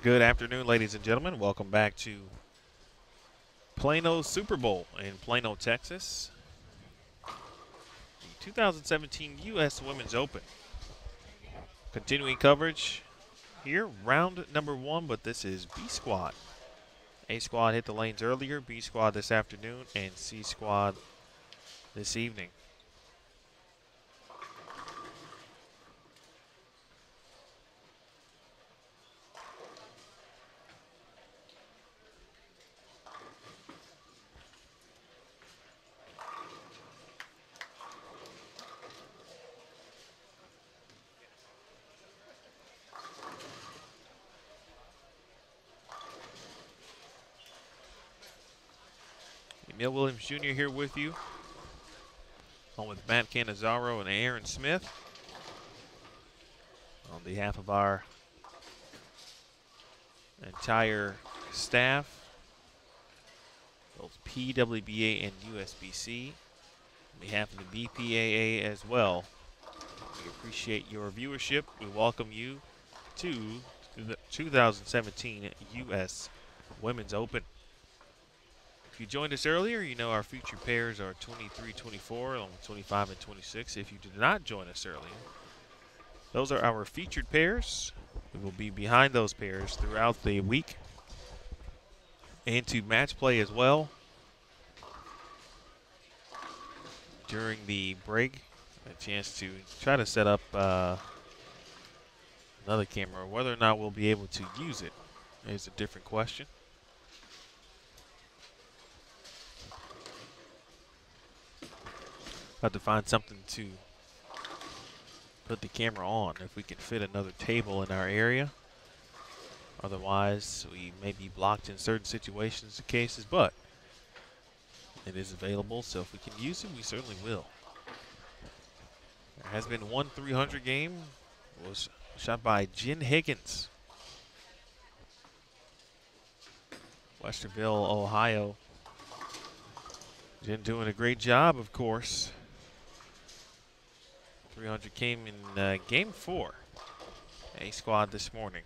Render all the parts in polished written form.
Good afternoon, ladies and gentlemen. Welcome back to Plano Super Bowl in Plano, Texas. The 2017 U.S. Women's Open. Continuing coverage here, round number one, but this is B Squad. A Squad hit the lanes earlier, B Squad this afternoon, and C Squad this evening. Emil Williams Jr. here with you, along with Matt Cannizzaro and Aaron Smith. On behalf of our entire staff, both PWBA and USBC, on behalf of the BPAA as well, we appreciate your viewership. We welcome you to the 2017 U.S. Women's Open. If you joined us earlier, you know our featured pairs are 23-24, along with 25 and 26. If you did not join us earlier, those are our featured pairs. We will be behind those pairs throughout the week and to match play as well. During the break, a chance to try to set up another camera. Whether or not we'll be able to use it is a different question. Have to find something to put the camera on if we can fit another table in our area. Otherwise, we may be blocked in certain situations and cases, but it is available, so if we can use it, we certainly will. There has been one 300 game. It was shot by Jen Higgins. Westerville, Ohio. Jen doing a great job, of course. 300 came in game 4. A Squad this morning.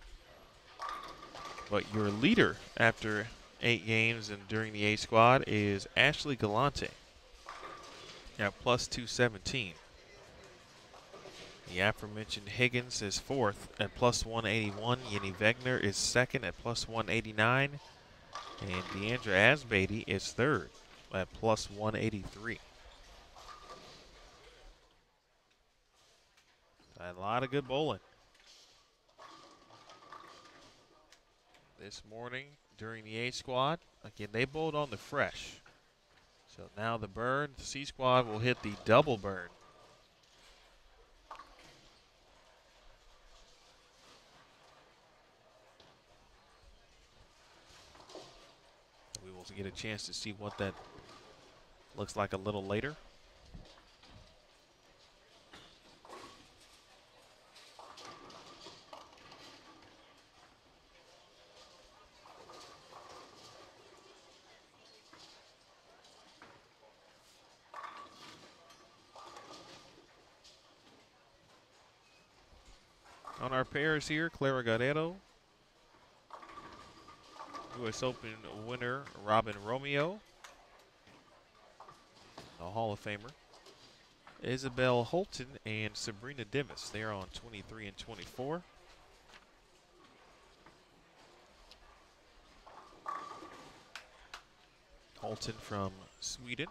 But your leader after 8 games and during the A Squad is Ashley Galante at plus 217. The aforementioned Higgins is 4th at plus 181. Yenny Wegner is 2nd at plus 189. And Deandra Asbeatty is 3rd at plus 183. A lot of good bowling this morning during the A Squad. Again, they bowled on the fresh. So now the burn, the C Squad will hit the double burn. We will get a chance to see what that looks like a little later. On our pairs here, Clara Guerrero, U.S. Open winner Robin Romeo, a Hall of Famer, Isabelle Holton and Sabrina Dimas. They are on 23 and 24. Holton from Sweden.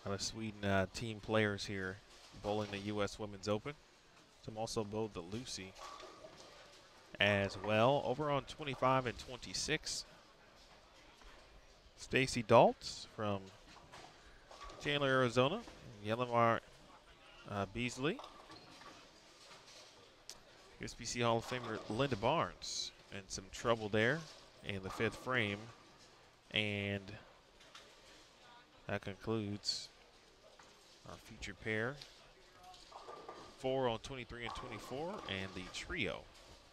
A lot of Sweden team players here bowling the U.S. Women's Open. Some also bowled the Lucy as well. Over on 25 and 26, Stacy Daltz from Chandler, Arizona. Jelemar Beasley. USBC Hall of Famer Linda Barnes. And some trouble there in the 5th frame. And that concludes our featured pair. 4 on 23 and 24, and the trio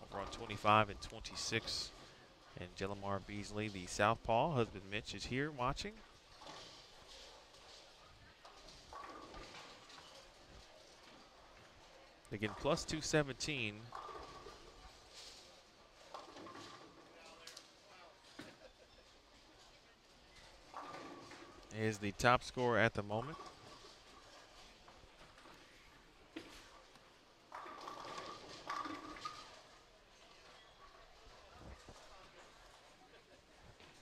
over on 25 and 26. And Jelemar Beasley, the southpaw. Husband Mitch is here watching. Again, plus 217. is the top scorer at the moment.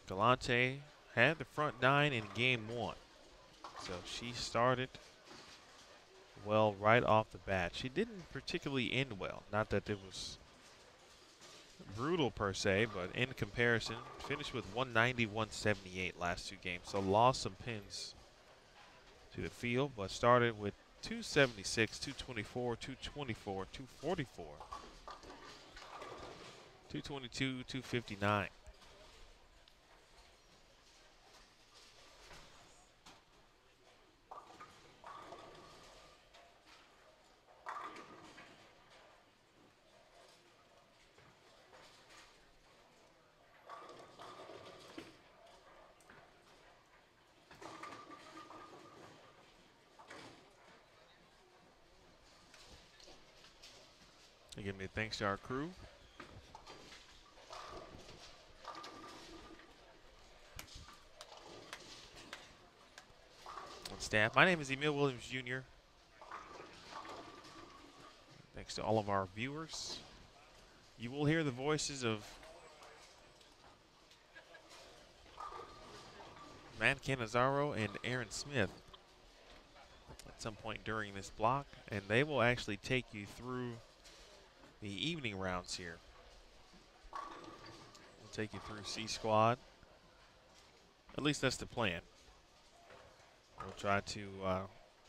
Galante had the front 9 in game 1. So she started well right off the bat. She didn't particularly end well. Not that it was brutal per se, but in comparison, finished with 190, 178 last 2 games. So lost some pins to the field, but started with 276, 224, 224, 244, 222, 259. Again, big thanks to our crew. And staff. My name is Emil Williams Jr. Thanks to all of our viewers. You will hear the voices of Matt Cannizzaro and Aaron Smith at some point during this block, and they will actually take you through the evening rounds here. We'll take you through C Squad. At least that's the plan. We'll try to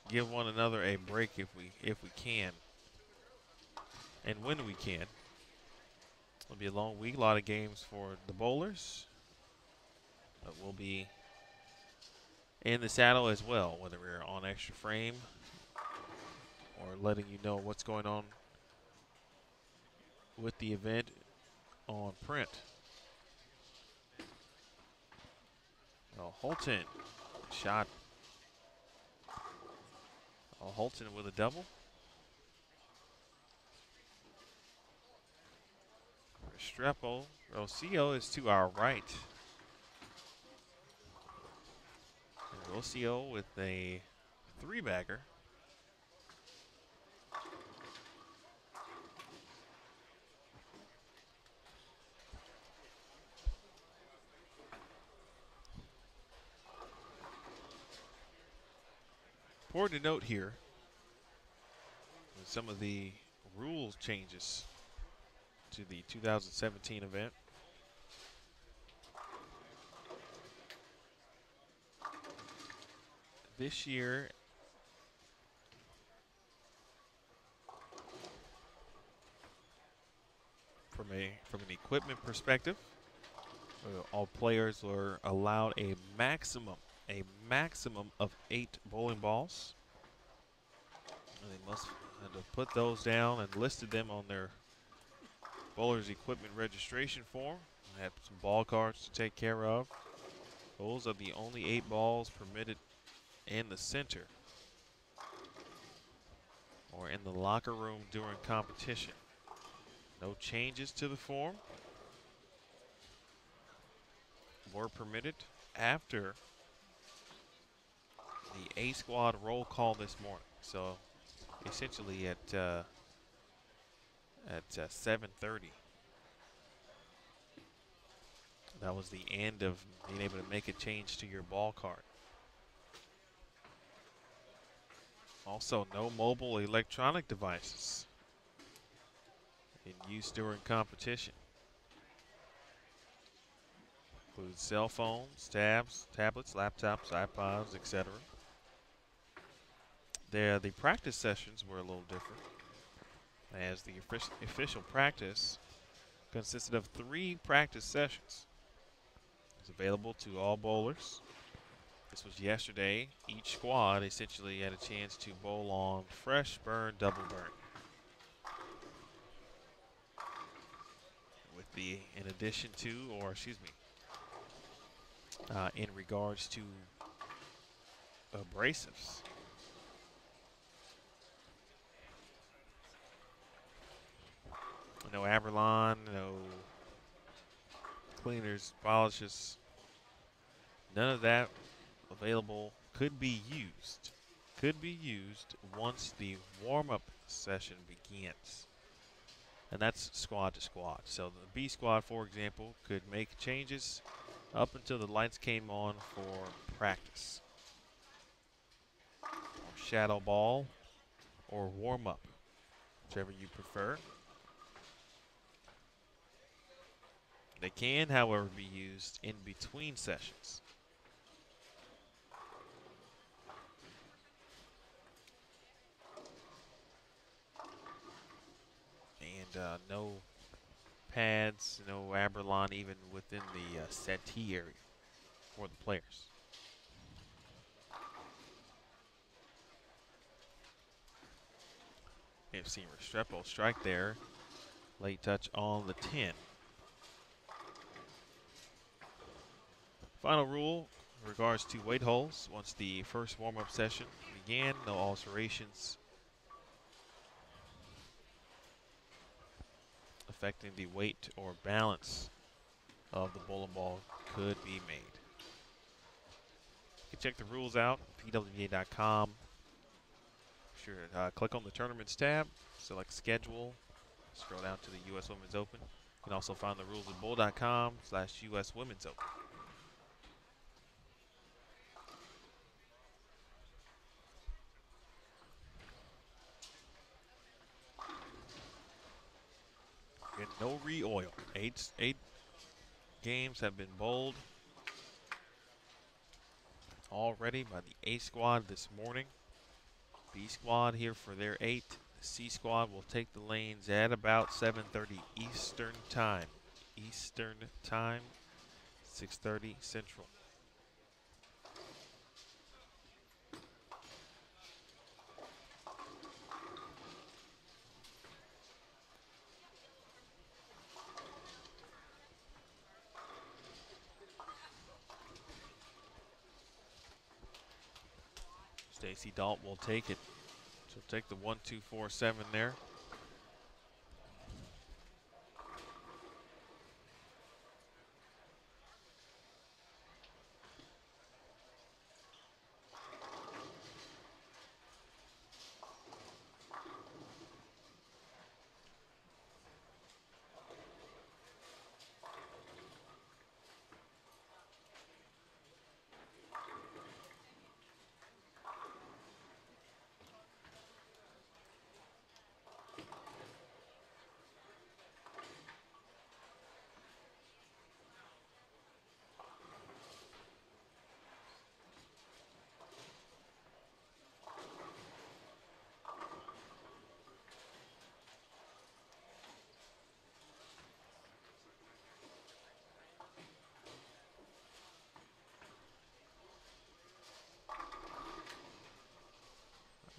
give one another a break if we can, and when we can. It'll be a long week, a lot of games for the bowlers, but we'll be in the saddle as well, whether we're on extra frame or letting you know what's going on with the event on print. Oh, Holton shot. Oh, Holton with a double. Restrepo. Rocio is to our right. And Rocio with a 3-bagger. Important to note here, with some of the rules changes to the 2017 event. This year, from an equipment perspective, all players were allowed a maximum of 8 bowling balls. And they must have put those down and listed them on their bowler's equipment registration form. I had some ball cards to take care of. Those are the only 8 balls permitted in the center or in the locker room during competition. No changes to the form were permitted after the A squad roll call this morning. So essentially at 7:30. That was the end of being able to make a change to your ball card. Also, no mobile electronic devices in use during competition. Includes cell phones, tabs, tablets, laptops, iPods, etc. The practice sessions were a little different, as the official practice consisted of 3 practice sessions. It's available to all bowlers. This was yesterday. Each squad essentially had a chance to bowl on fresh burn, double burn. With the, in addition to, or excuse me, in regards to abrasives. No Abralon, no cleaners, polishes, none of that available, could be used once the warm-up session begins. And that's squad to squad. So the B squad, for example, could make changes up until the lights came on for practice, or shadow ball, or warm-up, whichever you prefer. They can, however, be used in between sessions. And no pads, no Aberlon even within the settee area for the players. We have seen Restrepo strike there. Late touch on the 10. Final rule in regards to weight holds. Once the first warm-up session began, no alterations affecting the weight or balance of the bowling ball could be made. You can check the rules out at pwba.com. Be sure to click on the tournaments tab, select schedule, scroll down to the U.S. Women's Open. You can also find the rules at bowl.com/US Women's Open. And no re-oil. Eight games have been bowled already by the A squad this morning. B squad here for their 8. The C squad will take the lanes at about 7:30 Eastern time. 6:30 Central. Stacey Dalt will take it. She'll take the 1-2-4-7 there.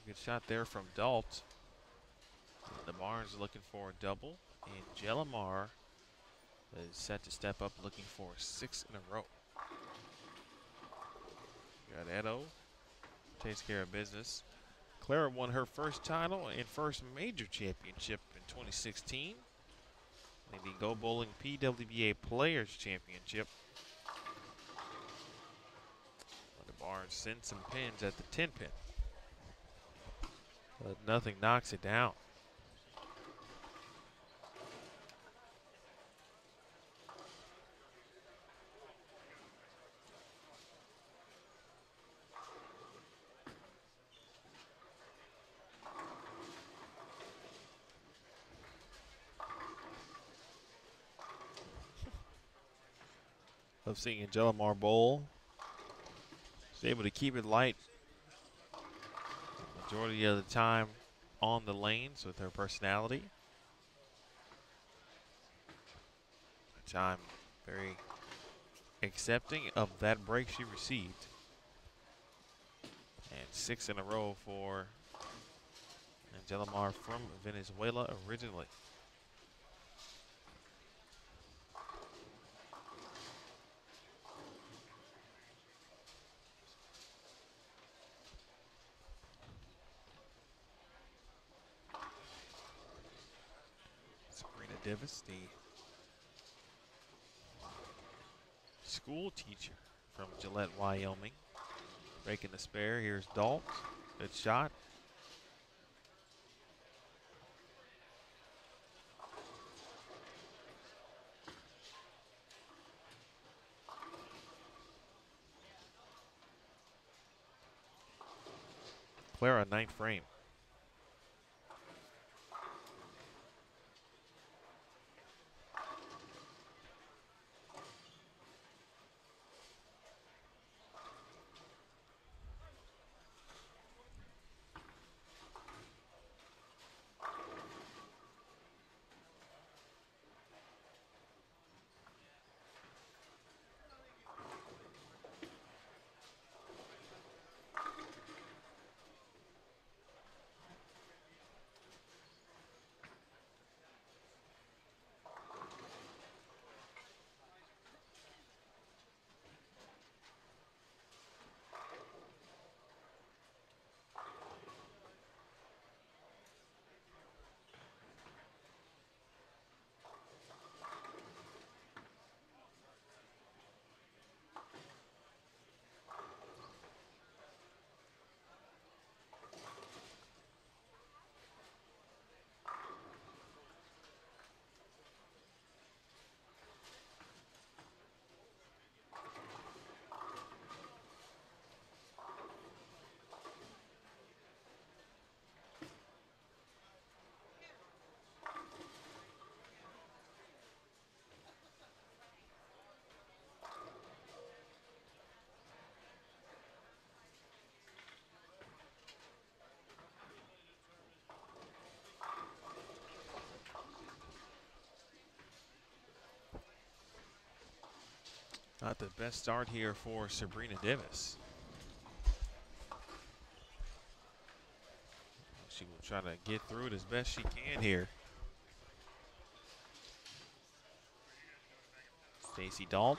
Good shot there from Dalt. The Barnes looking for a double, and Jelemar is set to step up looking for 6 in a row. Got Edo, takes care of business. Clara won her first title and first major championship in 2016. In the Go Bowling PWBA Players Championship. The Barnes sends some pins at the 10 pin. But nothing knocks it down. Love seeing Jelemar bowl. She's able to keep it light majority of the time on the lanes with her personality. At time very accepting of that break she received. And 6 in a row for Jelemar from Venezuela originally. Davis, the school teacher from Gillette, Wyoming, Making the spare. Here's Dalt. Good shot. Clara, ninth frame. Not the best start here for Sabrina Davis. She will try to get through it as best she can here. Stacy Dalt.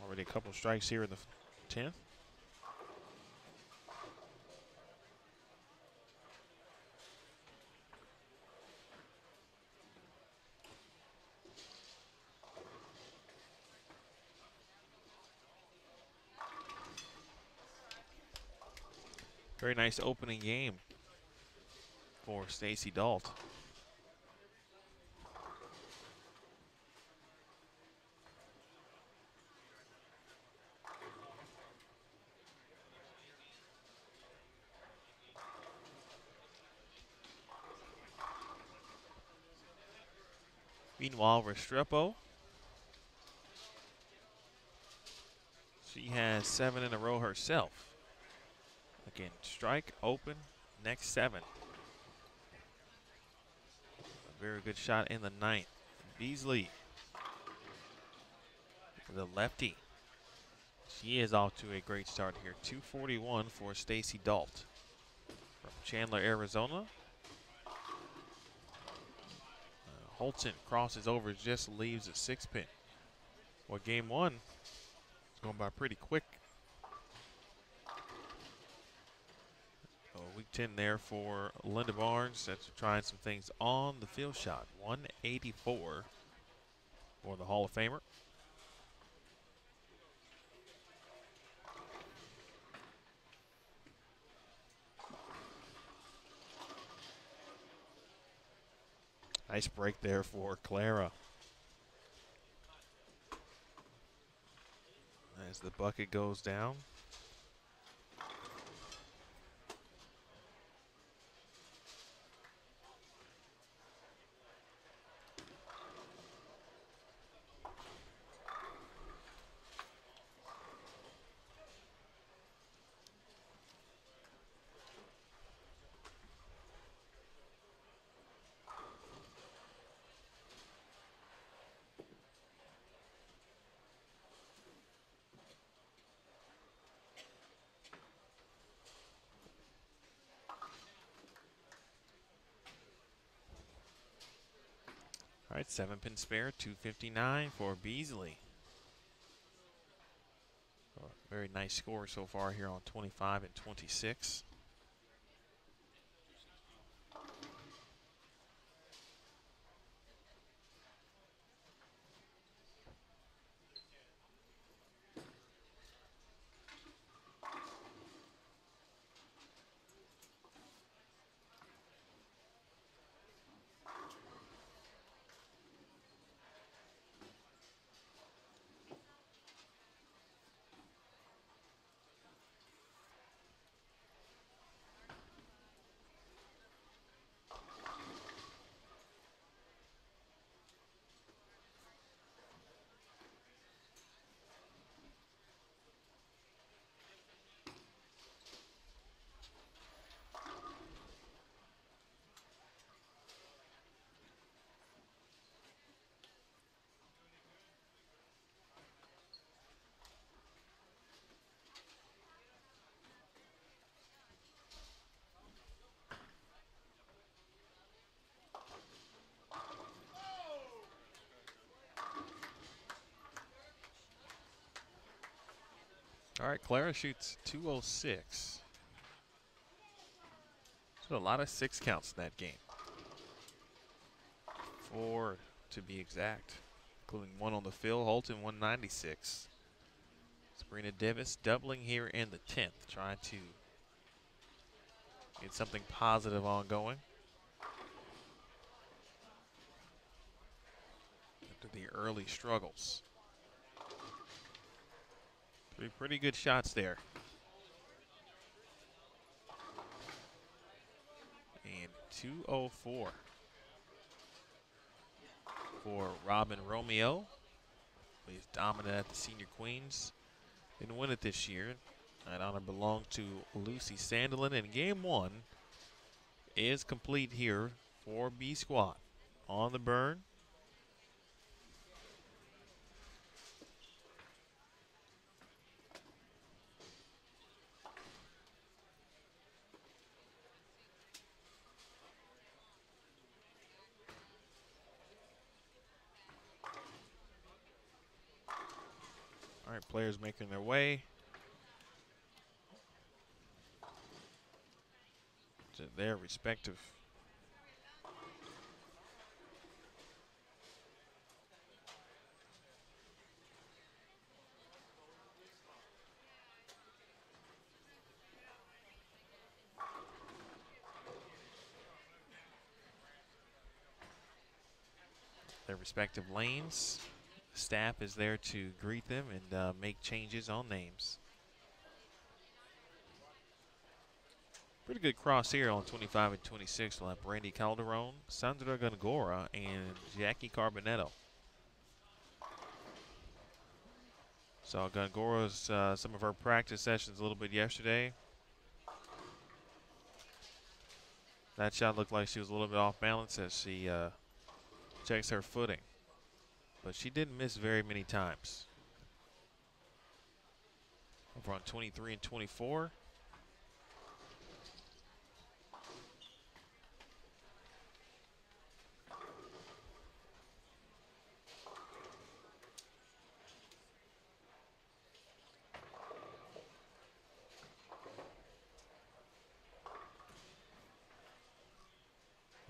Already a couple strikes here in the 10th. Very nice opening game for Stacy Dalt. Meanwhile, Restrepo, she has 7 in a row herself. Again, strike, open, next 7. A very good shot in the 9th. Beasley, the lefty. She is off to a great start here. 241 for Stacy Dalt from Chandler, Arizona. Holton crosses over, just leaves a 6-pin. Well, game 1 is going by pretty quick. Week 10 there for Linda Barnes. That's trying some things on the field shot. 184 for the Hall of Famer. Nice break there for Clara. As the bucket goes down. All right, 7-pin spare, 259 for Beasley. Very nice score so far here on 25 and 26. All right, Clara shoots 206. So a lot of 6 counts in that game. 4 to be exact, including 1 on the field. Holton 196. Sabrina Davis doubling here in the 10th, trying to get something positive ongoing after the early struggles. 3 pretty good shots there. And 204 for Robin Romeo. He's dominant at the Senior Queens. Didn't win it this year. That honor belonged to Lucy Sandelin. And game 1 is complete here for B Squad. On the burn. All right, players making their way to their respective lanes. Staff is there to greet them and make changes on names. Pretty good cross here on 25 and 26. We'll have Brandy Calderon, Sandra Gongora, and Jackie Carbonetto. Saw Gongora's some of her practice sessions a little bit yesterday. That shot looked like she was a little bit off balance as she checks her footing. But she didn't miss very many times. Over on 23 and 24.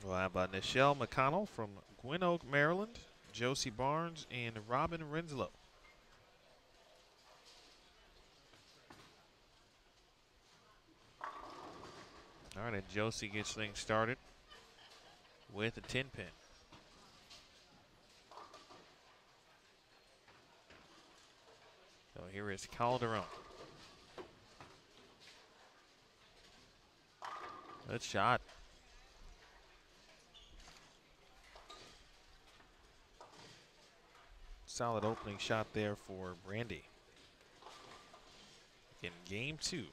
We'll have Nichelle McConnell from Gwynn Oak, Maryland, Josie Barnes, and Robin Renslow. All right, and Josie gets things started with a 10-pin. So here is Calderon. Good shot. Solid opening shot there for Brandy in game 2.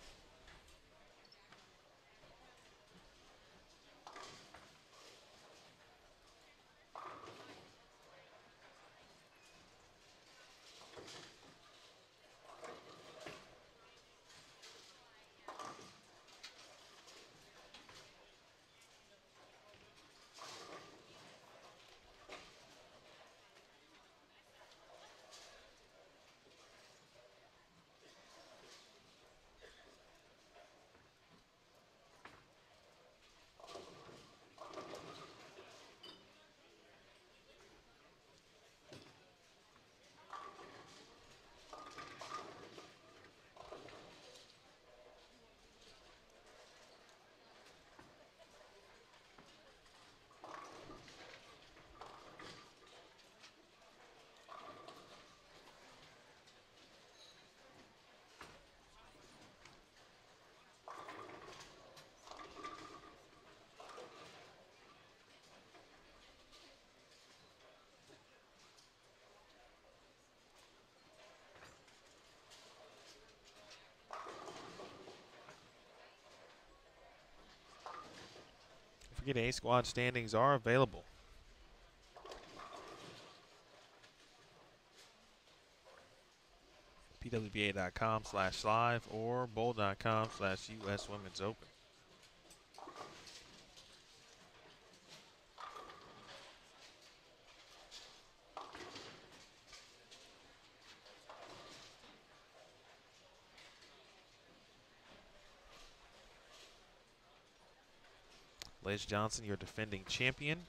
Forget A squad standings are available. pwba.com/live or bowl.com/US Women's Open. Les Johnson, your defending champion.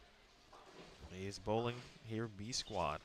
Is bowling here, B squad.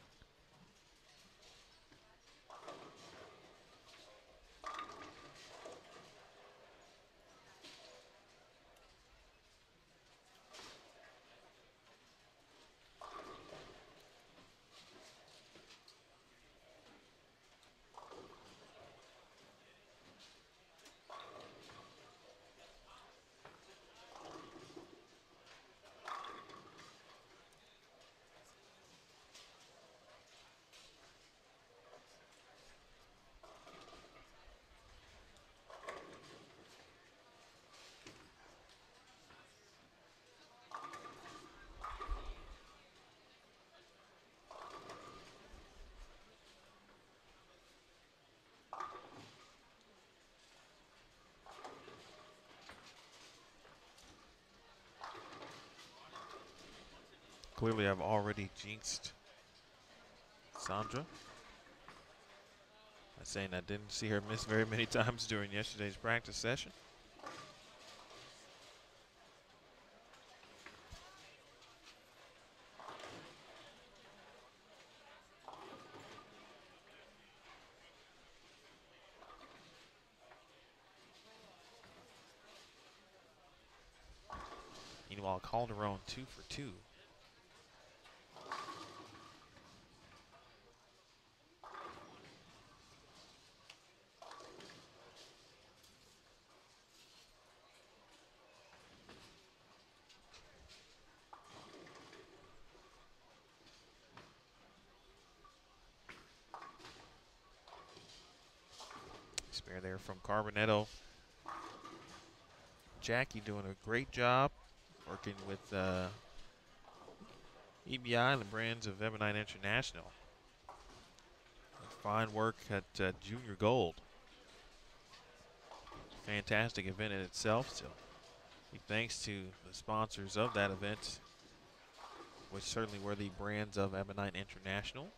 Clearly, I've already jinxed Sandra by saying I didn't see her miss very many times during yesterday's practice session. Meanwhile, Calderon 2 for 2. Spare there from Carbonetto. Jackie doing a great job working with EBI and the brands of Ebonite International. Fine work at Junior Gold. Fantastic event in itself. So big thanks to the sponsors of that event, which certainly were the brands of Ebonite International.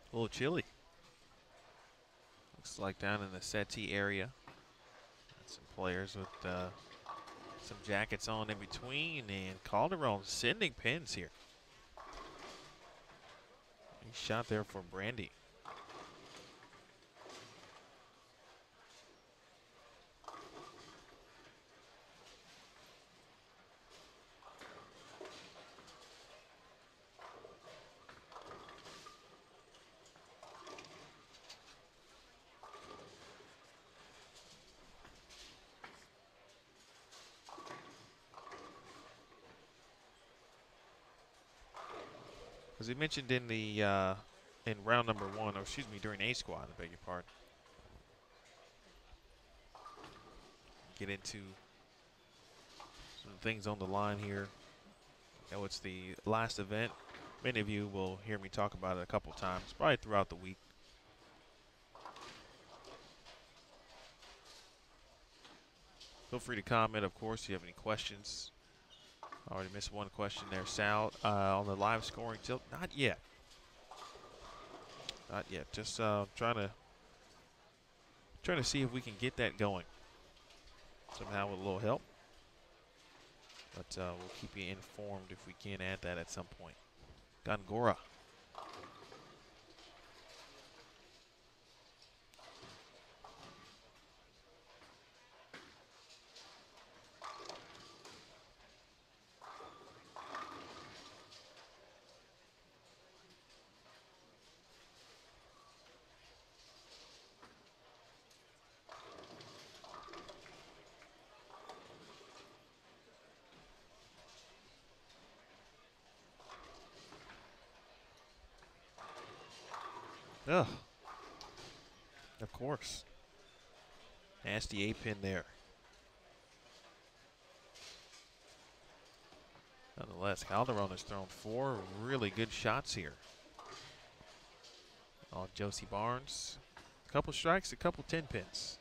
A little chilly. Looks like down in the settee area. Some players with some jackets on in between, and Calderon sending pins here. Nice shot there for Brandy. As we mentioned in the in round number 1, or excuse me, during A squad, I beg your pardon. Get into some things on the line here. I know it's the last event. Many of you will hear me talk about it a couple times, probably throughout the week. Feel free to comment, of course, if you have any questions. I already missed one question there, Sal. On the live scoring tilt, not yet. Not yet. Just trying to see if we can get that going somehow with a little help. But we'll keep you informed if we can add that at some point. Gongora. Ugh. Of course. Nasty 8-pin there. Nonetheless, Calderon has thrown 4 really good shots here. On Josie Barnes. A couple strikes, a couple 10-pins.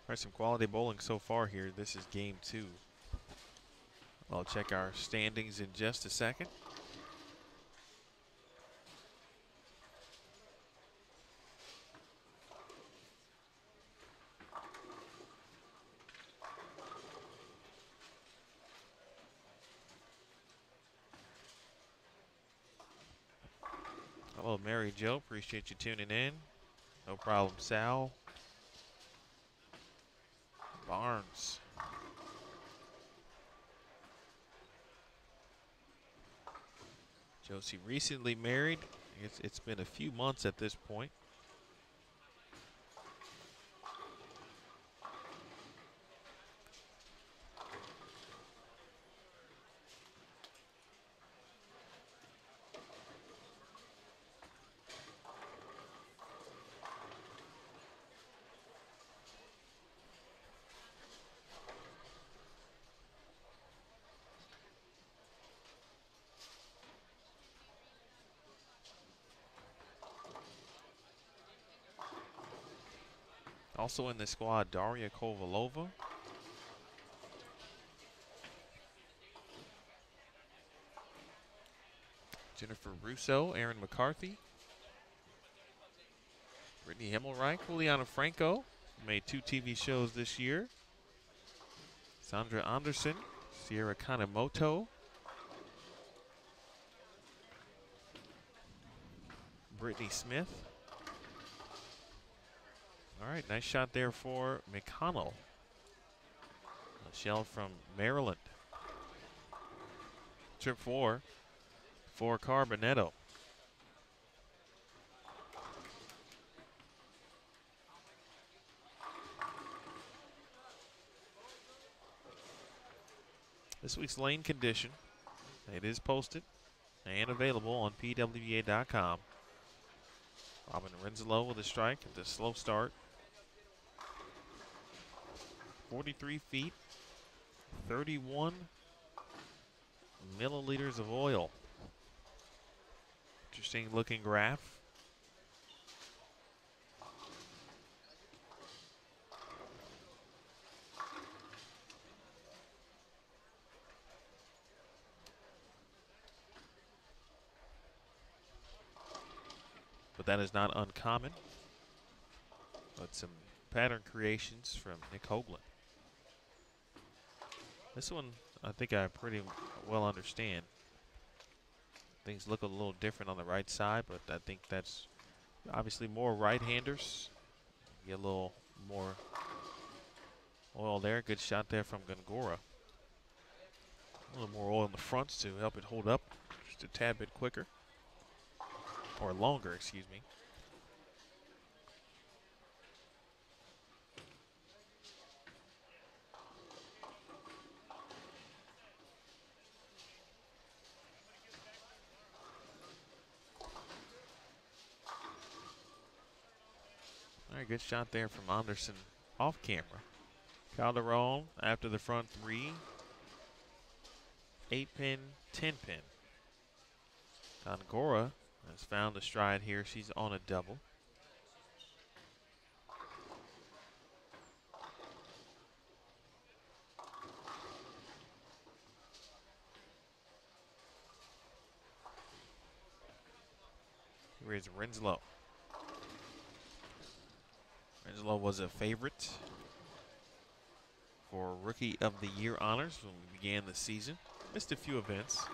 All right, some quality bowling so far here. This is game 2. I'll check our standings in just a second. Hello, Mary Jo. Appreciate you tuning in. No problem, Sal. Barnes. Josie recently married. It's been a few months at this point. Also in the squad, Daria Kovalova. Jennifer Russo, Aaron McCarthy. Brittany Himmelreich, Juliana Franco. Made 2 TV shows this year. Sandra Anderson, Sierra Kanemoto. Brittany Smith. All right, nice shot there for McConnell. Michelle from Maryland. Trip 4 for Carbonetto. This week's lane condition, it is posted and available on pwba.com. Robin Renslow with a strike at the slow start. 43 feet, 31 milliliters of oil. Interesting looking graph. But that is not uncommon. But some pattern creations from Nick Hoagland. This one, I think I pretty well understand. Things look a little different on the right side, but I think that's obviously more right-handers. Get a little more oil there. Good shot there from Gongora. A little more oil in the fronts to help it hold up just a tad bit quicker. Or longer, excuse me. All right, good shot there from Anderson off camera. Calderon after the front 3. 8-pin, 10-pin. Gongora has found a stride here. She's on a double. Here is Renslow. Renslow was a favorite for Rookie of the Year honors when we began the season. Missed a few events.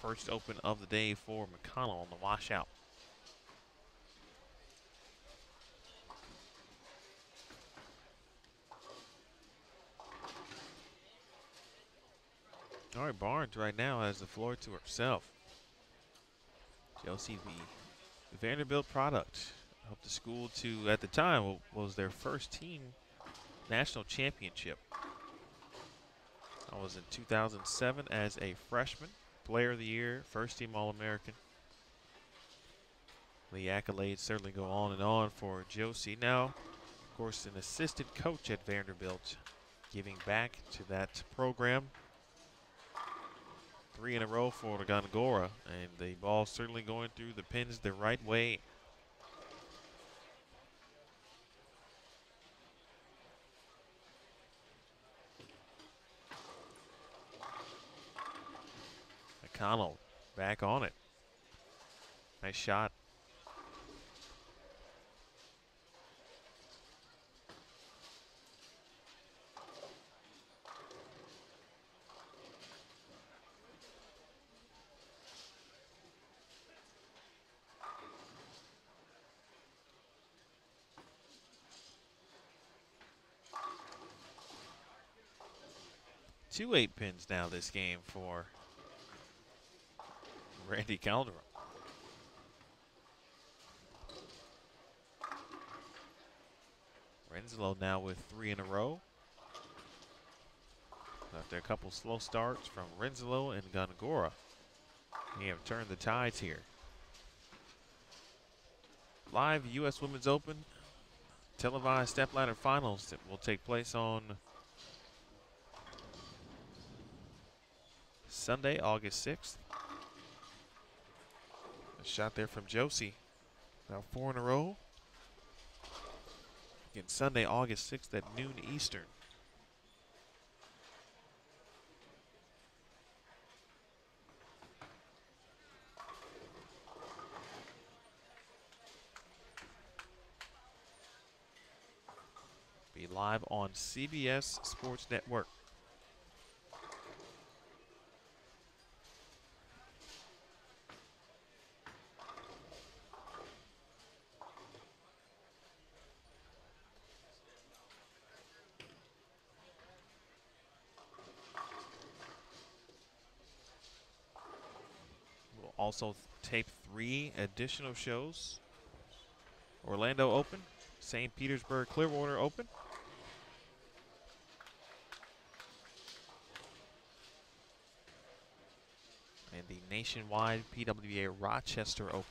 First open of the day for McConnell on the washout. All right, Barnes right now has the floor to herself. Chelsea, the Vanderbilt product, helped the school to, at the time, was their first team national championship. That was in 2007 as a freshman. Player of the Year, first team All-American. The accolades certainly go on and on for Josie. Now, of course, an assistant coach at Vanderbilt, giving back to that program. 3 in a row for Gongora, and the ball certainly going through the pins the right way. McConnell back on it. Nice shot. Two 8-pins now this game for Randy Calderon. Renslow now with 3 in a row. After a couple slow starts from Renslow and Gongora, they have turned the tides here. Live U.S. Women's Open televised stepladder finals that will take place on Sunday, August 6th. A shot there from Josie. Now 4 in a row. Again, Sunday, August 6th at noon Eastern. Be live on CBS Sports Network. We'll also tape 3 additional shows. Orlando Open, St. Petersburg Clearwater Open, and the nationwide PWA Rochester Open.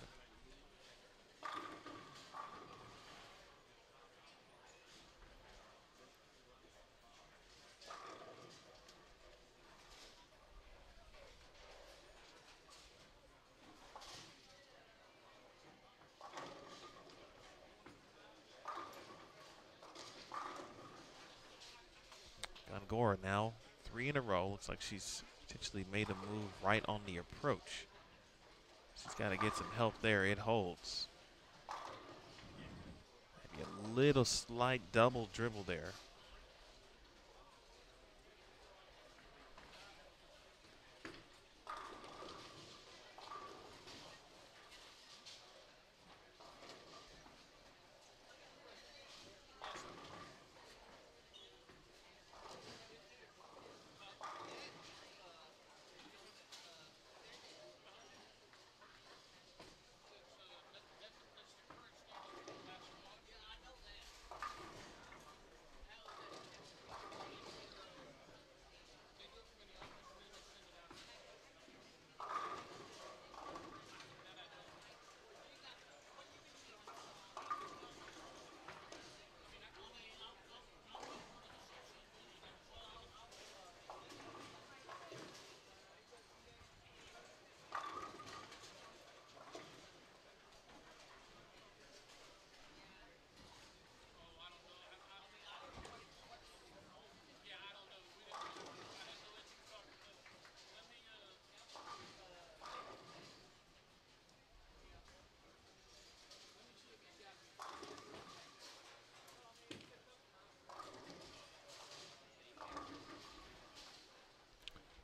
Gongora now 3 in a row. Looks like she's potentially made a move right on the approach. She's got to get some help there. It holds. Maybe a little slight double dribble there.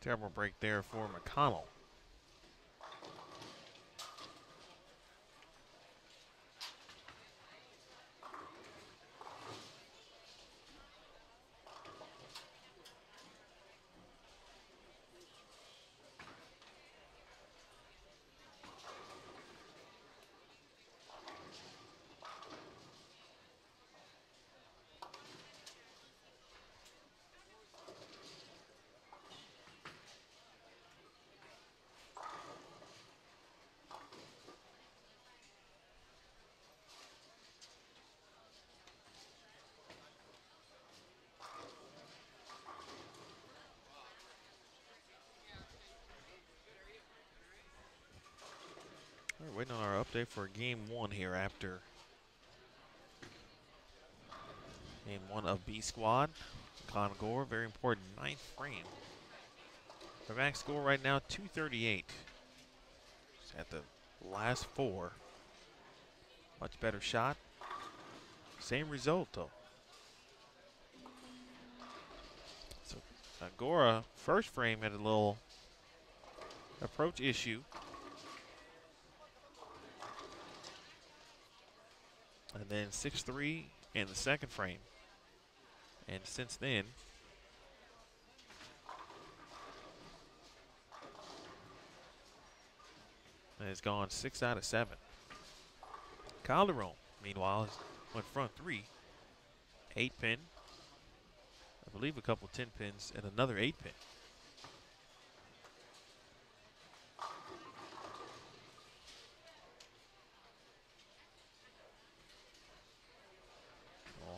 Terrible break there for McConnell. We're waiting on our update for game 1 here after game 1 of B Squad. Conagora, very important 9th frame. The max score right now 238. It's at the last 4. Much better shot. Same result though. So Agora, first frame had a little approach issue. And then 6-3 in the second frame. And since then, it has gone 6 out of 7. Calderon, meanwhile, went front 3, 8-pin. I believe a couple 10-pins and another 8-pin.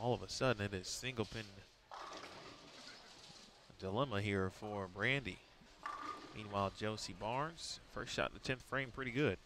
All of a sudden, it is single pin dilemma here for Brandy. Meanwhile, Josie Barnes, first shot in the 10th frame, pretty good.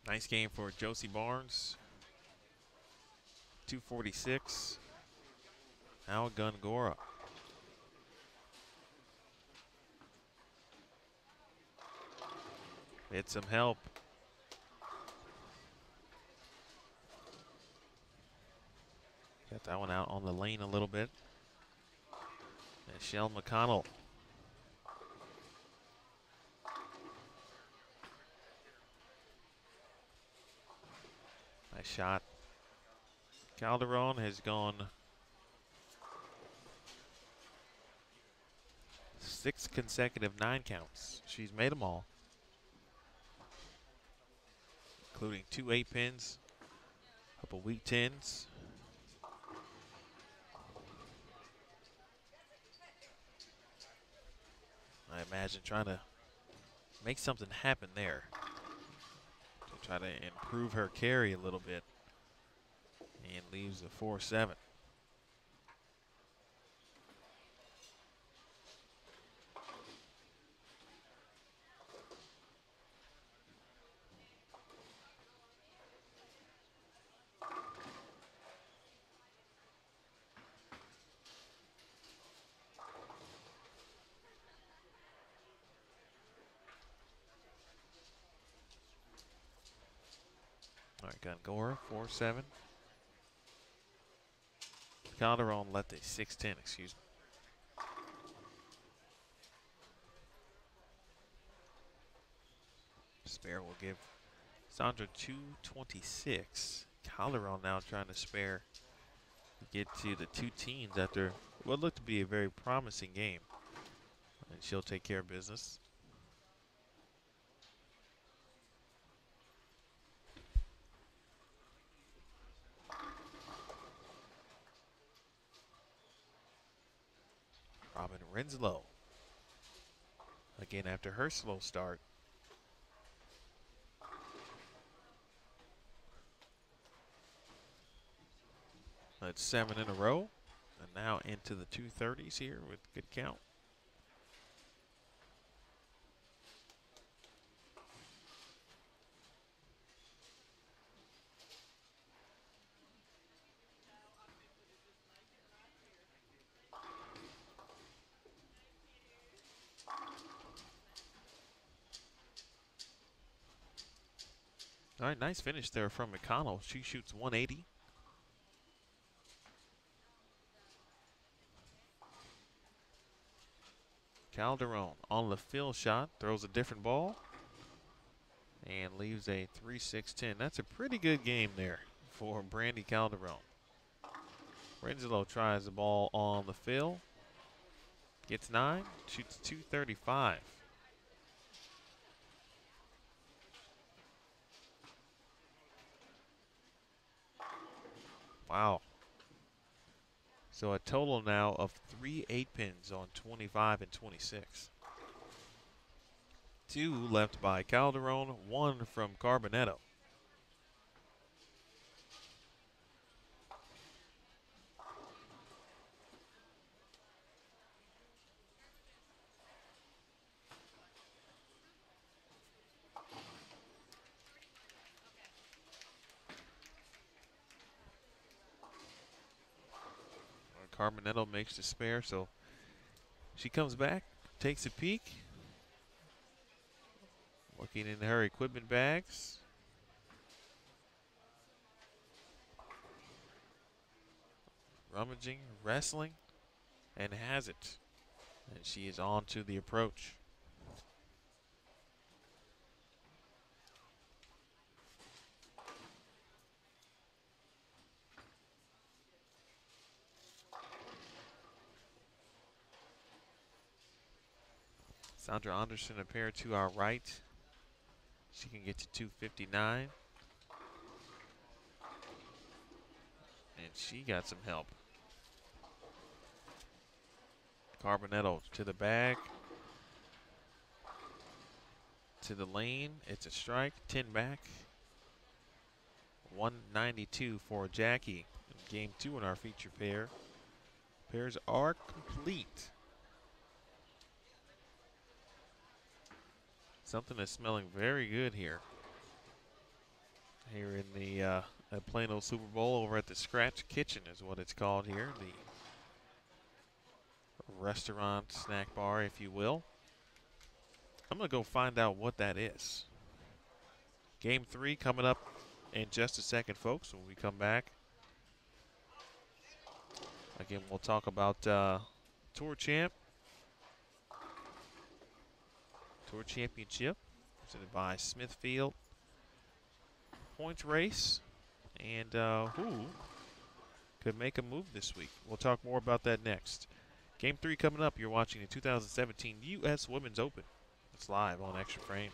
Nice game for Josie Barnes. 246. Now Gungora. Get some help. Got that one out on the lane a little bit. And Shell McConnell. Nice shot. Calderon has gone 6 consecutive 9 counts. She's made them all, including 2 8-pins, a couple weak 10s. I imagine trying to make something happen there. Try to improve her carry a little bit, and leaves a 4-7. All right, Gongora, 4-7. Calderon left a 6-10, excuse me. Spare will give Sandra 226. Calderon now trying to spare to get to the two teens after what looked to be a very promising game. And she'll take care of business. Robin Renslow. Again, after her slow start. That's 7 in a row. And now into the 230s here with good count. All right, nice finish there from McConnell. She shoots 180. Calderon on the fill shot, throws a different ball, and leaves a 3-6-10. That's a pretty good game there for Brandy Calderon. Renslow tries the ball on the fill, gets 9, shoots 235. Wow. So a total now of 3 8-pins on 25 and 26. 2 left by Calderon, 1 from Carbonetto. Carbonetto makes the spare, so she comes back, takes a peek. Looking in her equipment bags. Rummaging, wrestling, and has it. And she is on to the approach. Sandra Anderson a pair to our right. She can get to 259. And she got some help. Carbonetto to the bag. To the lane. It's a strike. 10 back. 192 for Jackie. Game 2 in our feature pair. Pairs are complete. Something is smelling very good here. Here in the Plano Super Bowl over at the Scratch Kitchen is what it's called here. The restaurant, snack bar, if you will. I'm going to go find out what that is. Game 3 coming up in just a second, folks, when we come back. Again, we'll talk about Tour Champ. Tour Championship presented by Smithfield. Points race. And who could make a move this week? We'll talk more about that next. Game 3 coming up. You're watching the 2017 U.S. Women's Open. It's live on Extra Frame.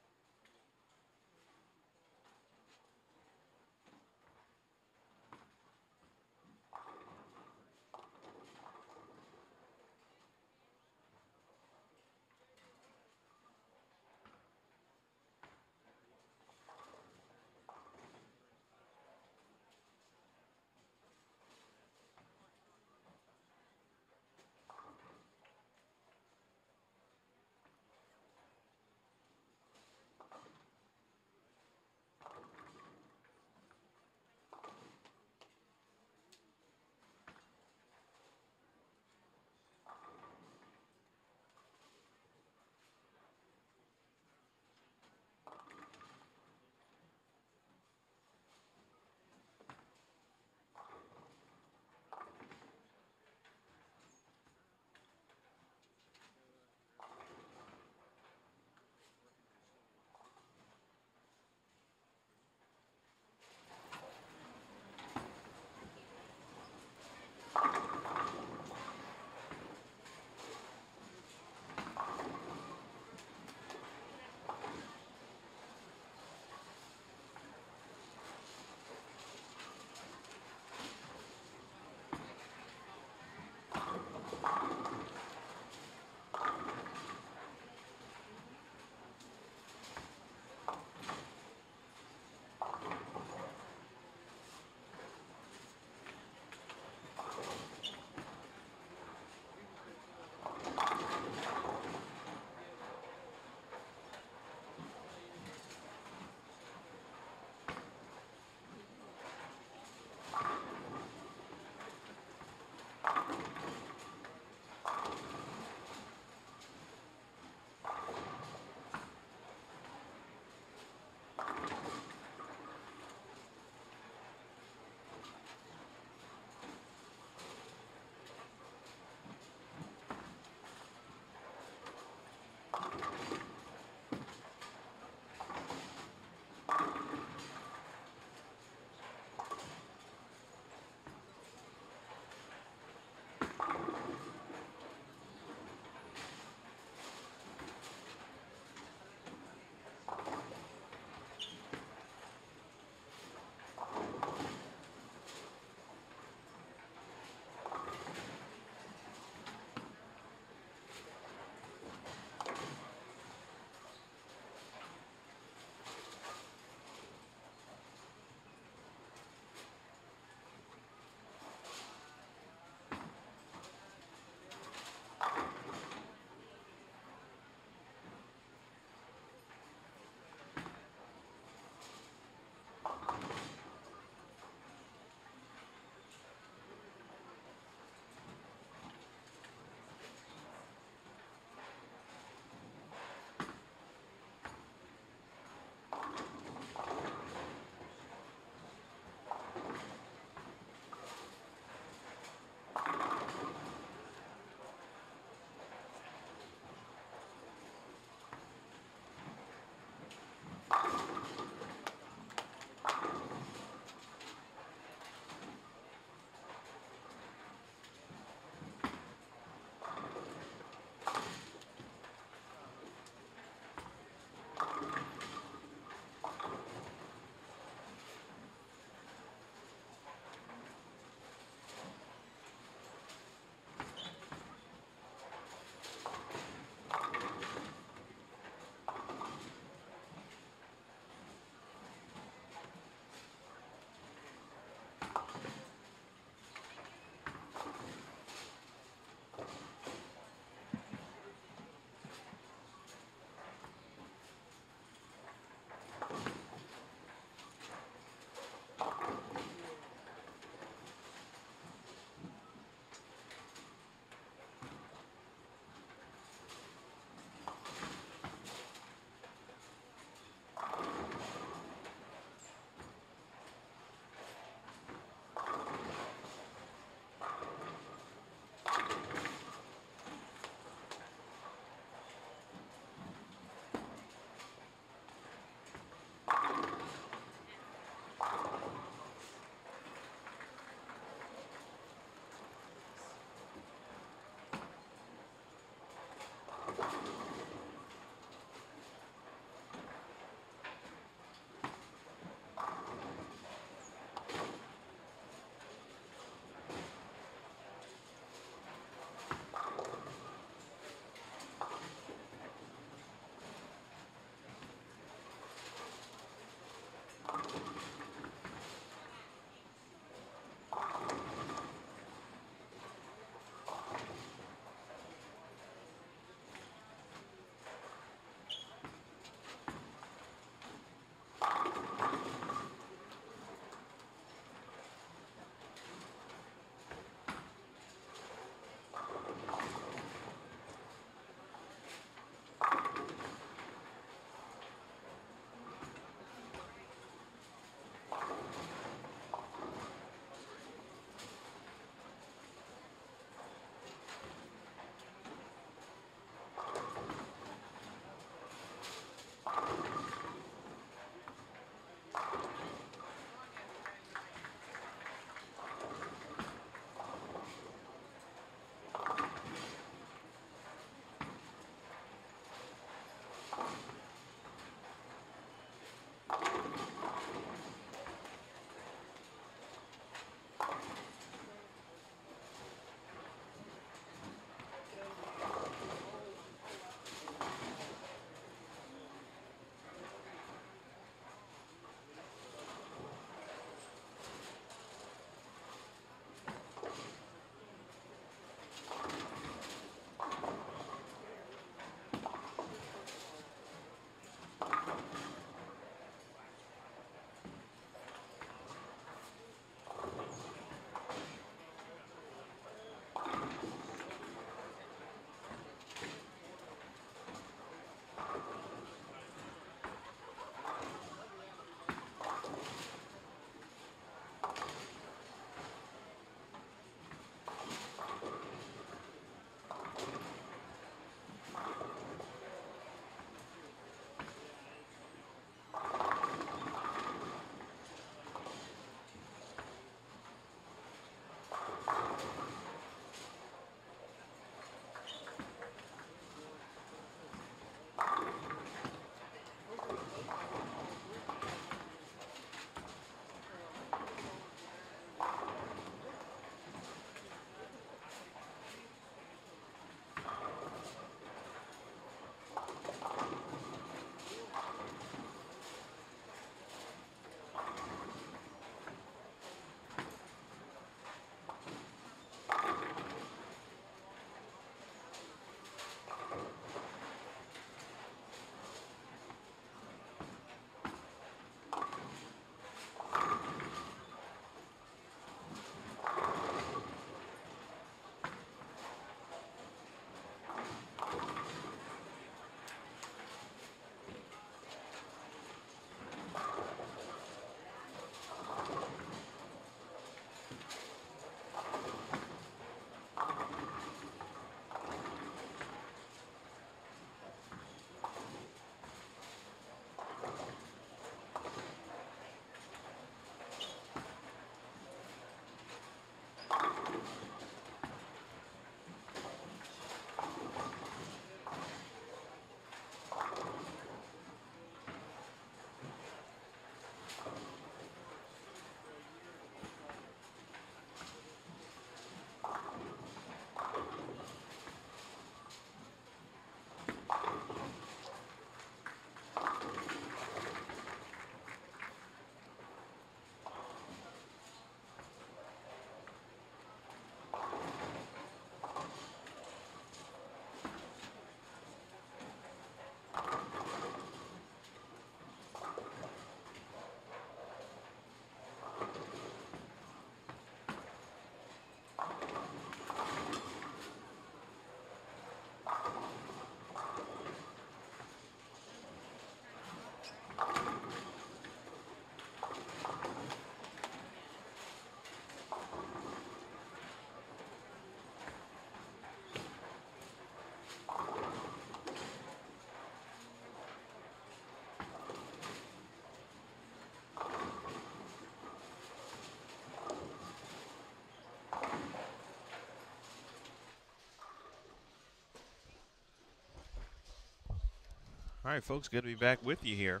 All right, folks, good to be back with you here.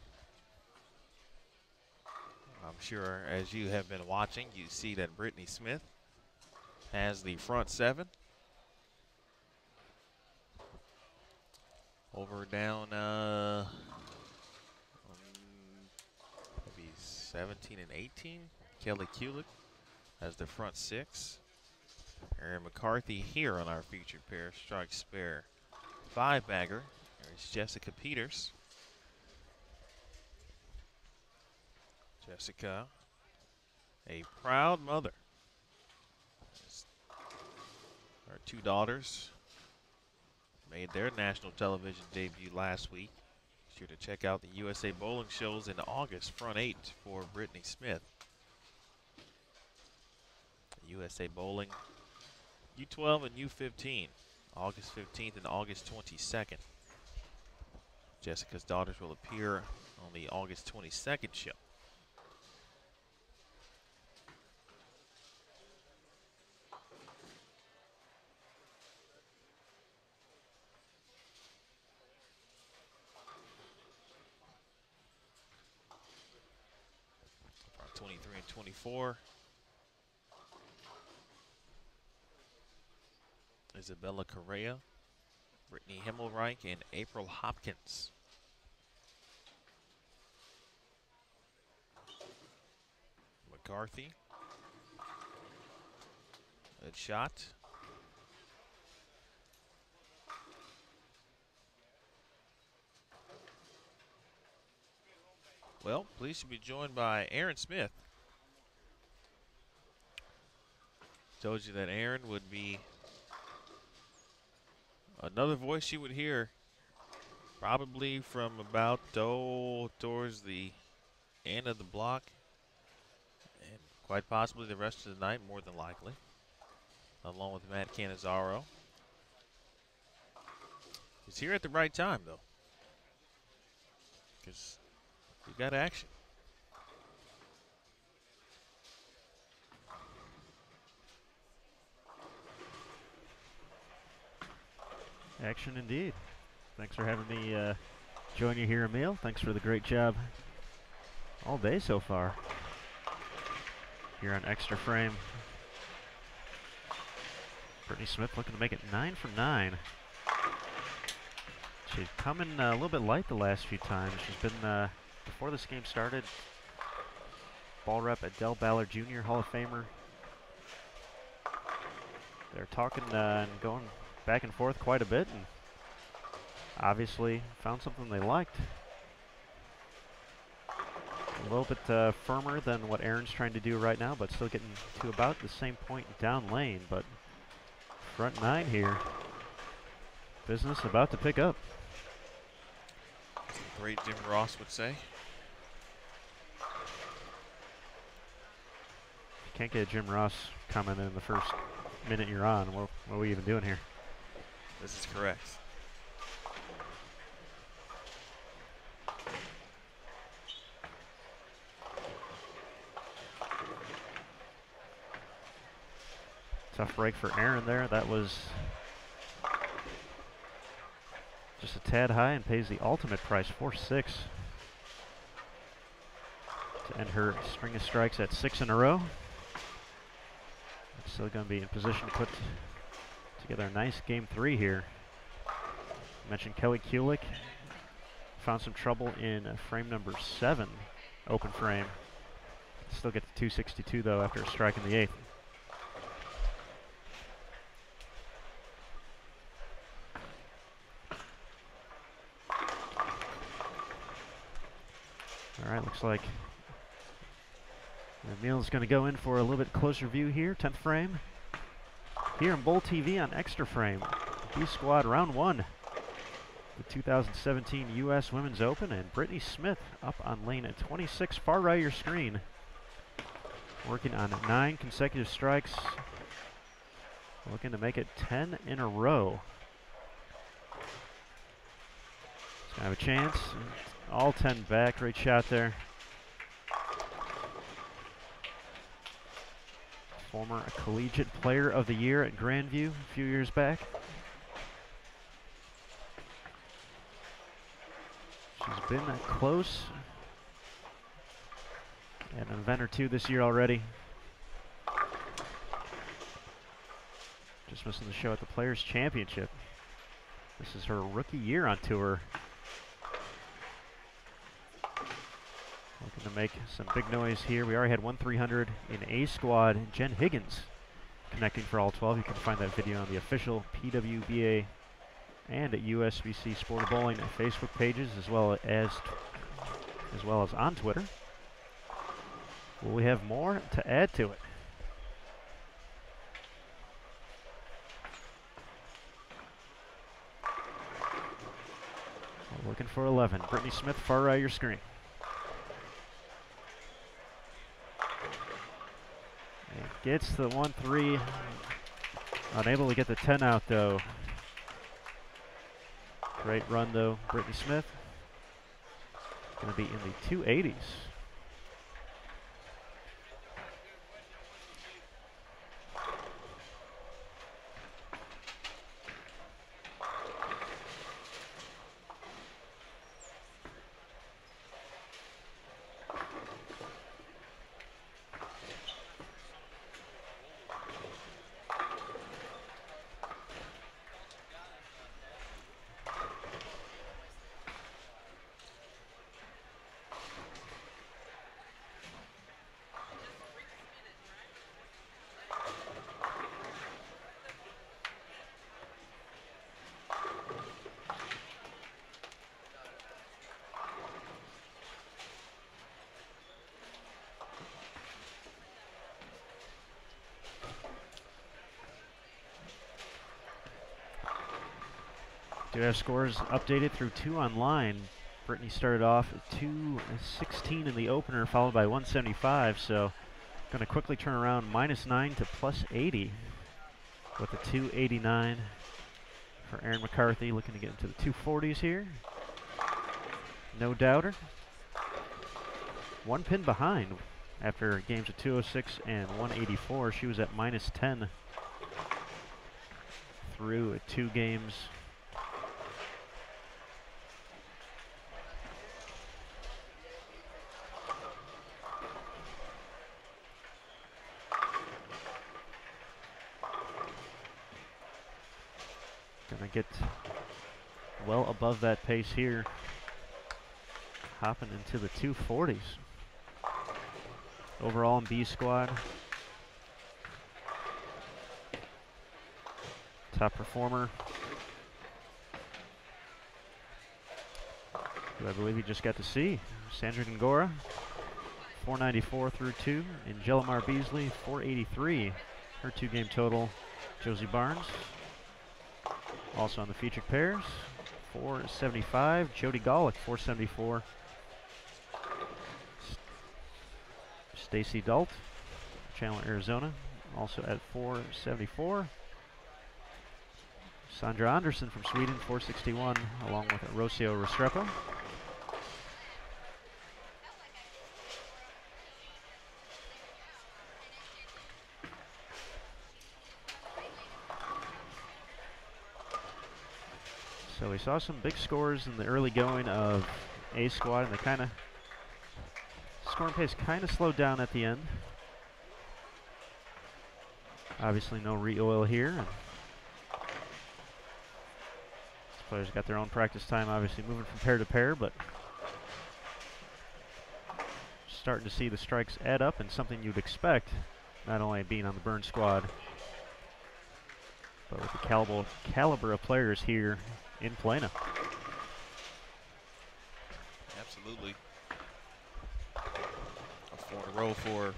I'm sure as you have been watching, you see that Brittany Smith has the front seven. Over down maybe 17 and 18. Kelly Kulick has the front six. Aaron McCarthy here on our featured pair, strike spare five bagger. There's Jessica Peters. Jessica, a proud mother. Her two daughters made their national television debut last week. Be sure to check out the USA Bowling shows in August, front eight for Brittany Smith. USA Bowling U12 and U15, August 15th and August 22nd. Jessica's daughters will appear on the August 22nd show. Front 23 and 24. Isabella Correa, Brittany Himmelreich, and April Hopkins. McCarthy. Good shot. Well, pleased to be joined by Aaron Smith. Told you that Aaron would be another voice you would hear probably from about towards the end of the block and Quite possibly the rest of the night, more than likely, along with Matt Cannizzaro. He's here at the right time, though, because we've got action. Action indeed. Thanks for having me join you here, Emil. Thanks for the great job all day so far here on Extra Frame. Brittany Smith looking to make it 9 for 9. She's coming a little bit light the last few times. She's been, before this game started, ball rep Adele Ballard Jr., Hall of Famer. They're talking and going back and forth quite a bit, and obviously found something they liked. A little bit firmer than what Aaron's trying to do right now, but still getting to about the same point down lane. But front 9 here, business about to pick up. As the great Jim Ross would say. You can't get a Jim Ross comment in the first minute you're on. What are we even doing here? This is correct. Tough break for Aaron there. That was just a tad high and pays the ultimate price, 4-6. To end her string of strikes at 6 in a row. Still going to be in position to put together a nice game 3 here. I mentioned Kelly Kulick. Found some trouble in frame number 7, open frame. Still get to 262 though after a strike in the 8th. All right, looks like Emil's going to go in for a little bit closer view here, 10th frame. Here on Bowl TV on Extra Frame, B Squad round 1. The 2017 U.S. Women's Open, and Brittany Smith up on lane at 26, far right of your screen. Working on 9 consecutive strikes. Looking to make it 10 in a row. She's going to have a chance. All 10 back. Great shot there. Former Collegiate Player of the Year at Grandview a few years back. She's been close at an event or 2 this year already. Just missing the show at the Players' Championship. This is her rookie year on tour. Looking to make some big noise here. We already had 1-300 in A squad. Jen Higgins connecting for all 12. You can find that video on the official PWBA and at USBC Sport Bowling Facebook pages, as well as on Twitter. Will we have more to add to it? We're looking for 11. Brittany Smith, far right of your screen. And gets the 1-3. Unable to get the 10 out though. Great run though, Brittany Smith. Going to be in the 280s. Do have scores updated through 2 online. Brittany started off at 216 in the opener, followed by 175, so Going to quickly turn around -9 to +80 with a 289 for Aaron McCarthy, looking to get into the 240s here. No doubter. One pin behind after games of 206 and 184. She was at -10 through 2 games. Gonna get well above that pace here. Hopping into the 240s. Overall in B squad. Top performer, who I believe you just got to see, Sandra Gongora, 494 through 2, and Jelemar Beasley, 483. Her 2-game total. Josie Barnes, also on the featured pairs, 475. Jody Golick, 474. Stacy Dalt, Chandler, Arizona, also at 474. Sandra Andersson from Sweden, 461, along with Rocio Restrepo. So we saw some big scores in the early going of A squad, and the kind of scoring pace kind of slowed down at the end. Obviously no re-oil here. And players got their own practice time, obviously moving from pair to pair, but starting to see the strikes add up, and something you'd expect, not only being on the Burn squad, but with the caliber of players here in Plano. Absolutely. A 4 in a row for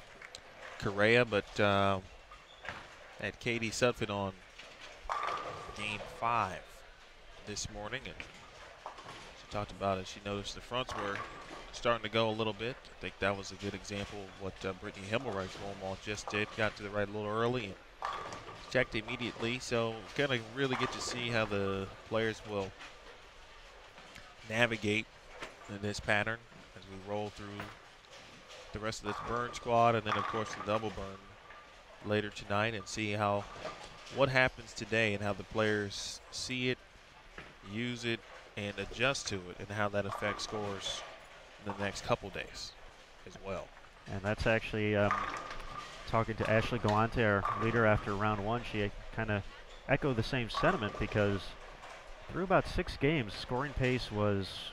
Correa, but had Katie Sutphin on game 5 this morning, and she talked about it. She noticed the fronts were starting to go a little bit. I think that was a good example of what Brittany Himmelreich's ball just did. Got to the right a little early and checked immediately. So kind of really get to see how the players will navigate in this pattern as we roll through the rest of this burn squad, and then of course the double burn later tonight, and see what happens today and how the players see it, use it, and adjust to it, and how that affects scores in the next couple days as well. And that's actually talking to Ashley Galante, our leader after round 1. She kind of echoed the same sentiment, because through about 6 games, scoring pace was,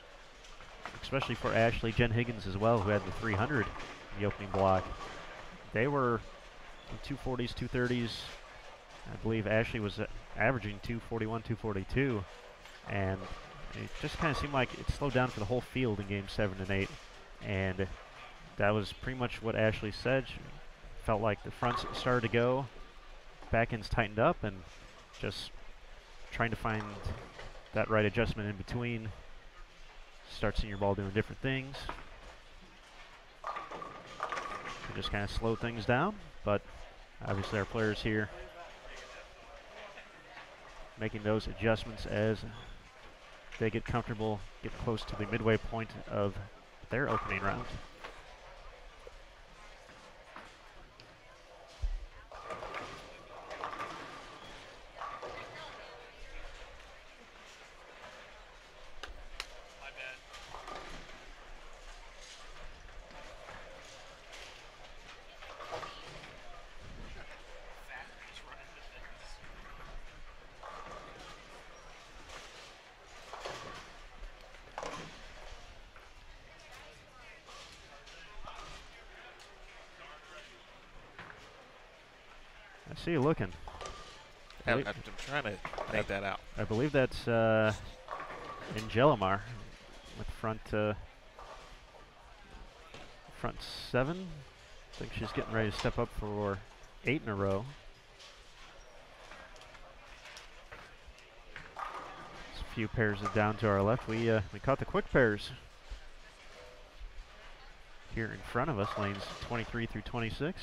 especially for Ashley, Jen Higgins as well, who had the 300 in the opening block. They were in 240s, 230s. I believe Ashley was averaging 241, 242. And it just kind of seemed like it slowed down for the whole field in games 7 and 8. And that was pretty much what Ashley said. She felt like the fronts started to go, back ends tightened up, and just trying to find that right adjustment in between. Start seeing your ball doing different things. You just kind of slow things down, but obviously our players here making those adjustments as they get comfortable, get close to the midway point of their opening round. I see you looking. I'm trying to make that out. I believe that's in Jelemar with front 7. I think she's getting ready to step up for 8 in a row. There's a few pairs down to our left. We caught the quick pairs. here in front of us, lanes 23 through 26.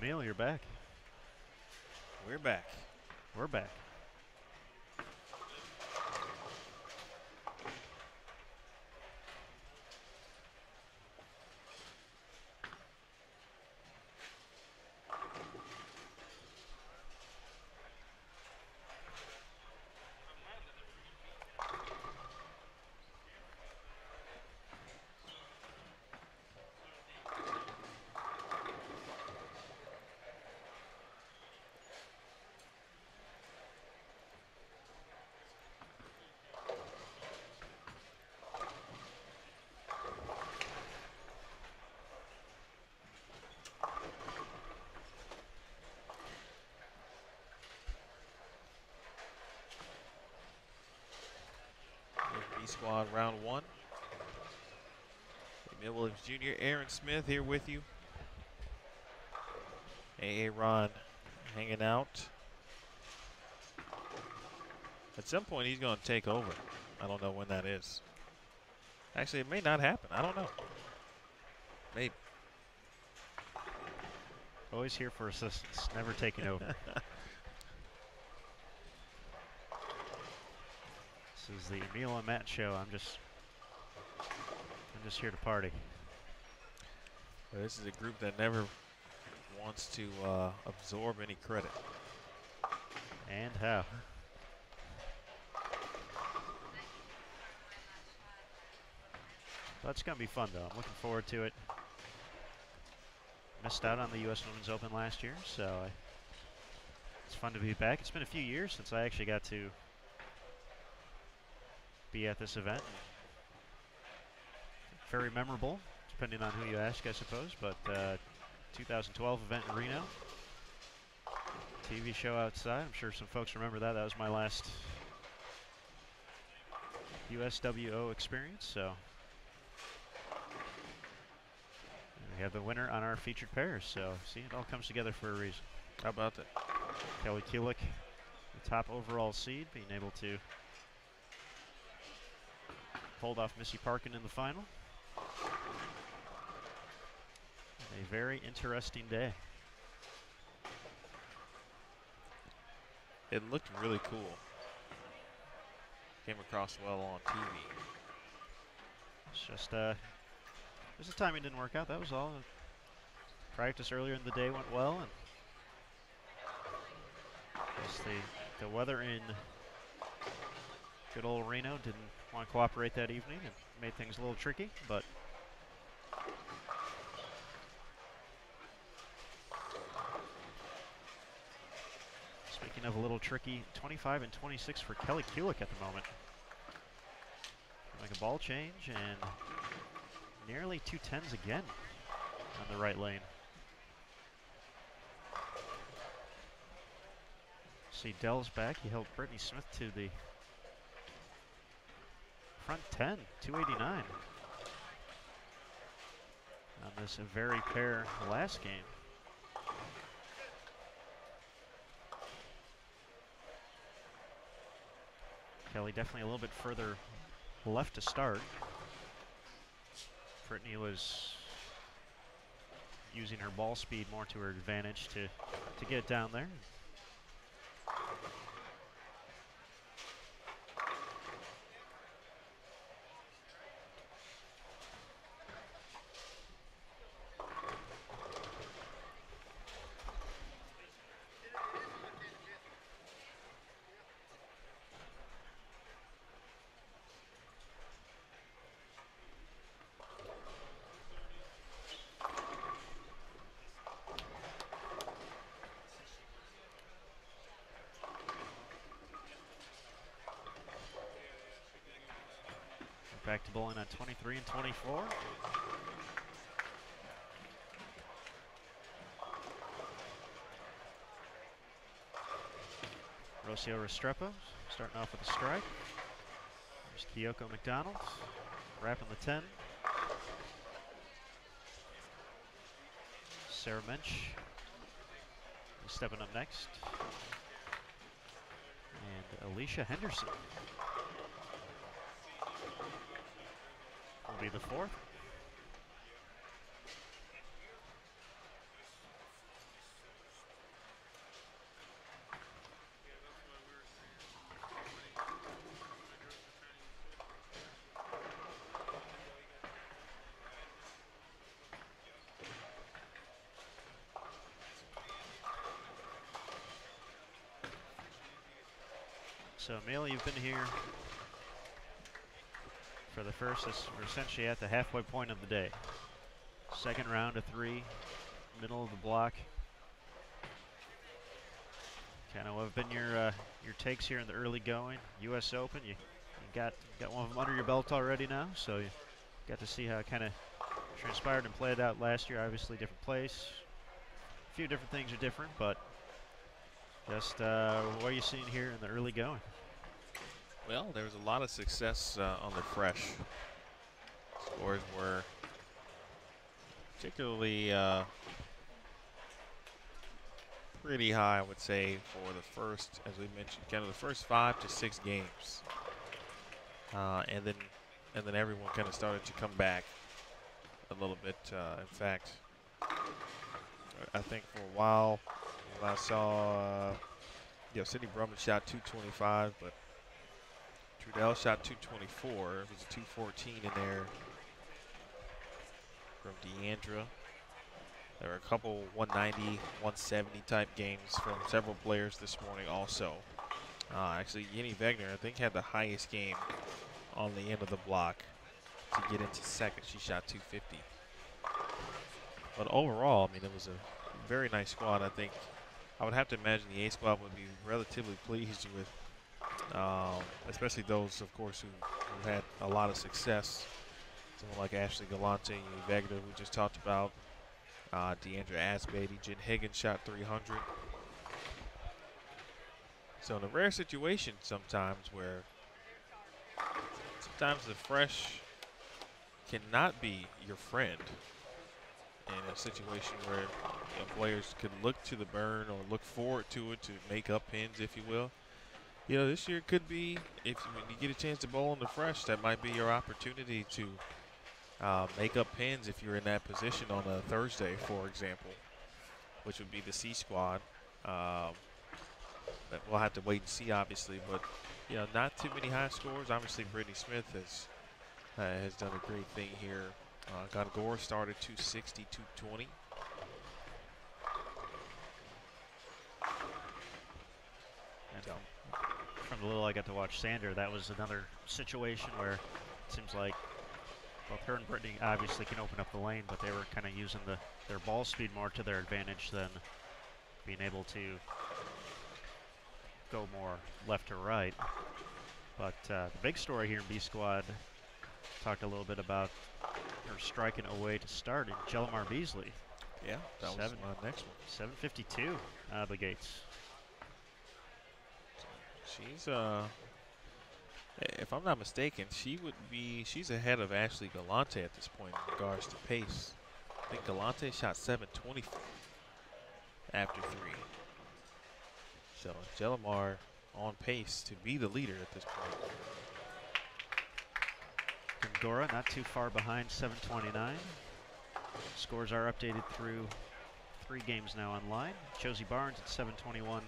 Emil, you're back. We're back. We're back. B-Squad round 1. Emil Williams Jr., Aaron Smith here with you. A.A. Ron hanging out. At some point, he's going to take over. I don't know when that is. Actually, it may not happen. I don't know. Maybe. Always here for assistance, never taking over. This is the Emil and Matt show. I'm just here to party. Well, this is a group that never wants to absorb any credit. And how? That's going to be fun, though. I'm looking forward to it. Missed out on the U.S. Women's Open last year, so it's fun to be back. It's been a few years since I actually got to be at this event. Very memorable, depending on who you ask, I suppose, but 2012 event in Reno. TV show outside. I'm sure some folks remember that. That was my last USWO experience, so. We have the winner on our featured pairs, so see, it all comes together for a reason. How about that? Kelly Kulick, the top overall seed, being able to hold off Missy Parkin in the final. A very interesting day. It looked really cool. Came across well on TV. It's just there's a timing didn't work out. That was all. Practice earlier in the day went well, and just the weather in good old Reno didn't want to cooperate that evening and made things a little tricky, but speaking of a little tricky, 25 and 26 for Kelly Kulick at the moment. Make a ball change and nearly 210s again on the right lane. See Dell's back. He held Brittany Smith to the front 10, 289 on this very pair last game. Kelly definitely a little bit further left to start. Brittany was using her ball speed more to her advantage to get it down there. Back to bowling on 23 and 24. Rocio Restrepo starting off with a strike. There's Kyoko McDonald wrapping the 10. Sarah Mensch stepping up next. And Alicia Henderson will be the fourth. So, Amelia, you've been here for the first, we're essentially at the halfway point of the day. Second round of 3, middle of the block. Kind of what have been your takes here in the early going? U.S. Open, you got one of them under your belt already now, so you got to see how it kind of transpired and played out last year. Obviously, different place. A few different things are different, but just what are you seeing here in the early going? Well, there was a lot of success on the fresh. Scores were particularly pretty high, I would say, for the first, as we mentioned, kind of the first 5 to 6 games, and then everyone kind of started to come back a little bit. In fact, I think for a while, I saw, Sydney Brumman shot 225, but Trudell shot 224. It was 214 in there from Deandra. There were a couple 190, 170 type games from several players this morning also. Actually, Jenny Wegner, I think, had the highest game on the end of the block to get into second. She shot 250. But overall, I mean, it was a very nice squad. I think I would have to imagine the A squad would be relatively pleased with, especially those, of course, who had a lot of success. Someone like Ashley Galante, Wegner, we just talked about. Deandra Asbeatty, Jen Higgins shot 300. So in a rare situation sometimes where sometimes the fresh cannot be your friend in a situation where players can look to the burn or look forward to it to make up pins, if you will. This year could be, when you get a chance to bowl in the fresh, that might be your opportunity to make up pins if you're in that position on a Thursday, for example, which would be the C squad. That we'll have to wait and see, obviously, but not too many high scores. Obviously, Brittany Smith has done a great thing here. Gongora started 260, 220. And from the little I got to watch Sander, that was another situation where it seems like both her and Brittany obviously can open up the lane, but they were kind of using their ball speed more to their advantage than being able to go more left to right. But the big story here in B Squad, talked a little bit about her striking away to start in Jelemar Beasley. Yeah, that was my next one. 752 out of the gates. She's if I'm not mistaken, she's ahead of Ashley Galante at this point in regards to pace. I think Galante shot 724 after 3. So Jelemar on pace to be the leader at this point. Gongora not too far behind, 729. Scores are updated through 3 games now online. Josie Barnes at 721.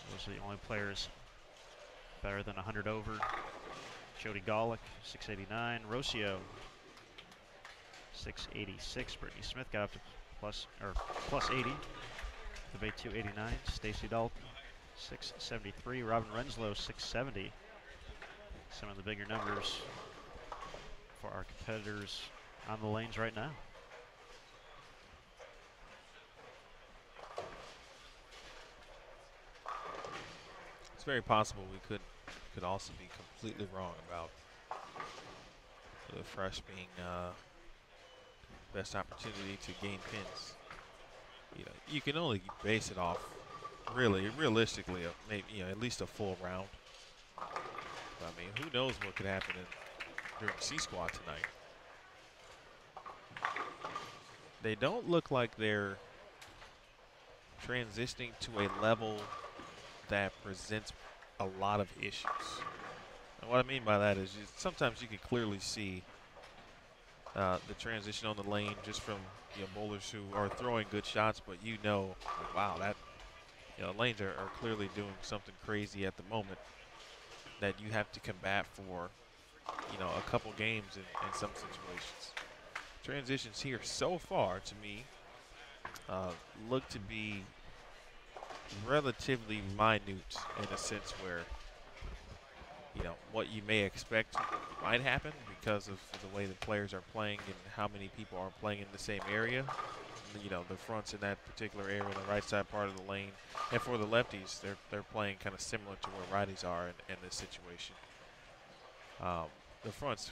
Those are the only players better than 100 over. Jody Golick, 689. Rocio, 686. Brittany Smith got up to plus 80. The Bay 289. Stacy Dalton, 673. Robin Renslow, 670. Some of the bigger numbers for our competitors on the lanes right now. It's very possible we could also be completely wrong about the fresh being best opportunity to gain pins. You can only base it off realistically maybe at least a full round. I mean, who knows what could happen during C squad tonight. They don't look like they're transitioning to a level that presents a lot of issues. And what I mean by that is sometimes you can clearly see the transition on the lane just from bowlers who are throwing good shots, but like, wow, that lanes are clearly doing something crazy at the moment that you have to combat for a couple games in some situations. Transitions here so far to me look to be relatively minute in a sense where, you know, what you may expect might happen because of the way the players are playing and how many people are playing in the same area. You know, the fronts in that particular area, the right side part of the lane. And for the lefties, they're playing kind of similar to where righties are in this situation. The fronts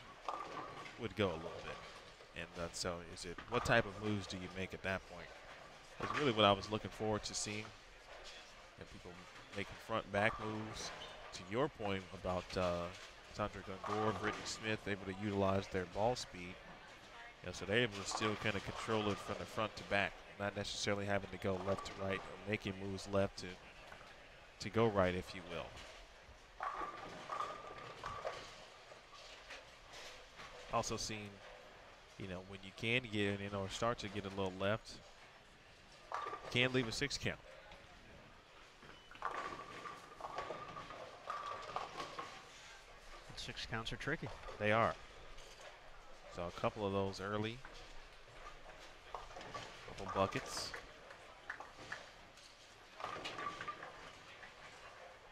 would go a little bit. And so what type of moves do you make at that point? That's really what I was looking forward to seeing. And people making front-back moves. To your point about Sandra Gungor, Brittany Smith, able to utilize their ball speed. You know, so they're able to still kind of control it from the front to back, not necessarily having to go left to right or making moves left to go right, if you will. Also seen, you know, when you can get in or start to get a little left, you can leave a 6 count. Six counts are tricky. They are. So a couple of those early. Couple buckets.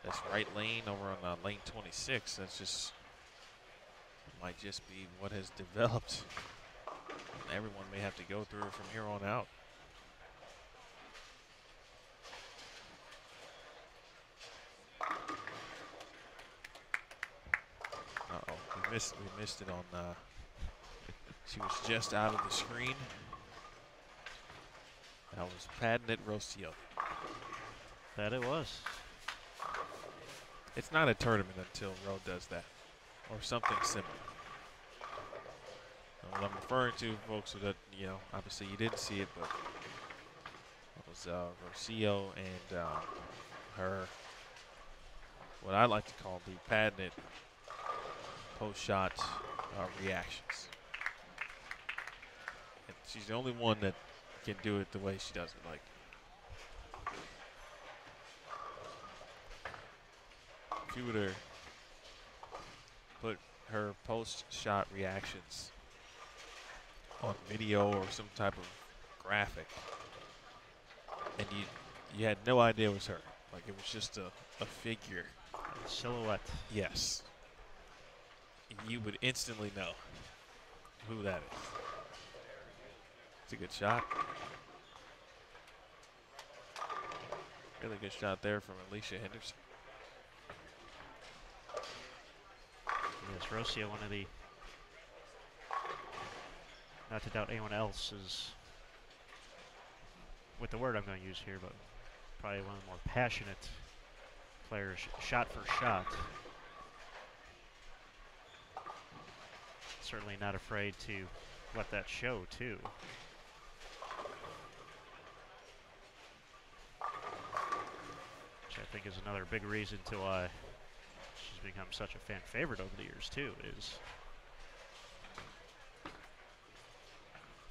That's right lane over on lane 26. That's just, might just be what has developed. Everyone may have to go through it from here on out. We missed it on, she was just out of the screen. That was Padnet Rocio. That it was. It's not a tournament until Roe does that, or something similar. And what I'm referring to, folks, that, you know, obviously you didn't see it, but it was Rocio and her, what I like to call the Padnet post-shot reactions. And she's the only one that can do it the way she does it. Like, if you were to put her post-shot reactions on video or some type of graphic, and you had no idea it was her. Like, it was just a figure. A silhouette. Yes. You would instantly know who that is. It's a good shot. Really good shot there from Alicia Henderson. Yes, Rocio, one of the, not to doubt anyone else's, with the word I'm going to use here, but probably one of the more passionate players, shot for shot. Certainly not afraid to let that show, too. Which I think is another big reason to why she's become such a fan favorite over the years, too, is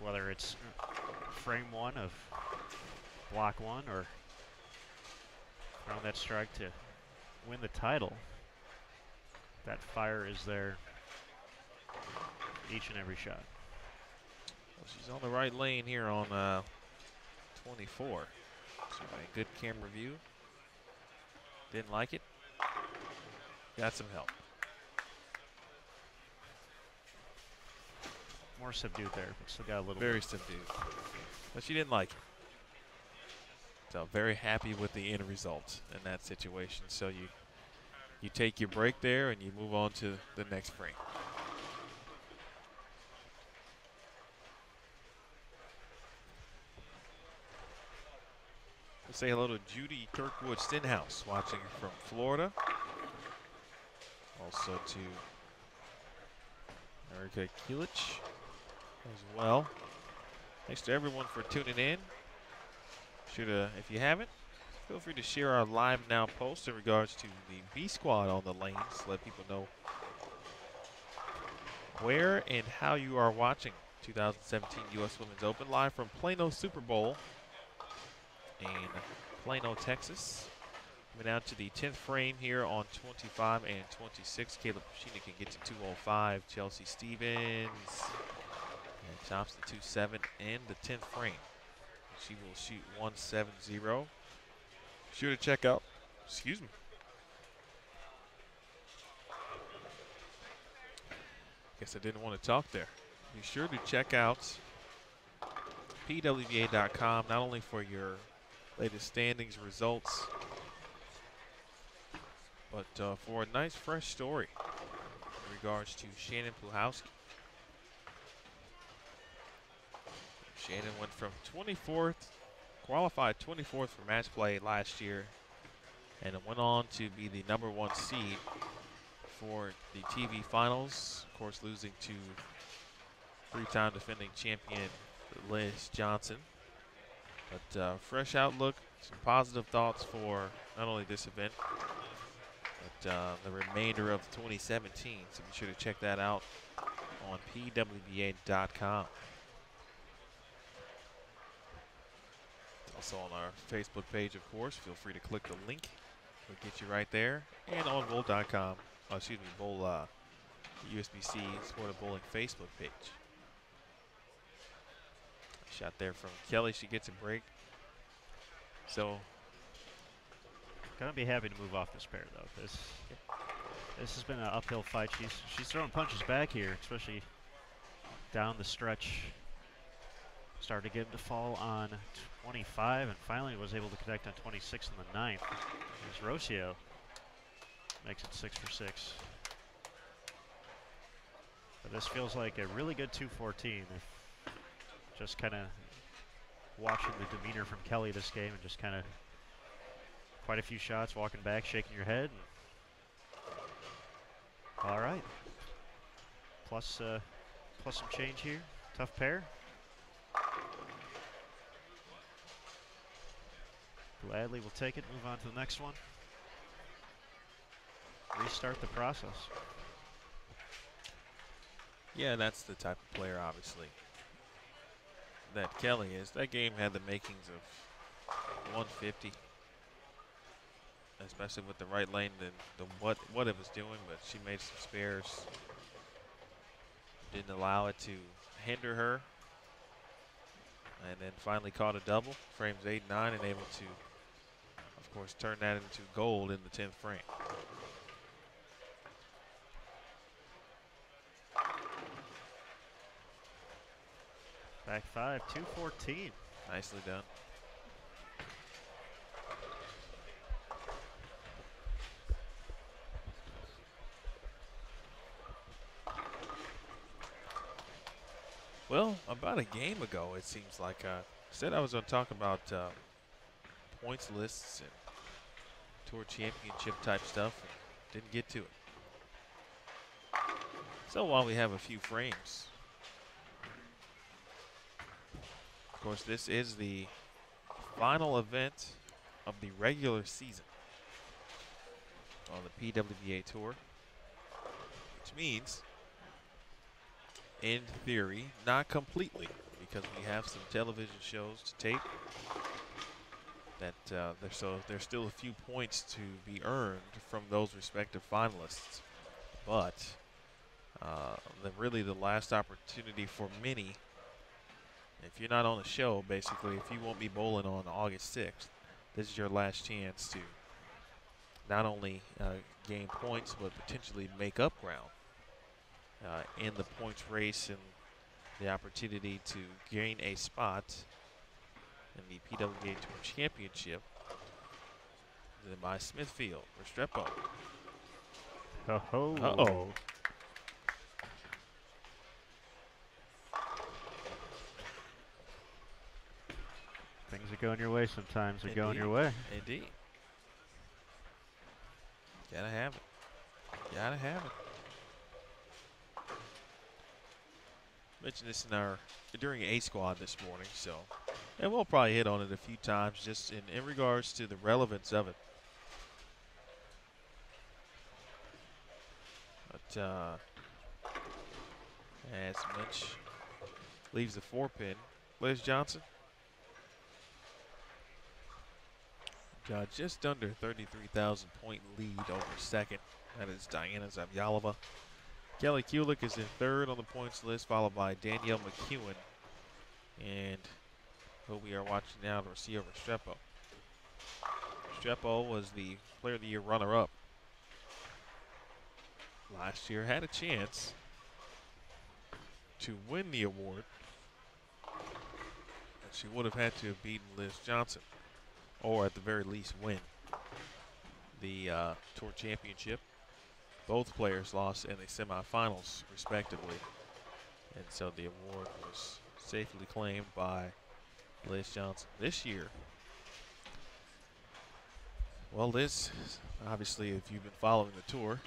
whether it's frame one of block one or around that strike to win the title, that fire is there each and every shot. Well, she's on the right lane here on 24. So a good camera view. Didn't like it. Got some help. More subdued there, but still got a little. Very subdued. But she didn't like it. So very happy with the end result in that situation. So you take your break there and you move on to the next frame. Let's say hello to Judy Kirkwood Stenhouse watching from Florida. Also to Erica Kulick as well. Thanks to everyone for tuning in. If you haven't, feel free to share our live now post in regards to the B squad on the lanes. Let people know where and how you are watching 2017 U.S. Women's Open live from Plano Super Bowl in Plano, Texas. Coming out to the 10th frame here on 25 and 26. Caleb Sheena can get to 205. Chelsea Stevens and tops the 2-7 in the 10th frame. She will shoot 170. Sure to check out. Excuse me. Guess I didn't want to talk there. Be sure to check out pwba.com, not only for your latest standings results, but for a nice fresh story in regards to Shannon Puhowski. Shannon went from 24th, qualified 24th for match play last year, and it went on to be the #1 seed for the TV finals, of course losing to three-time defending champion Liz Johnson. But fresh outlook, some positive thoughts for not only this event, but the remainder of 2017. So be sure to check that out on pwba.com. Also on our Facebook page, of course. Feel free to click the link. It'll get you right there. And on bowl.com, Bowl USBC Sport Bowling Facebook page. Shot there from Kelly. She gets a break. So, gonna be happy to move off this pair though. This has been an uphill fight. She's throwing punches back here, especially down the stretch. Started to get him to fall on 25 and finally was able to connect on 26 in the 9th. As Rocio makes it 6 for 6. But this feels like a really good 214. Just kind of watching the demeanor from Kelly this game and just kind of quite a few shots, walking back, shaking your head. All right. Plus some change here. Tough pair. Gladly will take it, move on to the next one. Restart the process. yeah, that's the type of player, obviously, that Kelly is. That game had the makings of 150, especially with the right lane and what it was doing, but she made some spares. Didn't allow it to hinder her. And then finally caught a double, frames 8 and 9, and able to, of course, turn that into gold in the 10th frame. Back 5, 214. Nicely done. Well, about a game ago, it seems like I said I was going to talk about points lists and tour championship type stuff, and didn't get to it. So while we have a few frames, of course, this is the final event of the regular season on the PWBA Tour, which means, in theory, not completely, because we have some television shows to tape. That there's still a few points to be earned from those respective finalists, but really the last opportunity for many. If you're not on the show, basically, if you won't be bowling on August 6th, this is your last chance to not only gain points but potentially make up ground in the points race and the opportunity to gain a spot in the PWBA Tour Championship by Smithfield, Restrepo. Oh. Uh-oh. Things that go in your way sometimes are Indeed. going your way. Indeed. Gotta have it. Gotta have it. Mentioned this during A Squad this morning, so, and we'll probably hit on it a few times just in regards to the relevance of it. But as Mitch leaves the 4-pin, Liz Johnson got just under 33,000 point lead over second. That is Diana Zavyalova. Kelly Kulick is in third on the points list, followed by Danielle Mccune. And who we are watching now, Rocio Restrepo. Restrepo was the Player of the Year runner-up last year. Had a chance to win the award. And she would have had to have beaten Liz Johnson, or at the very least win the Tour Championship. Both players lost in the semifinals, respectively. And so the award was safely claimed by Liz Johnson. This year, well, Liz, obviously, if you've been following the tour,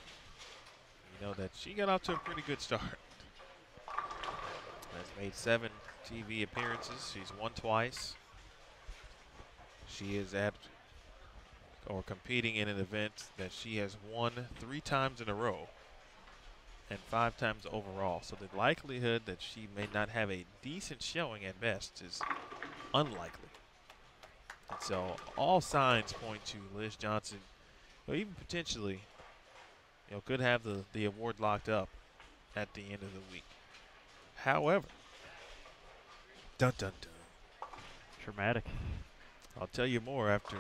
you know that she got off to a pretty good start. Has made 7 TV appearances. She's won twice. She is at or competing in an event that she has won 3 times in a row and 5 times overall. So the likelihood that she may not have a decent showing at best is unlikely. And so all signs point to Liz Johnson, or even potentially, could have the award locked up at the end of the week. However, dun dun dun. Dramatic. I'll tell you more after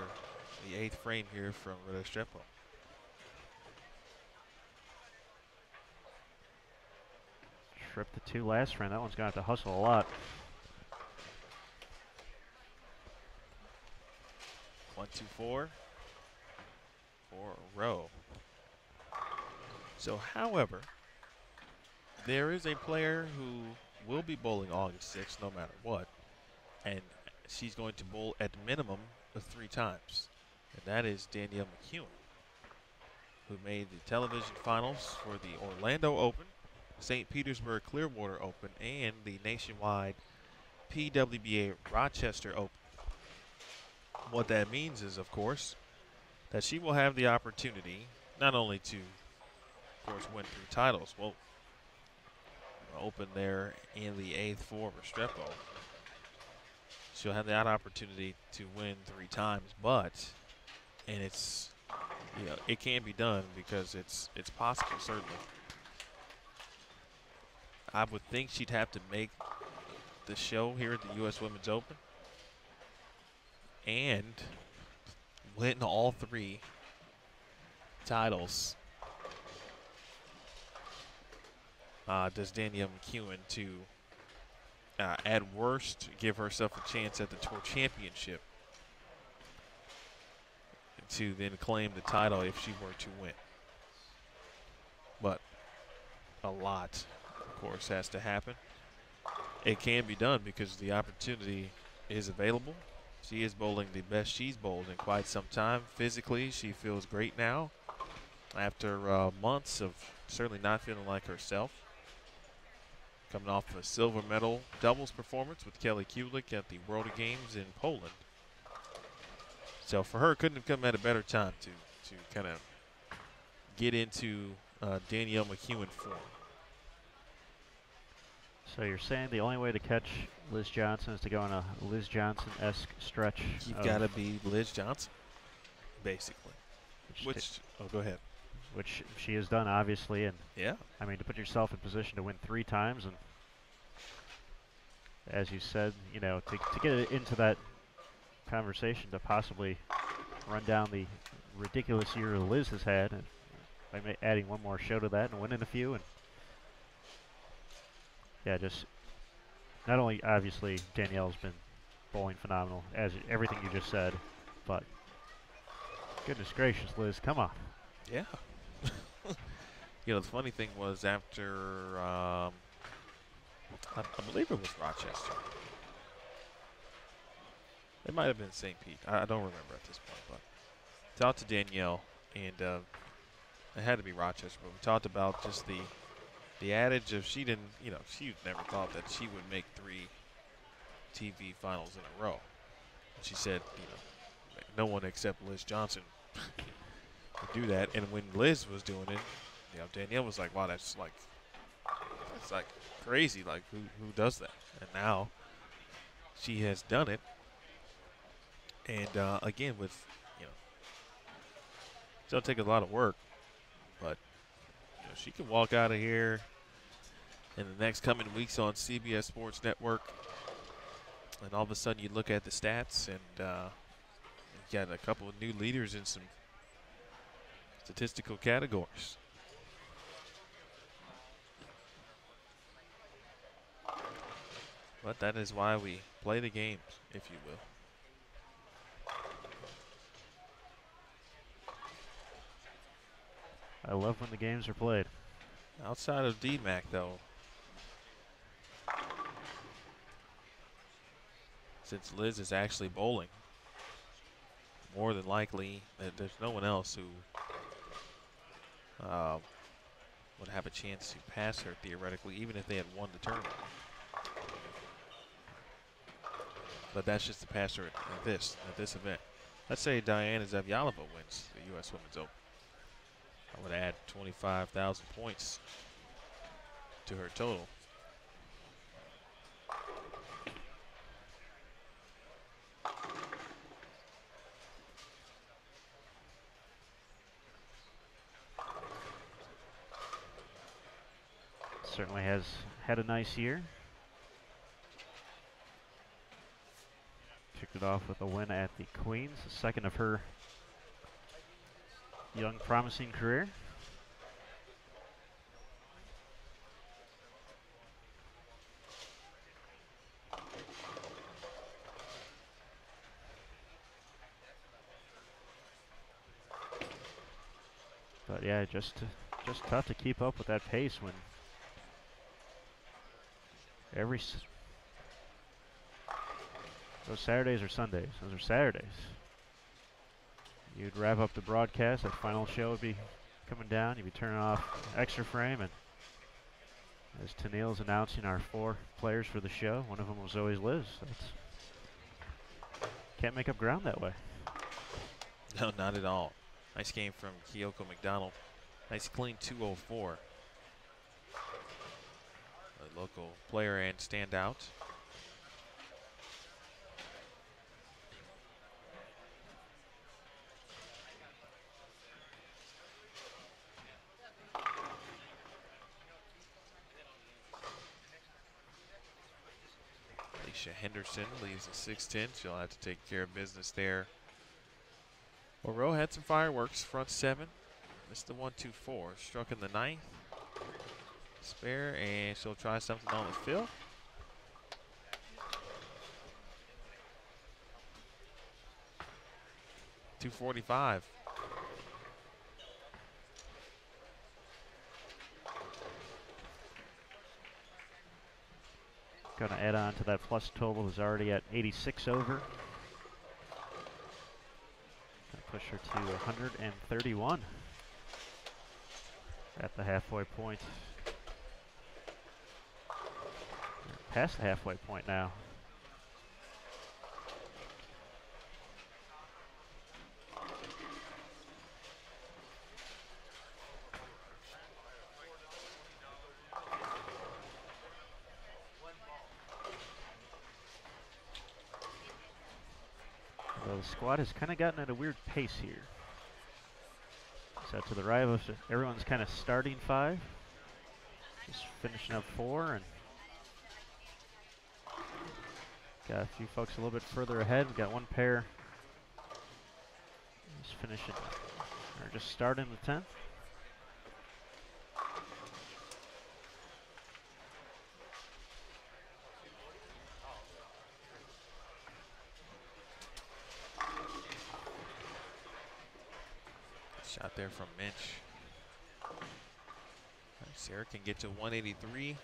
the 8th frame here from Restrepo. Trip the 2 last frame. That one's going to have to hustle a lot. 1, 2, 4. 4 a row. So, however, there is a player who will be bowling August 6th no matter what. And she's going to bowl at minimum of 3 times. And that is Danielle Mccune, who made the television finals for the Orlando Open, St. Petersburg Clearwater Open, and the nationwide PWBA Rochester Open. What that means is, of course, that she will have the opportunity not only to, of course, win 3 titles. Well, Open there in the 8th for Restrepo. She'll have that opportunity to win 3 times, but, and it's, it can be done because it's possible, certainly. I would think she'd have to make the show here at the U.S. Women's Open and win all 3 titles. Does Danielle Mccune to, at worst, give herself a chance at the Tour Championship to then claim the title if she were to win. But a lot, of course, has to happen. It can be done because the opportunity is available. She is bowling the best she's bowled in quite some time. Physically, she feels great now after months of certainly not feeling like herself. Coming off a silver medal doubles performance with Kelly Kulick at the World Games in Poland. So for her, couldn't have come at a better time to kind of get into Danielle Mccune form. So you're saying the only way to catch Liz Johnson is to go on a Liz Johnson-esque stretch? You've got to be Liz Johnson, basically. Go ahead. Which she has done, obviously, and yeah, I mean, to put yourself in position to win 3 times, and as you said, to get it into that conversation, to possibly run down the ridiculous year Liz has had, and by adding 1 more show to that and winning a few, and yeah, just not only obviously Danielle's been bowling phenomenal, as everything you just said, but goodness gracious, Liz, come on. Yeah. The funny thing was after, I believe it was Rochester. It might have been St. Pete. I don't remember at this point, but talked to Danielle, and it had to be Rochester, but we talked about just the adage of she didn't, she never thought that she would make 3 TV finals in a row. And she said, no one except Liz Johnson would do that. And when Liz was doing it, Danielle was like, wow, that's like crazy. Like, who does that? And now she has done it. And again, with, it's going to take a lot of work, but she can walk out of here in the next coming weeks on CBS Sports Network, and all of a sudden you look at the stats and got a couple of new leaders in some statistical categories. But that is why we play the games, if you will. I love when the games are played. Outside of DMAC, though, since Liz is actually bowling, more than likely that there's no one else who would have a chance to pass her theoretically, even if they had won the tournament. But that's just to pass her at this event. Let's say Diana Zavjalova wins the U.S. Women's Open. I would add 25,000 points to her total. Certainly has had a nice year. Kicked it off with a win at the Queens, the second of her young, promising career. But yeah, just tough to keep up with that pace when those Saturdays or Sundays. Those are Saturdays. You'd wrap up the broadcast. That final show would be coming down. You'd be turning off Extra Frame, and as Tennille's announcing our 4 players for the show, one of them was always Liz. Can't make up ground that way. No, not at all. Nice game from Kyoko McDonald. Nice clean 204. A local player and standout. Alicia Henderson leaves the 6-10. She'll have to take care of business there. Moreau had some fireworks, front 7. Missed the 1-2-4. Struck in the 9th. Spare, and she'll try something on the field. .245. Going to add on to that plus total, is already at 86 over. Going to push her to 131 at the halfway point. Past the halfway point now. So the squad has kind of gotten at a weird pace here. So to the right of us, everyone's kind of starting 5. Just finishing up 4, and got a few folks a little bit further ahead. We've got one pair just finishing, or just starting the 10th. Shot there from Minch. Sarah can get to 183.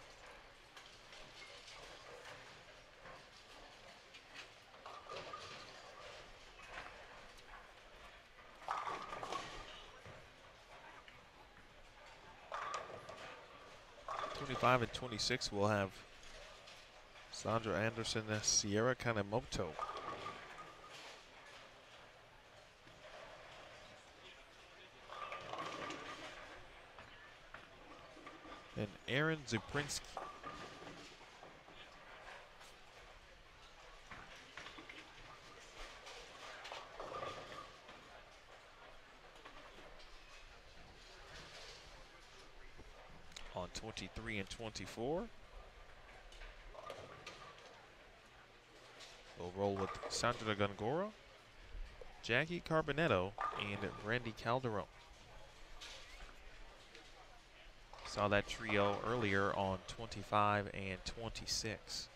.25 and 26 we'll have Sandra Anderson and Sierra Kanemoto. And Aaron Zuprinsky. On 23 and 24. We'll roll with Sandra Gongora. Jackie Carbonetto and Randy Calderon. Saw that trio earlier on 25 and 26.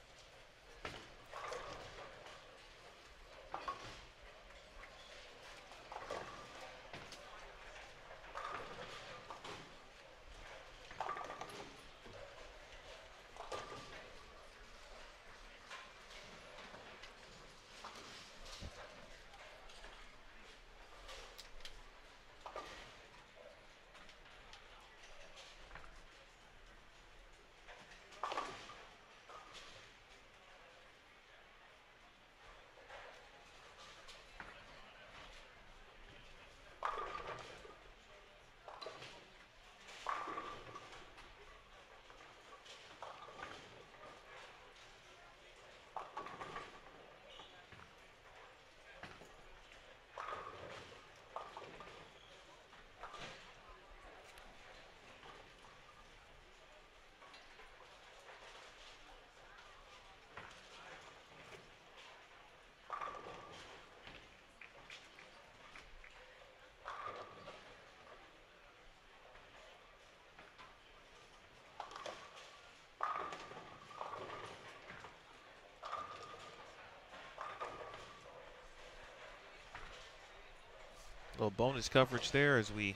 Little bonus coverage there as we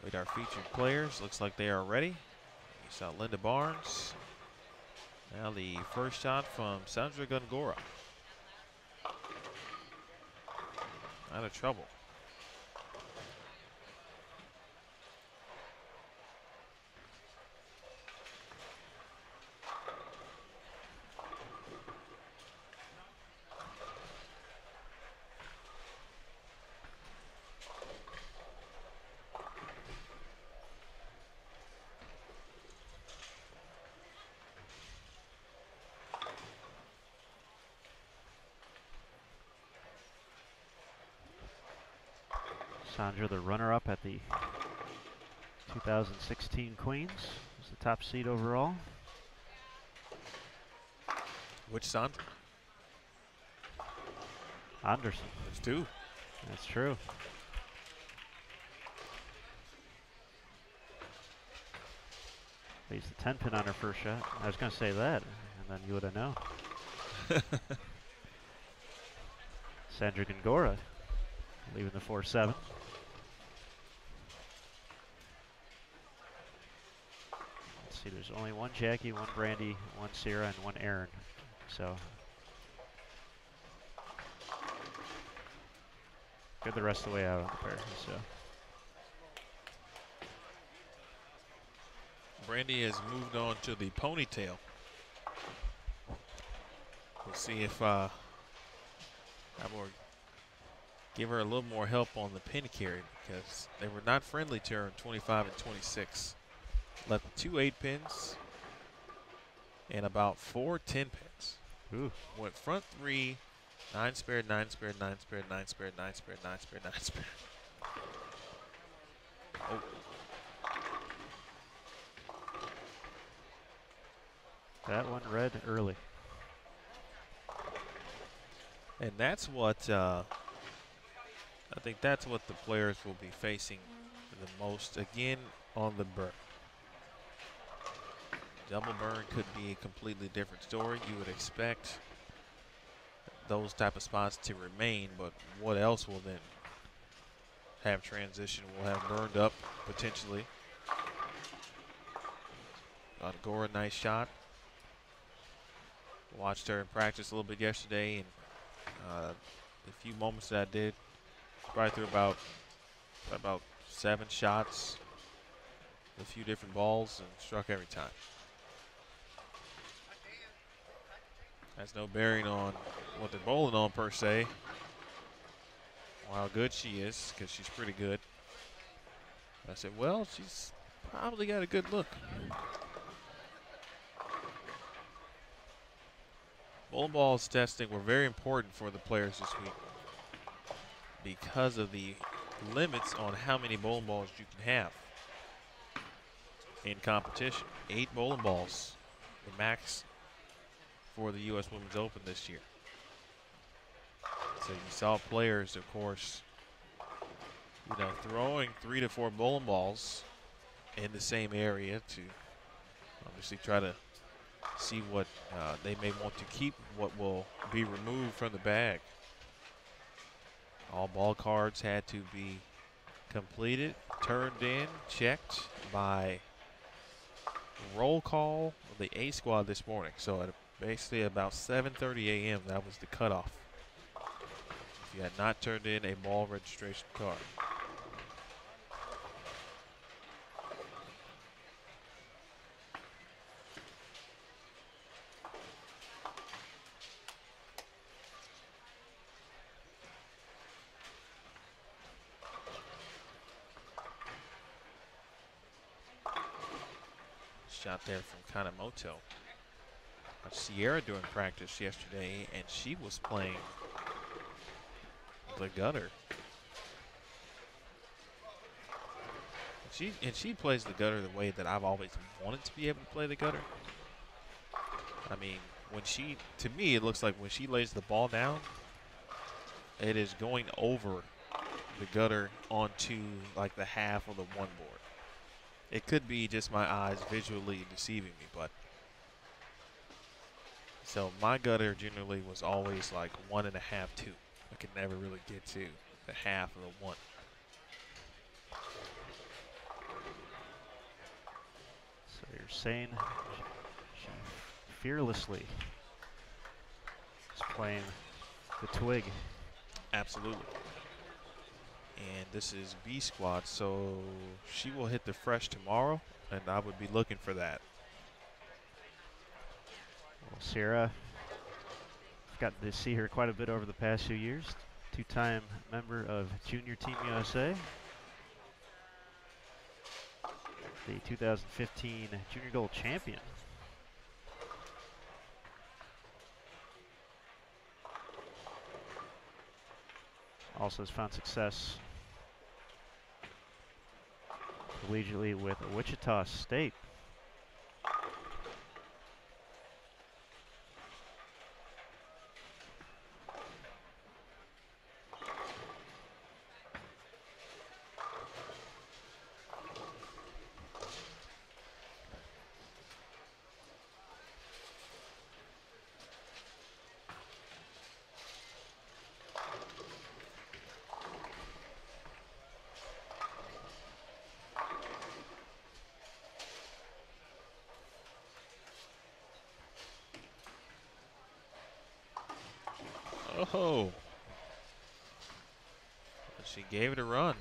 wait our featured players. Looks like they are ready. You saw Linda Barnes. Now the first shot from Sandra Gongora. Out of trouble. Sandra, the runner-up at the 2016 Queens, was the top seed overall. Which Sandra? Anderson. There's two. That's true. Leaves the 10 pin on her first shot. I was going to say that, and then you would have known. Sandra Gongora leaving the 4-7. Let's see, there's only one Jackie, one Brandy, one Sierra, and one Aaron. So good the rest of the way out on the pair. So Brandy has moved on to the ponytail. We'll see if I'm going to give her a little more help on the pin carry because they were not friendly to her in 25 and 26. Left 2 8-pins and about 4 10-pins. ooh. Went front 3, 9 spared, 9 spared, 9 spared, 9 spared, 9 spared, 9 spared, 9 spared. Oh. That one read early. And that's what I think that's what the players will be facing the most again on the burn. Double burn could be a completely different story. You would expect those type of spots to remain, but what else will then have transition? Will have burned up potentially. Gongora, nice shot. Watched her in practice a little bit yesterday, and the few moments that I did, probably threw about 7 shots, a few different balls, and struck every time. Has no bearing on what they're bowling on per se, or how good she is, because she's pretty good. I said, well, she's probably got a good look. Bowling balls testing were very important for the players this week because of the limits on how many bowling balls you can have in competition. 8 bowling balls, the max for the U.S. Women's Open this year. So you saw players, of course, throwing 3 to 4 bowling balls in the same area to obviously try to see what they may want to keep, what will be removed from the bag. All ball cards had to be completed, turned in, checked by roll call of the A squad this morning. So at basically about 7:30 a.m. that was the cutoff. If you had not turned in a ball registration card. Shot there from Kanemoto. Sierra doing practice yesterday, and she was playing the gutter. She plays the gutter the way that I've always wanted to be able to play the gutter. I mean, to me, it looks like when she lays the ball down, it is going over the gutter onto like the half of the one board. It could be just my eyes visually deceiving me, but so my gutter generally was always like 1.5, 2. I could never really get to the half of the 1. So you're saying she fearlessly is playing the twig. Absolutely. And this is B squad, so she will hit the fresh tomorrow, and I would be looking for that. Well, Sierra, I've gotten to see her quite a bit over the past few years. 2-time member of Junior Team USA. The 2015 Junior Gold Champion. Also has found success collegiately with Wichita State. Oh, she gave it a run.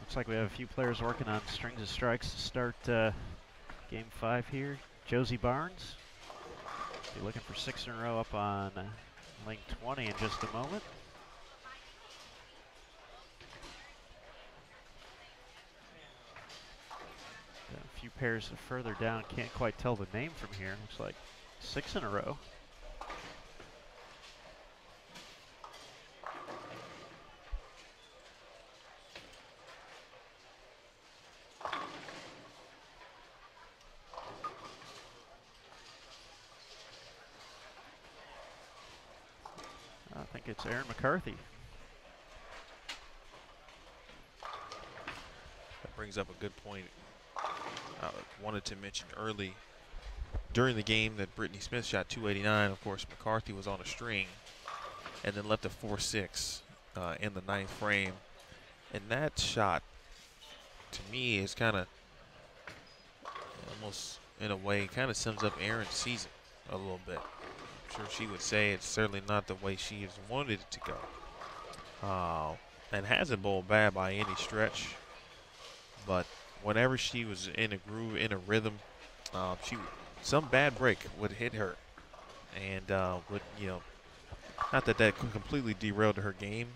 Looks like we have a few players working on strings of strikes to start game 5 here. Josie Barnes be looking for 6 in a row up on lane 20 in just a moment. Got a few pairs further down, can't quite tell the name from here. Looks like 6 in a row. I think it's Aaron McCarthy. That brings up a good point. I wanted to mention early during the game that Brittany Smith shot 289. Of course, McCarthy was on a string and then left a 4-6 in the 9th frame. And that shot, to me, is kind of almost, in a way, kind of sums up Aaron's season a little bit. I'm sure she would say it's certainly not the way she has wanted it to go. And hasn't bowled bad by any stretch. But whenever she was in a groove, in a rhythm, some bad break would hit her. And would, not that that completely derailed her game,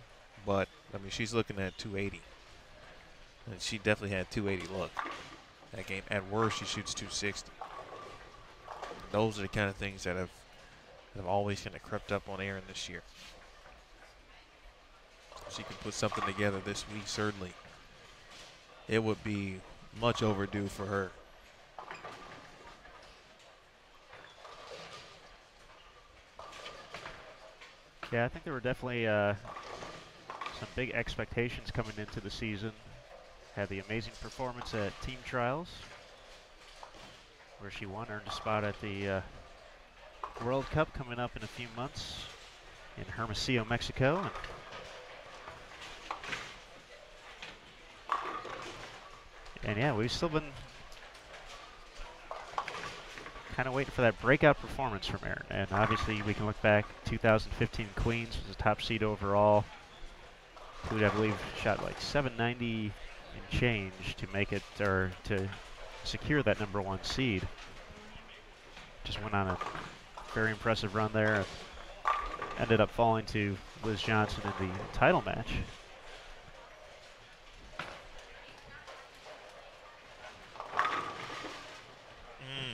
but, I mean, she's looking at 280. And she definitely had 280 look. that game. At worst, she shoots 260. Those are the kind of things that have always kind of crept up on Erin this year. If she could put something together this week, certainly it would be much overdue for her. Yeah, I think there were definitely some big expectations coming into the season. Had the amazing performance at team trials, where she earned a spot at the World Cup coming up in a few months in Hermosillo, Mexico. And yeah, we've still been kind of waiting for that breakout performance from Erin. And obviously we can look back, 2015 Queens was a top seed overall. Who I believe shot like 790 and change to make it, or to secure that #1 seed. Just went on a very impressive run there. And ended up falling to Liz Johnson in the title match.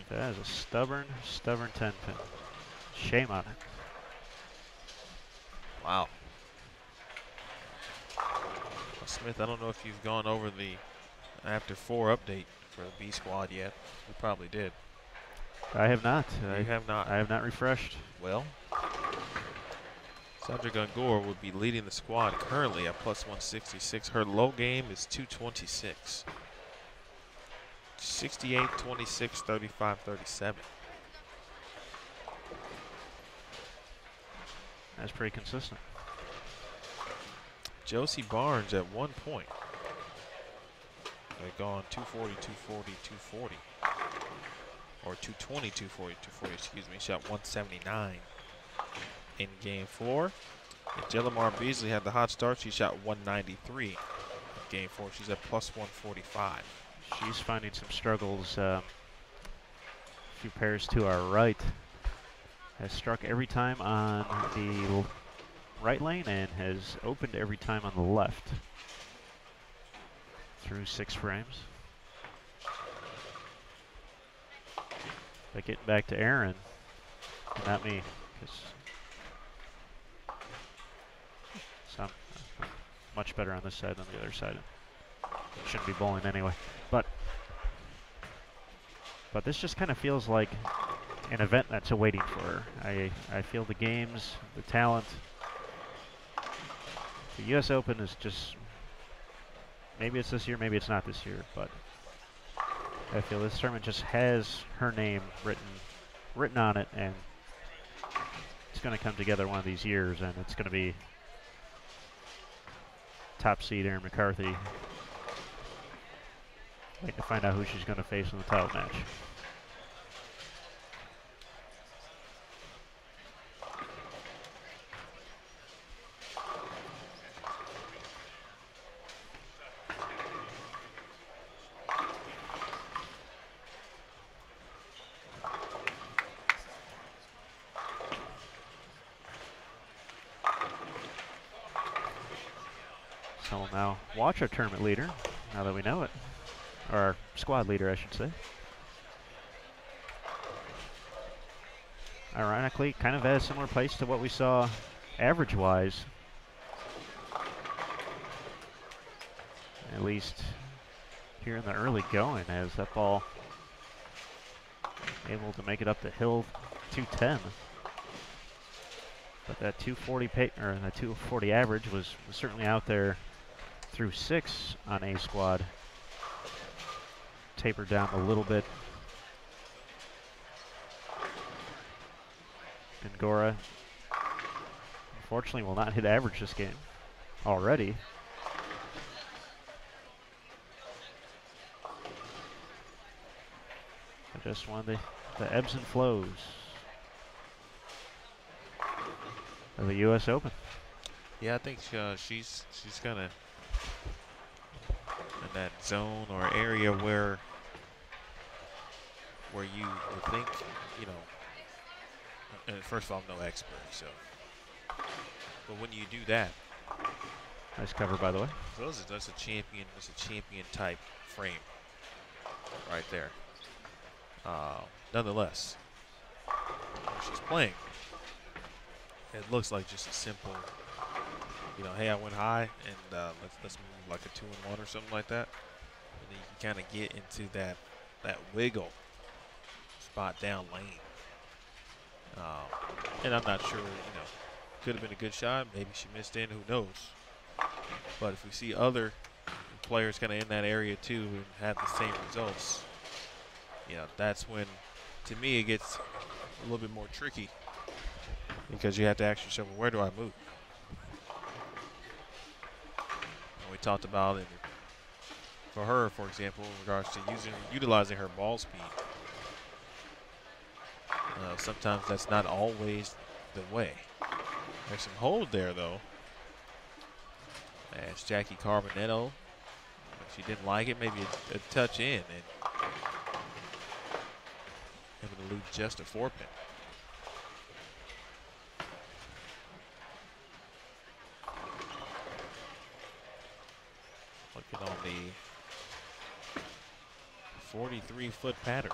That is a stubborn 10-pin. Shame on it. Wow. Smith, I don't know if you've gone over the after 4 update for the B squad yet. You probably did. I have not. You have not. I have not refreshed. Well, Sandra Gungor would be leading the squad currently at +166. Her low game is 226. 68, 26, 35, 37. That's pretty consistent. Josie Barnes at one point had gone 240, 240, 240. Or 220, 240, 240, excuse me. Shot 179 in game 4. And Jelemar Beasley had the hot start. She shot 193 in game 4. She's at +145. She's finding some struggles. A few pairs to our right. Has struck every time on the right lane and has opened every time on the left. Through 6 frames. But getting back to Erin, not me, because I'm much better on this side than the other side. Shouldn't be bowling anyway. But this just kind of feels like an event that's awaiting for her. I feel the games, the talent. The U.S. Open is just, maybe it's this year, maybe it's not this year, but I feel this tournament just has her name written on it, and it's going to come together one of these years, and it's going to be top seed Erin McCarthy. Waiting to find out who she's going to face in the title match. So we'll now watch our tournament leader, now that we know it. Or our squad leader, I should say. Ironically, kind of at a similar place to what we saw average-wise. At least here in the early going, as that ball able to make it up the hill 210. But that 240 average was certainly out there through 6 on A squad. Tapered down a little bit. Gora, unfortunately, will not hit average this game already. But just one of the ebbs and flows of the U.S. Open. Yeah, I think she's kind of in that zone or area where you would think, you know, and first of all, I'm no expert, so. But when you do that, nice cover, by the way. that's a champion type frame. right there. Nonetheless, when she's playing, it looks like just a simple, hey, I went high, and let's move like a 2-and-1 or something like that. And then you can kind of get into that wiggle spot down lane. And I'm not sure, could have been a good shot. Maybe she missed in. Who knows? But if we see other players kind of in that area too and have the same results, that's when, to me, it gets a little bit more tricky because you have to ask yourself, well, where do I move? And we talked about it for her, for example, in regards to utilizing her ball speed. Sometimes that's not always the way. There's some hold there, though. As Jackie Carbonetto, she didn't like it, maybe a touch in, and able to lose just a 4-pin. Looking on the 43-foot pattern.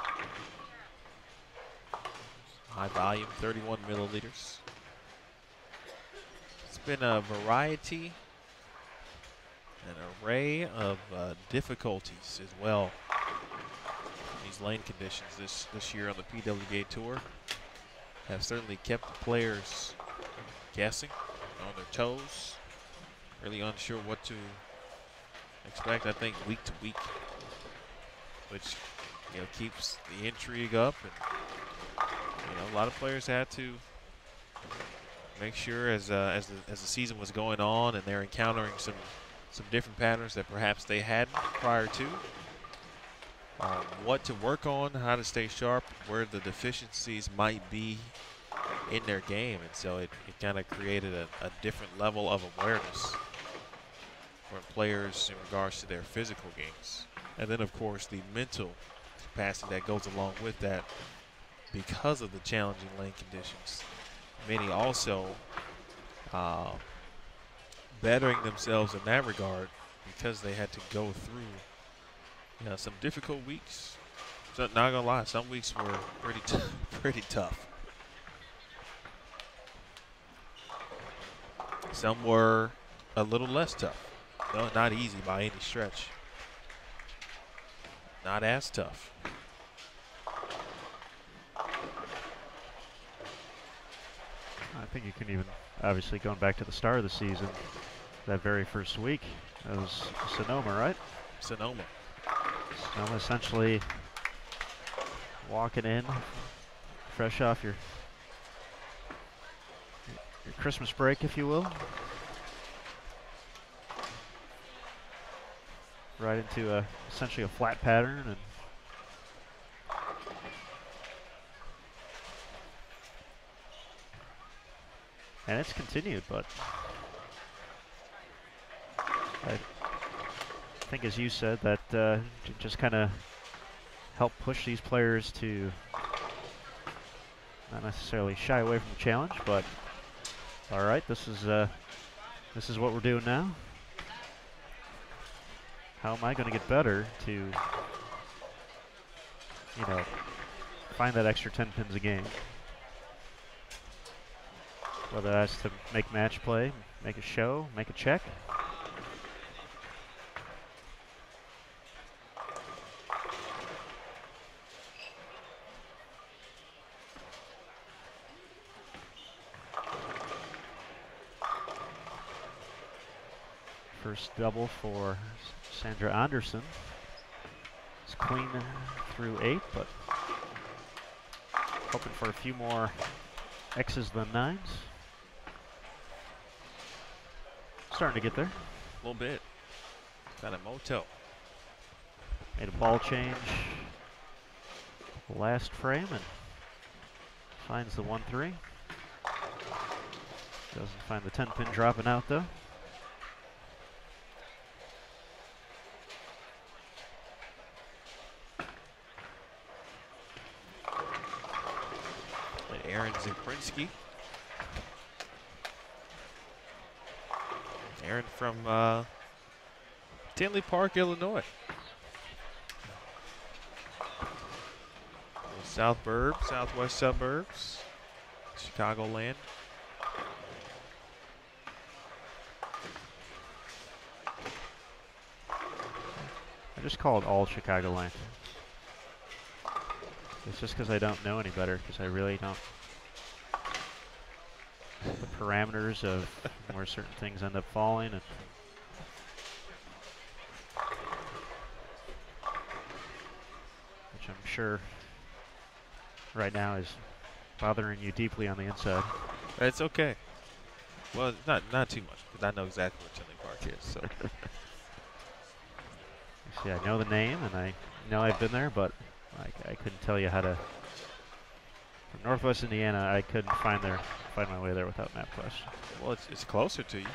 High volume, 31 milliliters. It's been a variety, an array of difficulties as well. These lane conditions this year on the PWBA Tour have certainly kept the players guessing, on their toes, really unsure what to expect. I think week to week, which keeps the intrigue up, and a lot of players had to make sure as the season was going on and they're encountering some different patterns that perhaps they hadn't prior to. What to work on, how to stay sharp, where the deficiencies might be in their game. And so it kind of created a different level of awareness for players in regards to their physical games. And then, of course, the mental capacity that goes along with that because of the challenging lane conditions. Many also bettering themselves in that regard because they had to go through some difficult weeks. So, not gonna lie, some weeks were pretty tough. Some were a little less tough. No, not easy by any stretch. Not as tough. I think you can even, obviously going back to the start of the season, that very first week, it was Sonoma, right? Sonoma essentially walking in, fresh off your Christmas break, if you will. Right into essentially a flat pattern, and it's continued, but I think, as you said, that just kind of help push these players to not necessarily shy away from the challenge, but all right, this is what we're doing now. How am I going to get better to, find that extra 10 pins a game? Whether that's to make match play, make a show, make a check. First double for Sandra Anderson. It's queen through 8, but hoping for a few more X's than 9s. Starting to get there. A little bit. Got a moto. Made a ball change last frame and finds the 1-3. Doesn't find the 10 pin dropping out though. Aaron Ziprinsky. Aaron from Tinley Park, Illinois. South Burbs, Southwest Suburbs, Chicagoland. I just call it all Chicagoland. It's just because I don't know any better, because I really don't. The parameters of where certain things end up falling. And which I'm sure right now is bothering you deeply on the inside. It's okay. Well, not too much, because I know exactly where Tinley Park is. So. See, I know the name, and I know I've been there, but I couldn't tell you how to. From Northwest Indiana, I couldn't find my way there without MapQuest. Well, it's closer to you.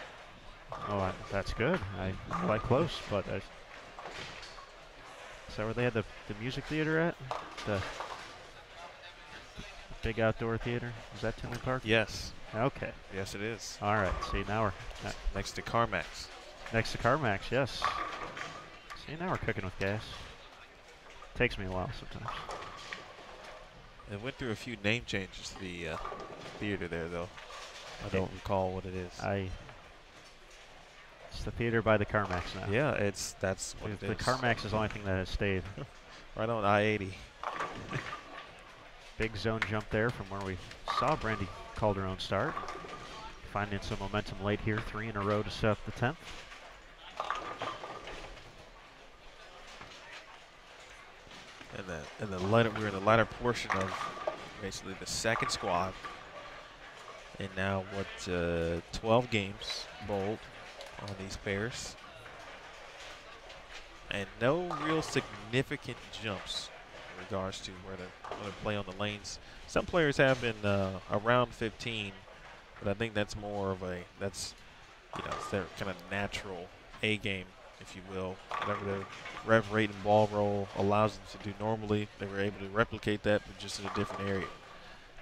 Oh, that's good. I like close, but is that where they had the music theater at? The big outdoor theater? Is that Tinley Park? Yes. Okay. Yes, it is. All right. See, now we're next to CarMax. Next to CarMax, yes. See, now we're cooking with gas. Takes me a while sometimes. It went through a few name changes to the theater there, though. I don't recall what it is. It's the theater by the CarMax now. Yeah, that's what it is. The CarMax is the only thing that has stayed. Right on I-80. Big zone jump there from where we saw Brandy Calderon start. Finding some momentum late here, 3 in a row to set up the 10th. And we're in the latter portion of basically the second squad. And now 12 games bowled on these pairs. And no real significant jumps in regards to where they play on the lanes. Some players have been around 15, but I think that's more of it's their kind of natural A game, if you will. Whatever their rev rate and ball roll allows them to do normally, they were able to replicate that, but just in a different area.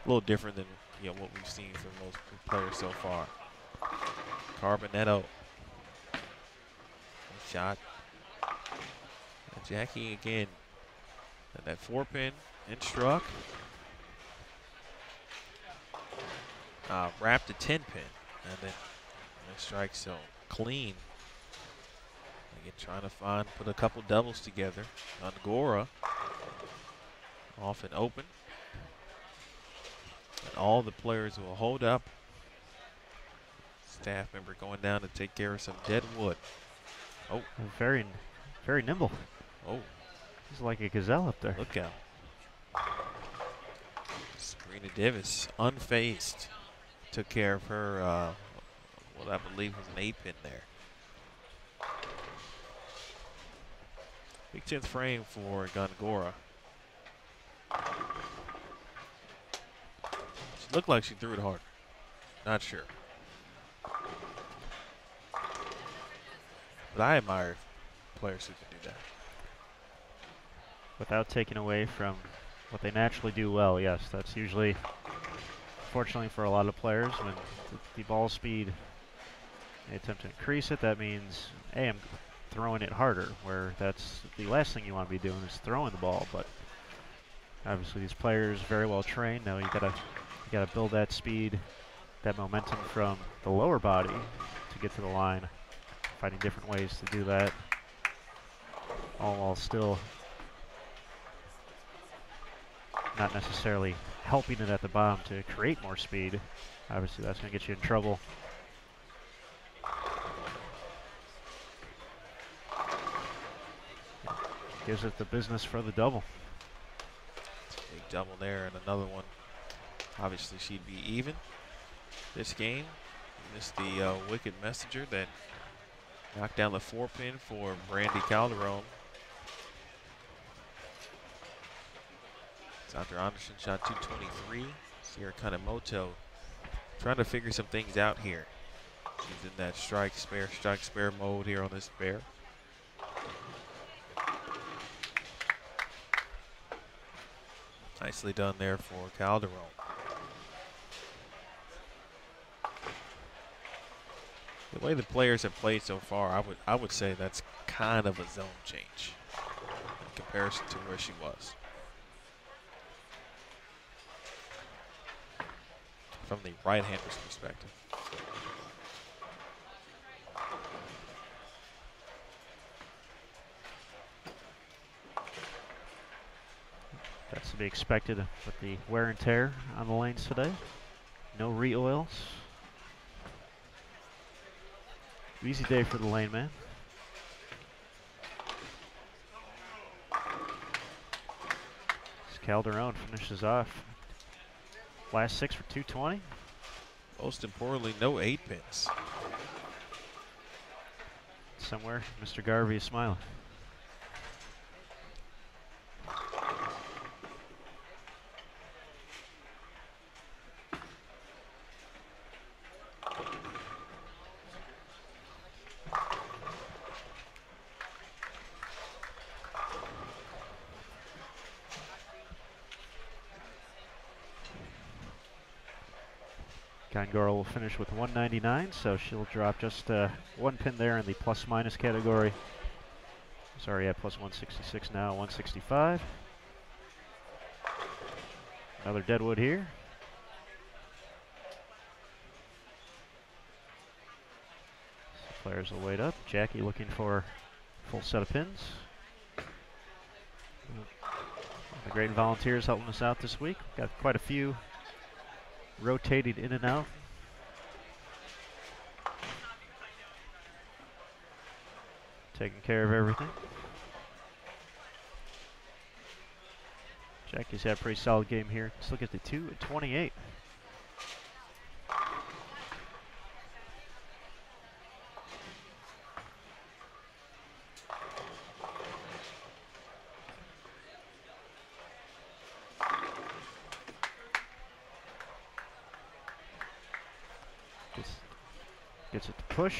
A little different than what we've seen from most players so far. Carbonetto. Shot. And Jackie again. And that 4-pin and struck. Wrapped a 10-pin. And then strike zone. Clean. Again, trying to put a couple doubles together. Angora off and open. And all the players will hold up. Staff member going down to take care of some dead wood. Oh. Very, very nimble. Oh. He's like a gazelle up there. Look out. Serena Davis, unfazed, took care of her, what I believe was an 8-pin there. Big 10th frame for Gongora. She looked like she threw it hard. Not sure. But I admire players who can do that. Without taking away from what they naturally do well, yes. That's usually, fortunately for a lot of players, when the ball speed, they attempt to increase it, that means, hey, I'm throwing it harder, where that's the last thing you want to be doing is throwing the ball. But obviously these players very well trained. Now you gotta build that speed, that momentum from the lower body to get to the line, finding different ways to do that, all while still not necessarily helping it at the bottom to create more speed. Obviously that's going to get you in trouble. Gives it the business for the double. Big double there and another one. Obviously she'd be even this game. Missed the wicked messenger that knocked down the 4-pin for Brandy Calderon. Dr. Anderson shot 223. Sierra Kanemoto trying to figure some things out here. She's in that strike spare mode here on this pair. Nicely done there for Calderon. The way the players have played so far, I would say that's kind of a zone change in comparison to where she was. from the right-hander's perspective. That's to be expected with the wear and tear on the lanes today. No re-oils. Easy day for the lane man. As Calderon finishes off. Last 6 for 220. Most importantly, no 8-pins. Somewhere, Mr. Garvey is smiling. Girl will finish with 199, so she'll drop just 1 pin there in the plus-minus category. Sorry, at plus 166 now, 165. Another deadwood here. So players will wait up. Jackie looking for a full set of pins. The great volunteers helping us out this week. Got quite a few rotated in and out. Taking care of everything. Jackie's had a pretty solid game here. Let's look at the 2 and 28. Gets it to push.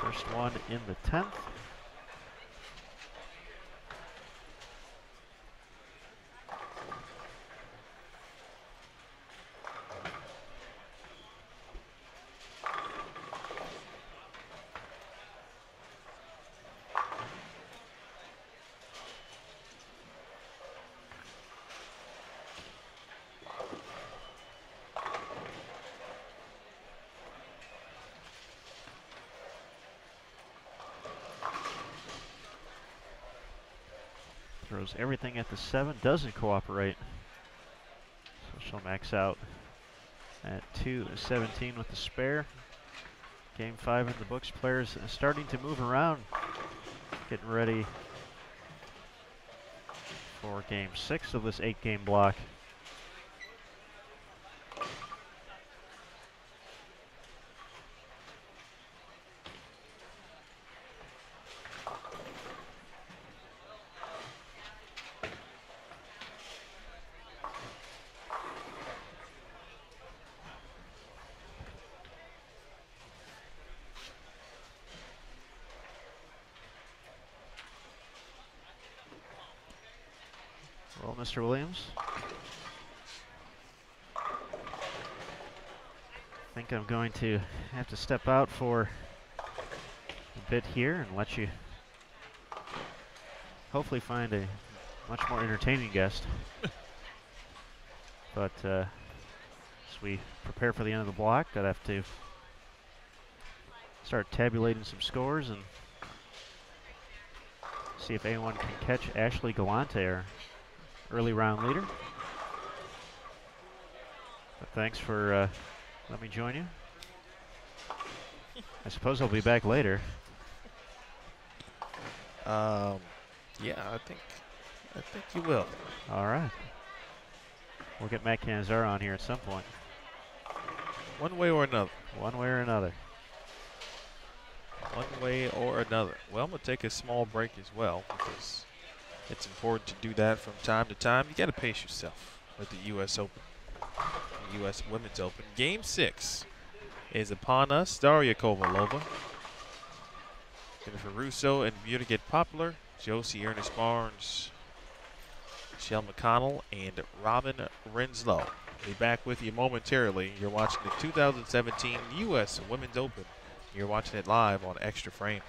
First one in the 10th. Throws everything at the 7, doesn't cooperate. So she'll max out at 2-17 with the spare. Game 5 in the books. Players starting to move around, getting ready for game 6 of this 8-game block. Well, Mr. Williams, I think I'm going to have to step out for a bit here and let you hopefully find a much more entertaining guest. But as we prepare for the end of the block, I'd have to start tabulating some scores and see if anyone can catch Ashley Galante, our early round leader. But thanks for letting me join you. I suppose I'll be back later. Yeah, I think you will. All right. We'll get Matt Canzar on here at some point. One way or another. One way or another. One way or another. Well, I'm going to take a small break as well because it's important to do that from time to time. You got to pace yourself with the U.S. Open, the U.S. Women's Open. Game 6 is upon us. Daria Kovalova, Jennifer Russo, and Beauty Get Popular, Josie Ernest Barnes, Michelle McConnell, and Robin Renslow. I'll be back with you momentarily. You're watching the 2017 U.S. Women's Open. You're watching it live on Extra Frame.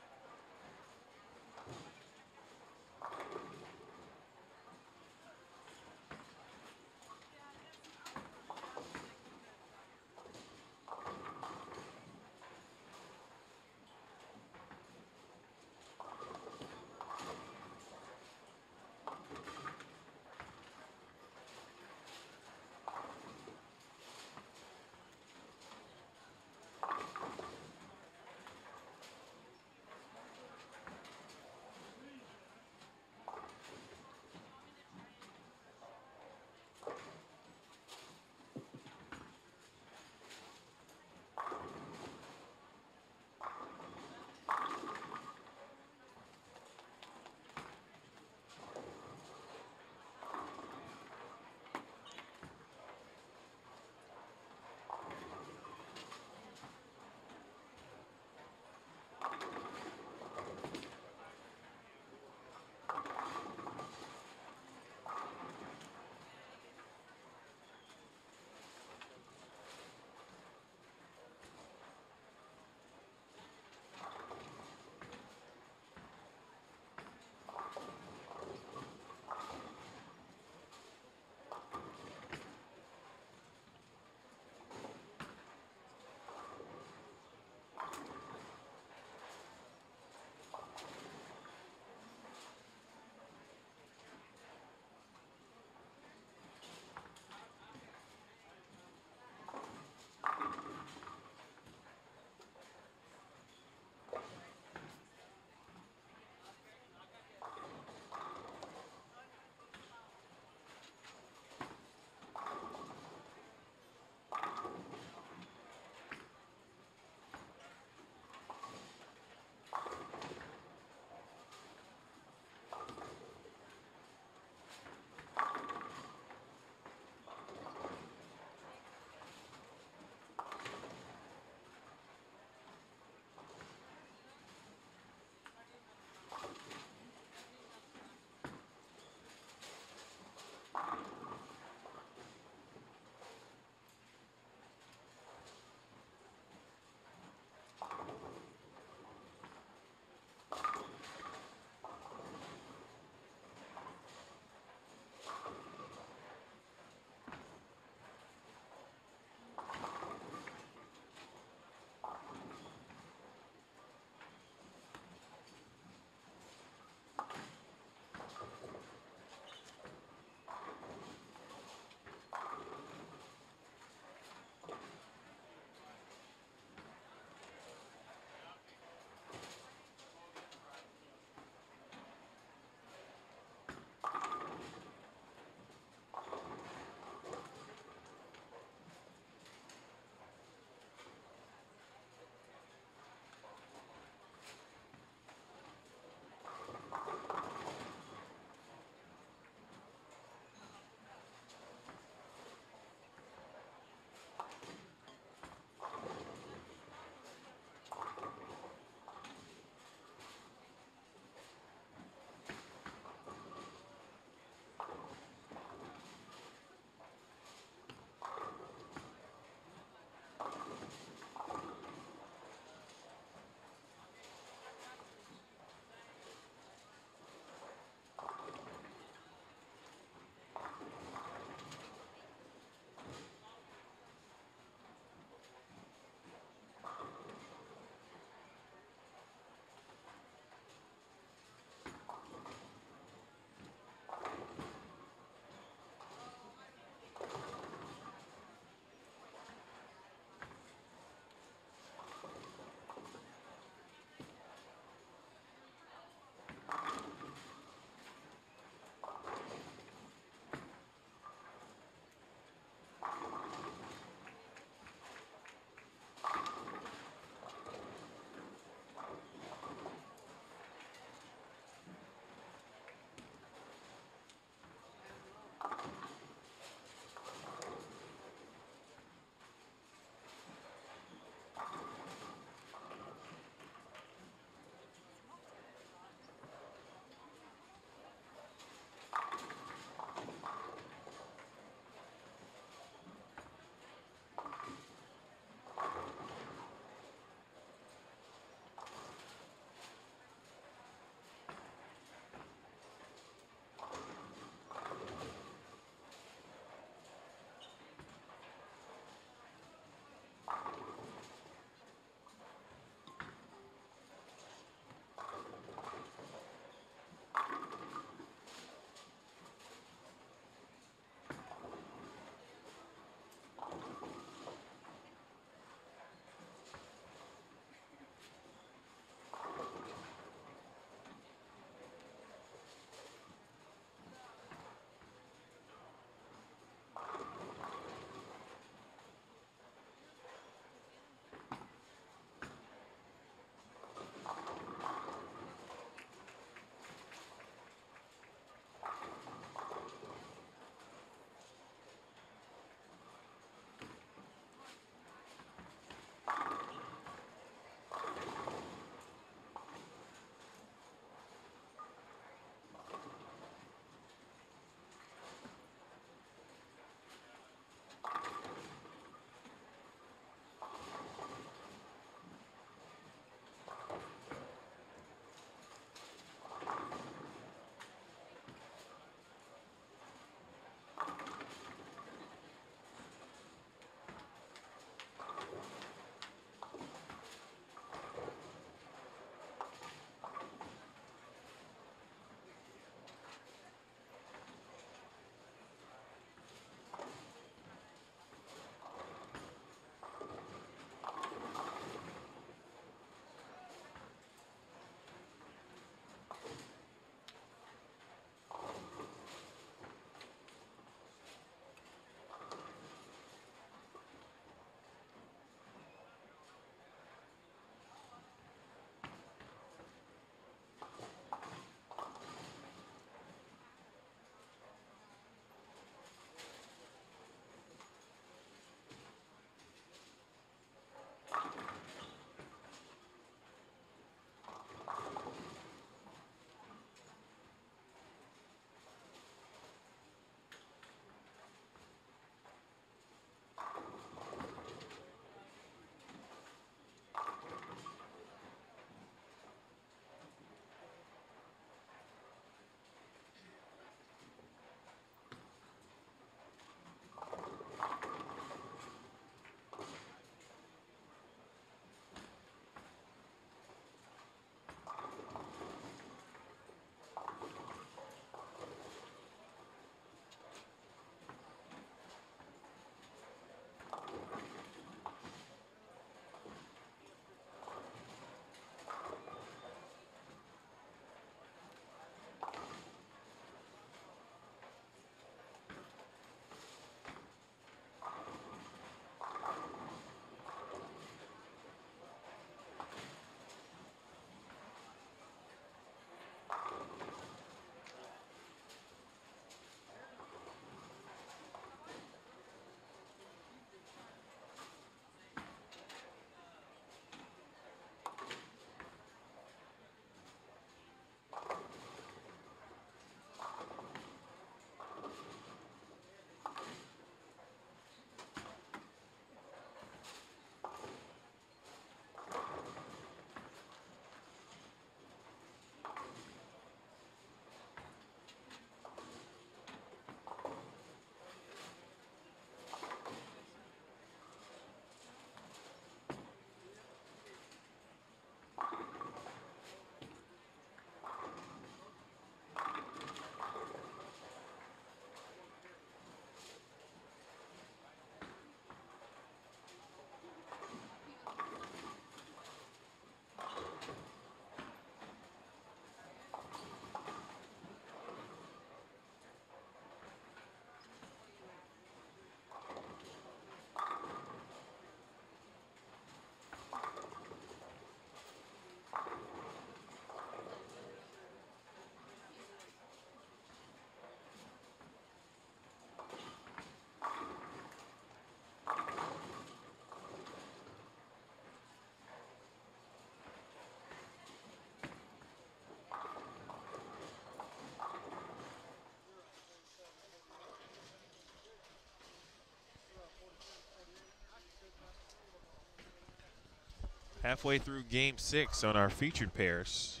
Halfway through game 6 on our featured pairs.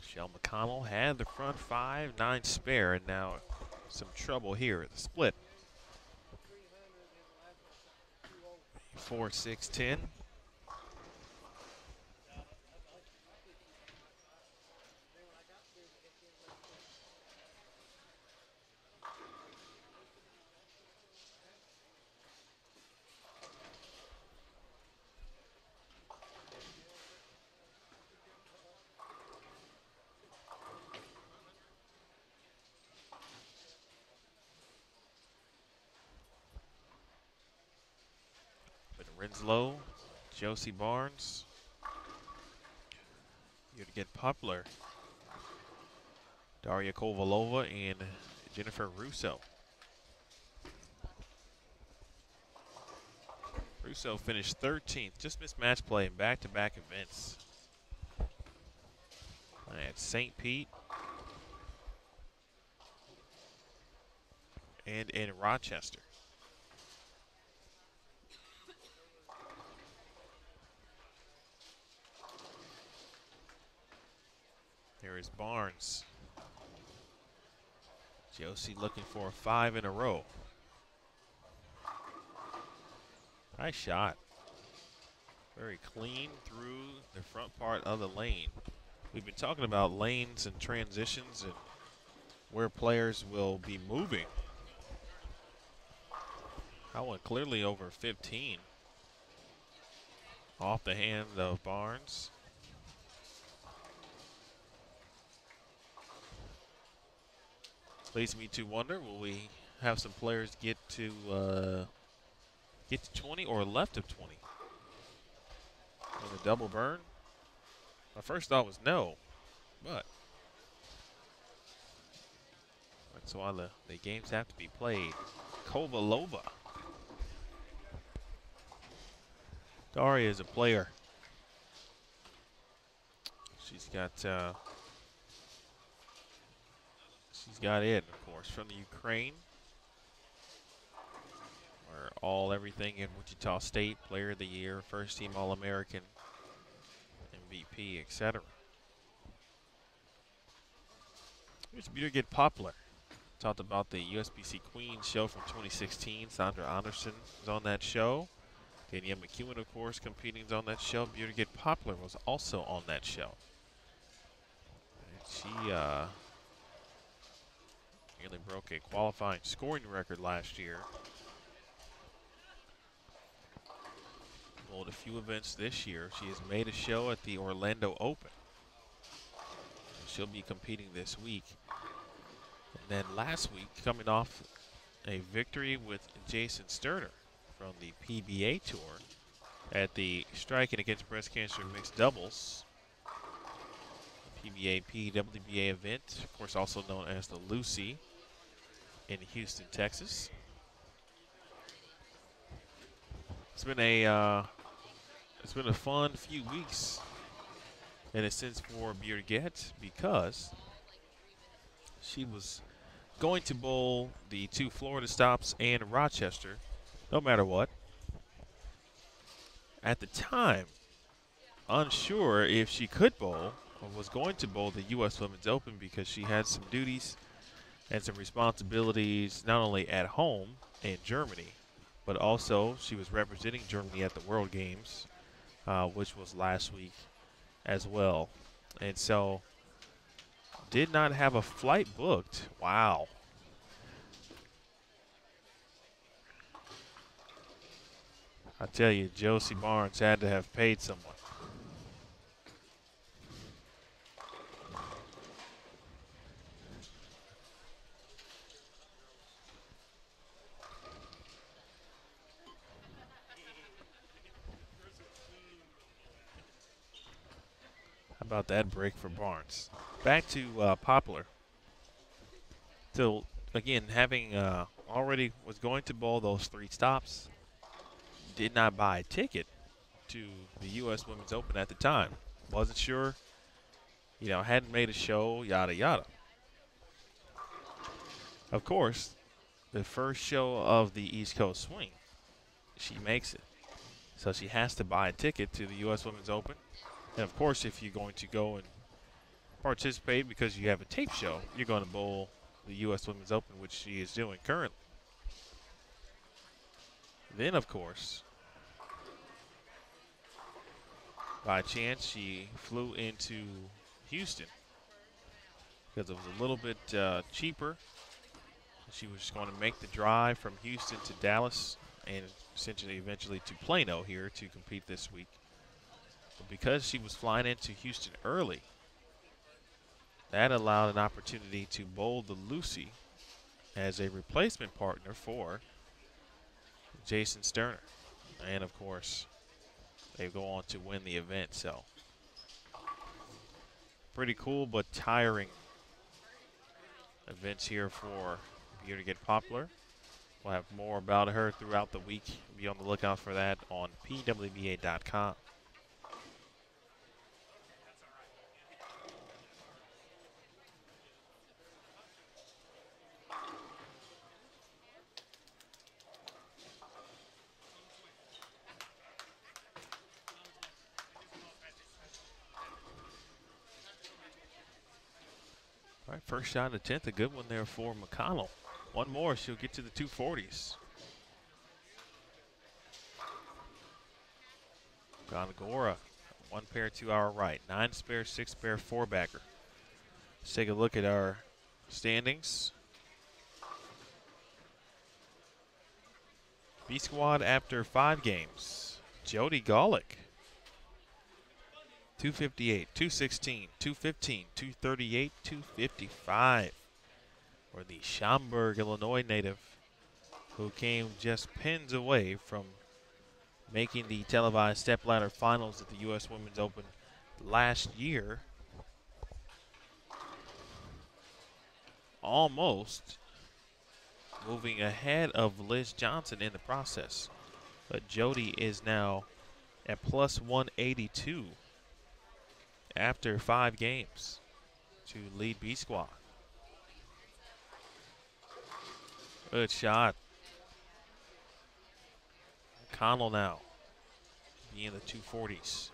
Michelle McConnell had the front 5, 9 spare, and now some trouble here at the split. 4, 6, 10. Renslow, Josie Barnes. Here to get Poplar. Daria Kovalova and Jennifer Russo. Russo finished 13th, just missed match play in back-to-back events. At St. Pete and in Rochester. Here is Barnes. Josie looking for a 5 in a row. Nice shot. Very clean through the front part of the lane. We've been talking about lanes and transitions and where players will be moving. That one clearly over 15. Off the hand of Barnes. Leads me to wonder, will we have some players get to 20 or left of 20? With a double burn? My first thought was no, but that's why the games have to be played. Kovalova. Daria is a player. She's got it, of course, from the Ukraine. Where everything in Wichita State, Player of the Year, First Team All-American, MVP, etc. Here's Bjørgit Poplar. Talked about the USBC Queen show from 2016. Sandra Anderson was on that show. Danielle Mccune, of course, competing on that show. Bjørgit Poplar was also on that show. And she nearly broke a qualifying scoring record last year. Bowled a few events this year. She has made a show at the Orlando Open. She'll be competing this week. And then last week, coming off a victory with Jason Sterner from the PBA Tour at the Striking Against Breast Cancer Mixed Doubles, the PBA PWBA event, of course also known as the Lucy in Houston, Texas. It's been a fun few weeks in a sense for Bjørgit because she was going to bowl the 2 Florida stops and Rochester no matter what. At the time, unsure if she could bowl or was going to bowl the U.S. Women's Open because she had some duties and some responsibilities not only at home in Germany, but also she was representing Germany at the World Games, which was last week as well. And so did not have a flight booked. Wow. I tell you, Josie Barnes had to have paid someone. How about that break for Barnes? Back to Poplar. So, again, having already was going to bowl those 3 stops, did not buy a ticket to the U.S. Women's Open at the time. Wasn't sure, hadn't made a show, yada, yada. Of course, the first show of the East Coast Swing, she makes it. So she has to buy a ticket to the U.S. Women's Open. And, of course, if you're going to go and participate because you have a tape show, you're going to bowl the U.S. Women's Open, which she is doing currently. Then, of course, by chance, she flew into Houston because it was a little bit cheaper. She was just going to make the drive from Houston to Dallas and essentially eventually to Plano here to compete this week. But because she was flying into Houston early, that allowed an opportunity to bowl the Lucy as a replacement partner for Jason Sterner. And, of course, they go on to win the event. So, pretty cool but tiring events here for Beauty Get Popular. We'll have more about her throughout the week. Be on the lookout for that on pwba.com. All right, first shot in the 10th, a good one there for McConnell. One more, she'll get to the 240s. Gongora, 1 pair, 2 hour right, 9 spare, 6 spare, 4 backer. Let's take a look at our standings. B squad after 5 games. Jody Golick, 258, 216, 215, 238, 255. For the Schaumburg, Illinois native, who came just pins away from making the televised stepladder finals at the U.S. Women's Open last year. Almost moving ahead of Liz Johnson in the process. But Jody is now at plus 182 after 5 games to lead B squad. Good shot. Connell now be in the 240s.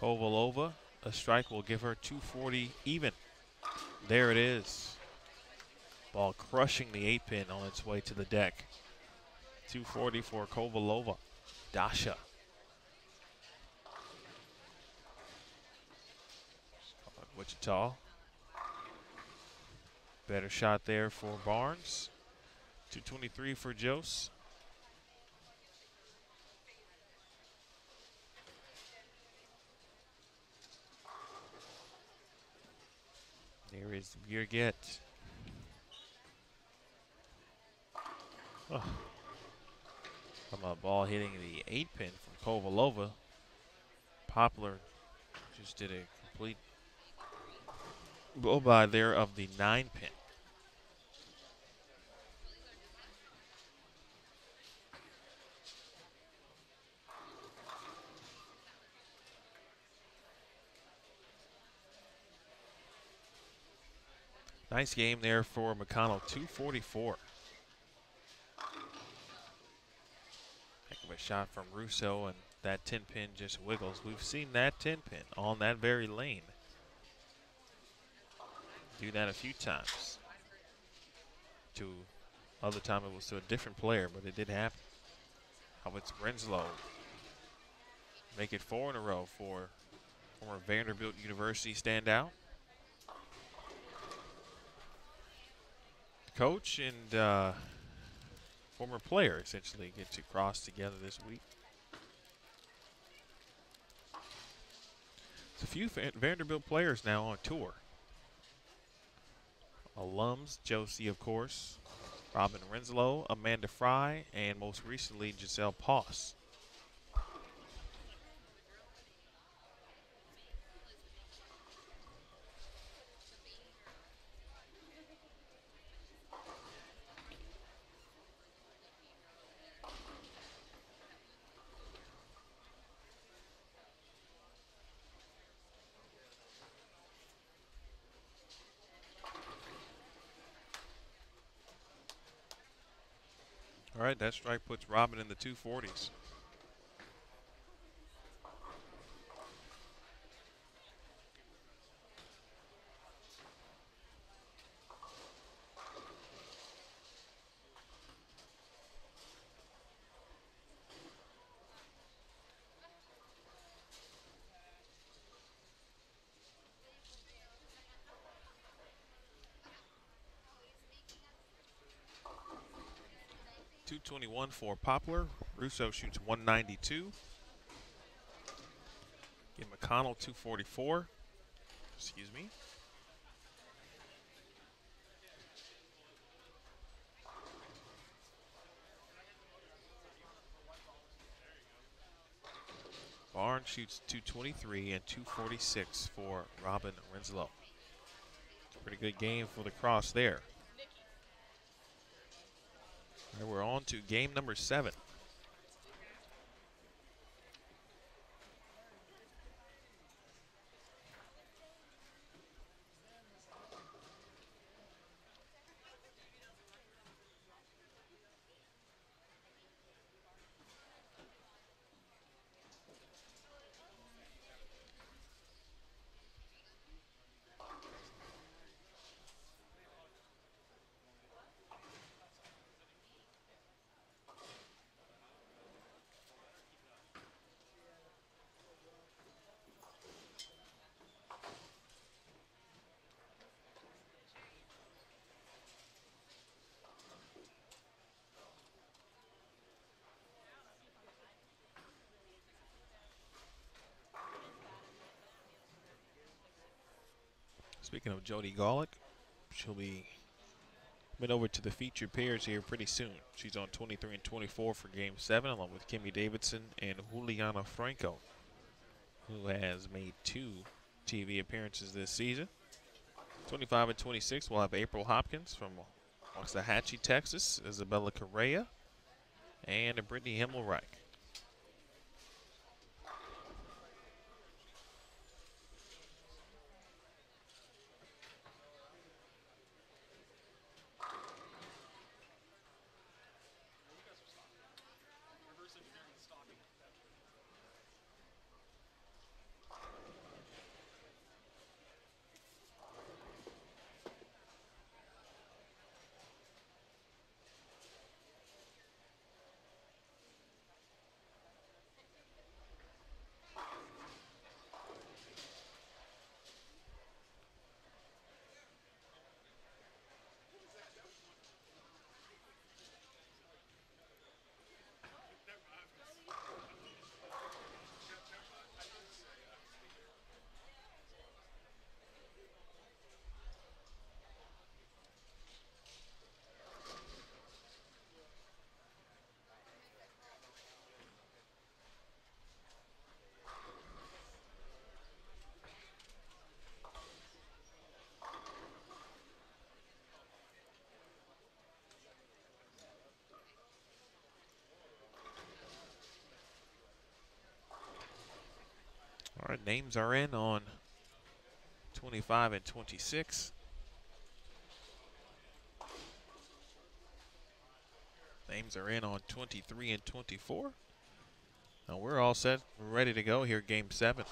Kovalova, a strike will give her 240 even. There it is. Ball crushing the 8-pin on its way to the deck. 240 for Kovalova. Dasha. Wichita. Better shot there for Barnes. 223 for Jose. There is Bjerget. Oh. From a ball hitting the 8-pin from Kovalova. Poplar just did a complete blow-by there of the 9-pin. Nice game there for McConnell, 244. Heck of a shot from Russo, and that 10-pin just wiggles. We've seen that 10-pin on that very lane. Do that a few times. Other time it was to a different player, but it did happen. How it's Renslow. Make it 4 in a row for former Vanderbilt University standout. Coach and former player essentially get to cross together this week. There's a few Vanderbilt players now on tour. Alums, Josie, of course, Robin Renslow, Amanda Fry, and most recently Giselle Poss. All right, that strike puts Robin in the 240s. .221 for Poplar. Russo shoots .192. Give McConnell .244. Excuse me. Barnes shoots .223 and .246 for Robin Renslow. Pretty good game for the Cross there. All right, we're on to game number 7. Speaking of Jody Golick, she'll be coming over to the featured pairs here pretty soon. She's on 23 and 24 for game 7, along with Kimmy Davidson and Juliana Franco, who has made 2 TV appearances this season. 25 and 26, we'll have April Hopkins from Waxahachie, Texas, Isabella Correa, and Brittany Himmelreich. All right, names are in on 25 and 26. Names are in on 23 and 24. Now we're all set. We're ready to go here, game 7.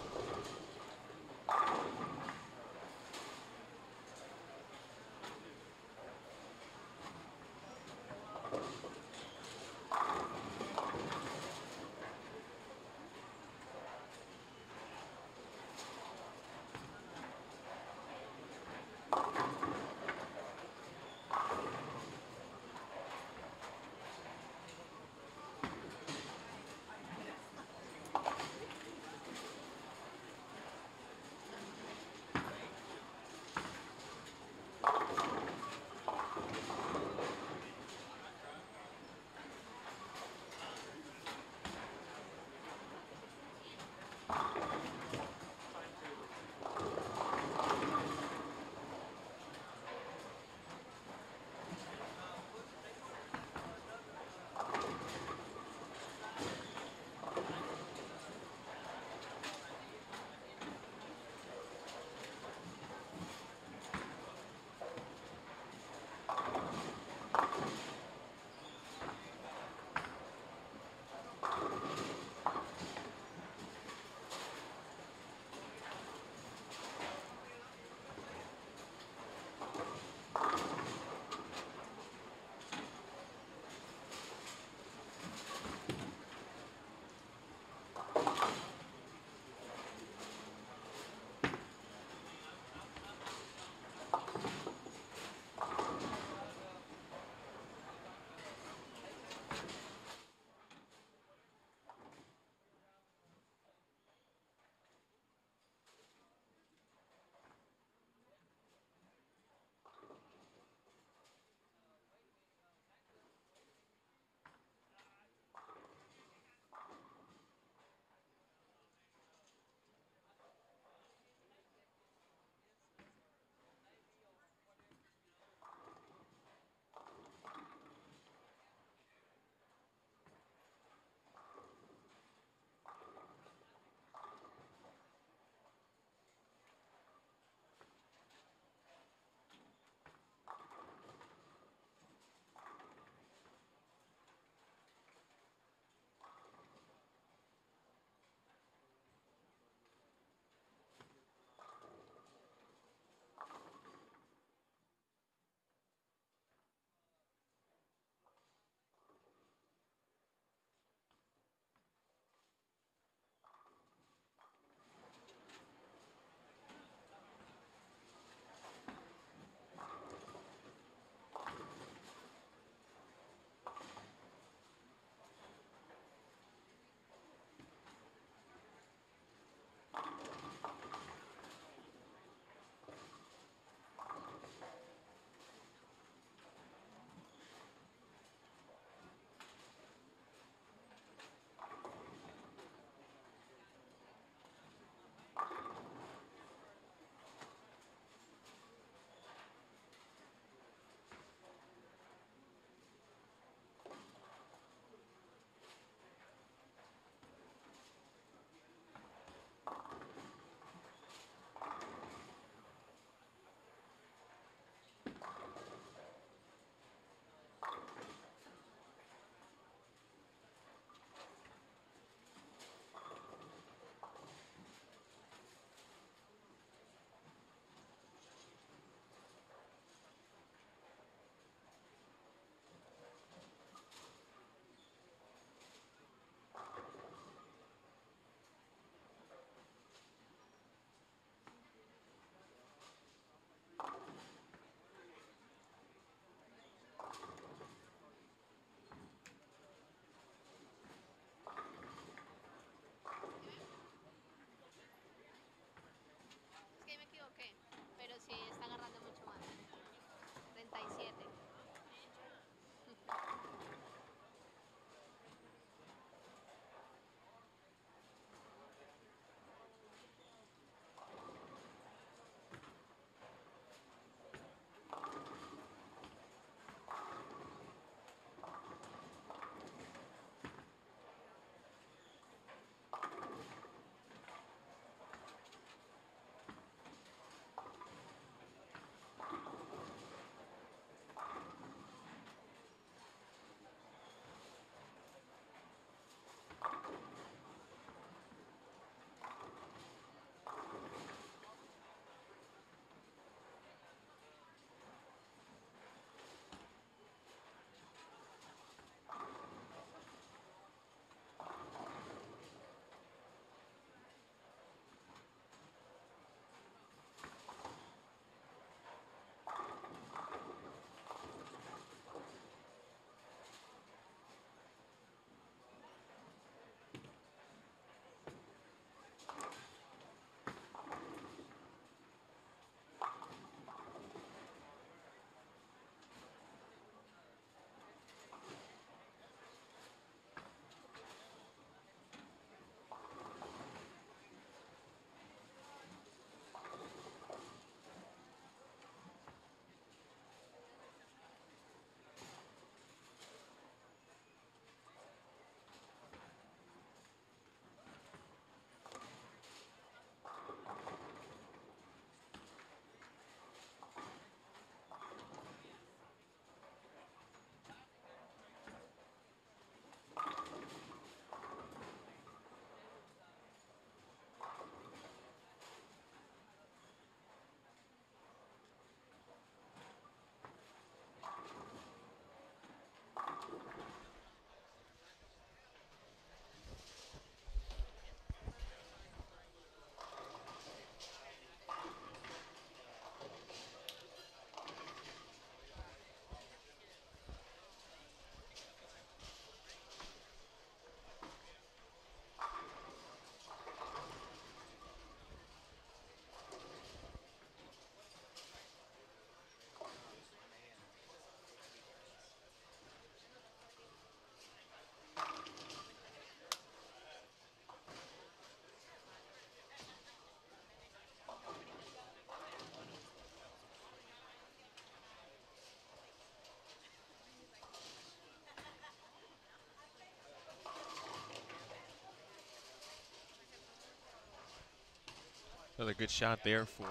Another good shot there for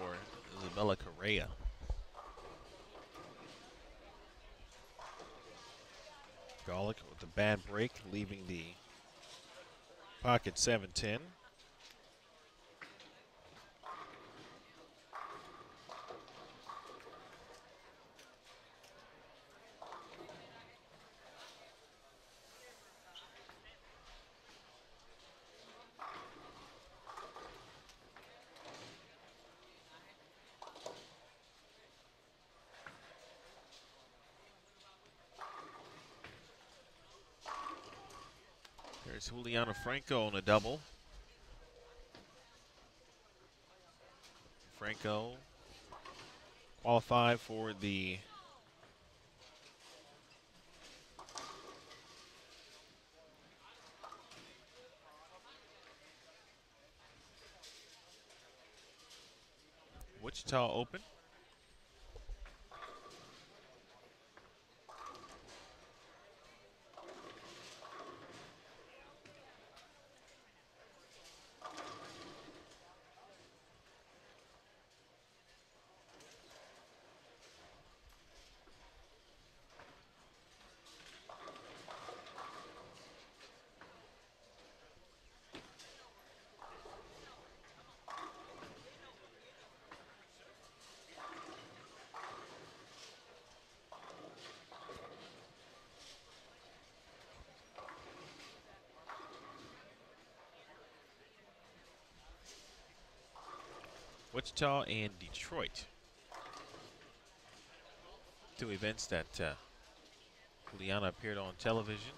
Isabella Correa. Golick with a bad break, leaving the pocket 7-10. There's Juliana Franco on a double. Franco qualified for the Wichita Open. Wichita and Detroit. Two events that Juliana appeared on television.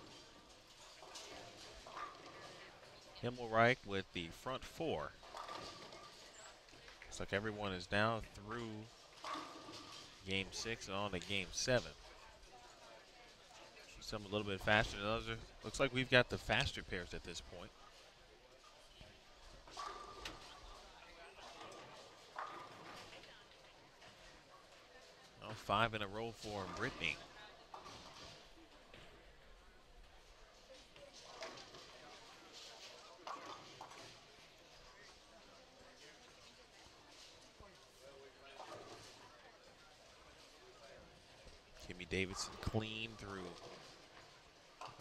Himmelreich with the front four. Looks like everyone is now through game 6 and on to game 7. Some a little bit faster than others. Looks like we've got the faster pairs at this point. Oh, 5 in a row for Brittany. Kimmy Davidson clean through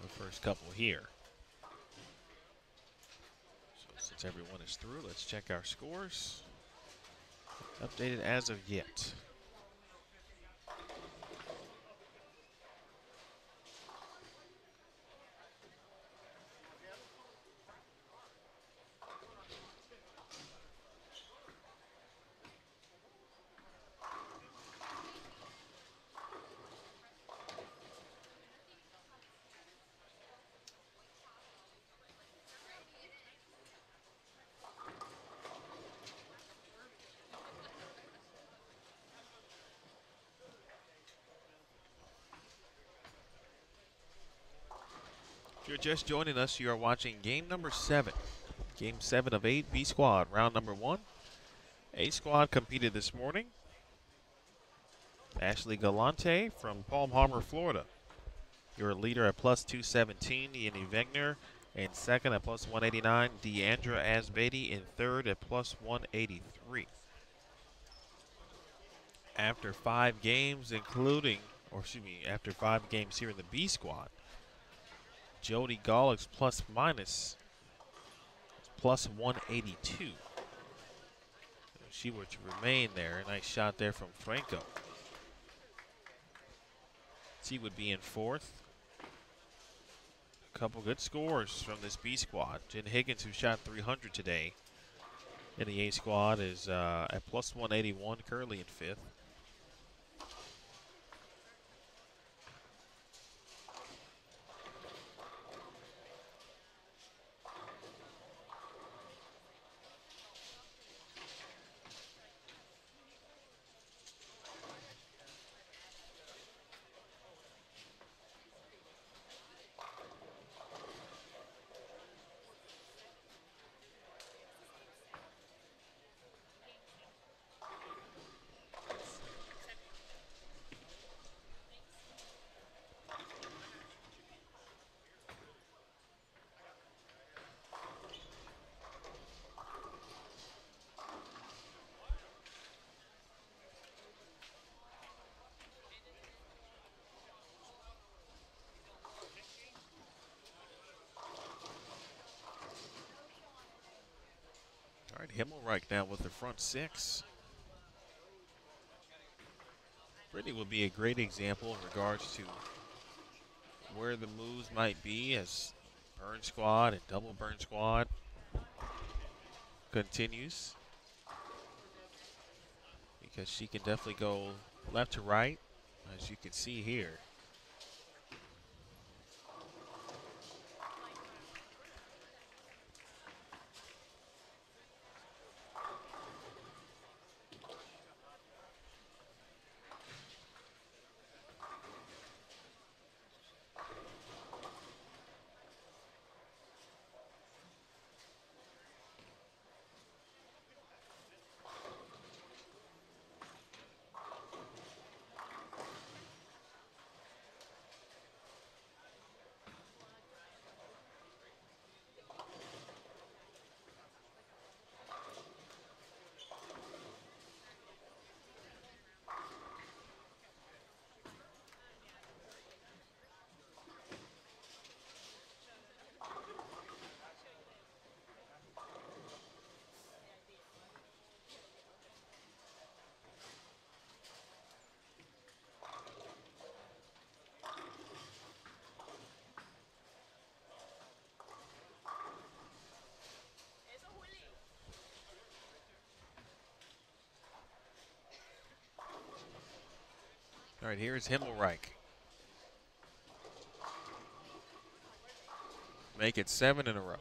the first couple here. So since everyone is through, let's check our scores. Updated as of yet. If you're just joining us, you are watching game number 7. Game 7 of 8, B squad, round number 1. A squad competed this morning. Ashley Galante from Palm Harbor, Florida. Your leader at plus 217, Yenny Wegner. In second at plus 189, Deandra Asbady. In third at plus 183. After 5 games, after 5 games here in the B squad, Jody Golick's plus minus plus 182. She were to remain there. A nice shot there from Franco. She would be in fourth. A couple good scores from this B squad. Jen Higgins, who shot 300 today in the A squad, is at plus 181, currently in fifth. Himmelreich now with the front 6. Brittany will be a great example in regards to where the moves might be as burn squad and double burn squad continues, because she can definitely go left to right, as you can see here. All right, here's Himmelreich. Make it 7 in a row.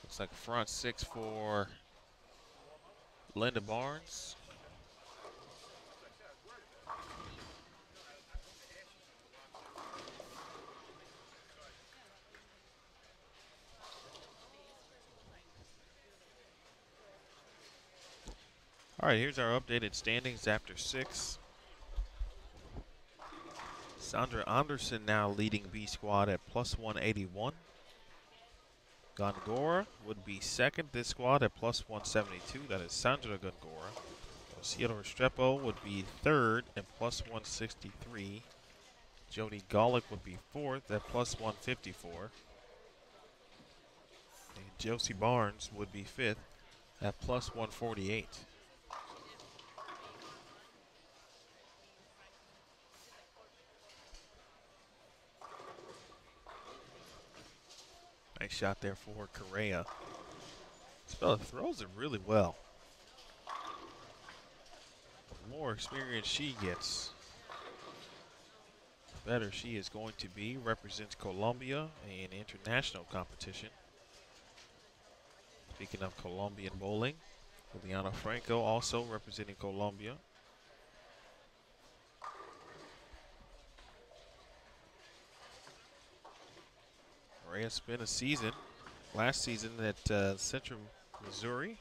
Looks like a front 6 for Linda Barnes. All right, here's our updated standings after 6. Sandra Anderson now leading B squad at plus 181. Gongora would be second this squad at plus 172. That is Sandra Gongora. Cielo Restrepo would be third at plus 163. Jody Golick would be fourth at plus 154. And Josie Barnes would be fifth at plus 148. Nice shot there for Correa. This fella throws it really well. The more experience she gets, the better she is going to be. Represents Colombia in international competition. Speaking of Colombian bowling, Juliana Franco also representing Colombia. Correa spent a season, last season at Central Missouri.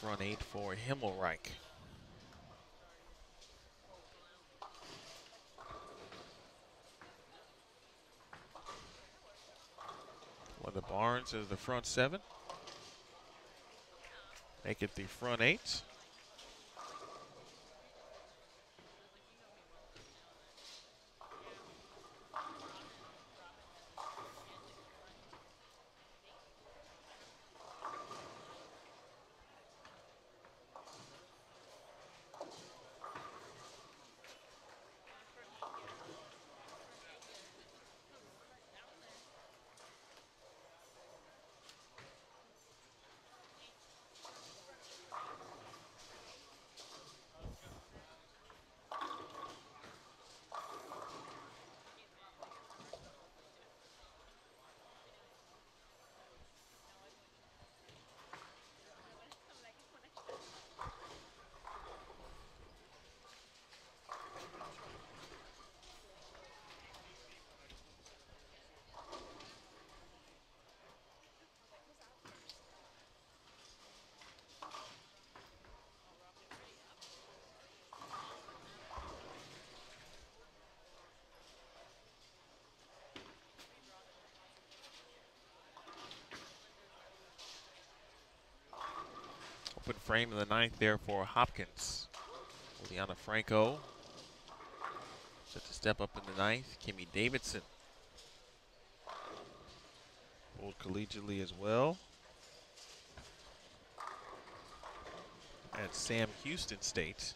Front 8 for Himmelreich. Linda Barnes is the front 7. Make it the front 8. open frame in the ninth there for Hopkins. Juliana Franco set to step up in the ninth. Kimmy Davidson bowled collegiately as well. At Sam Houston State.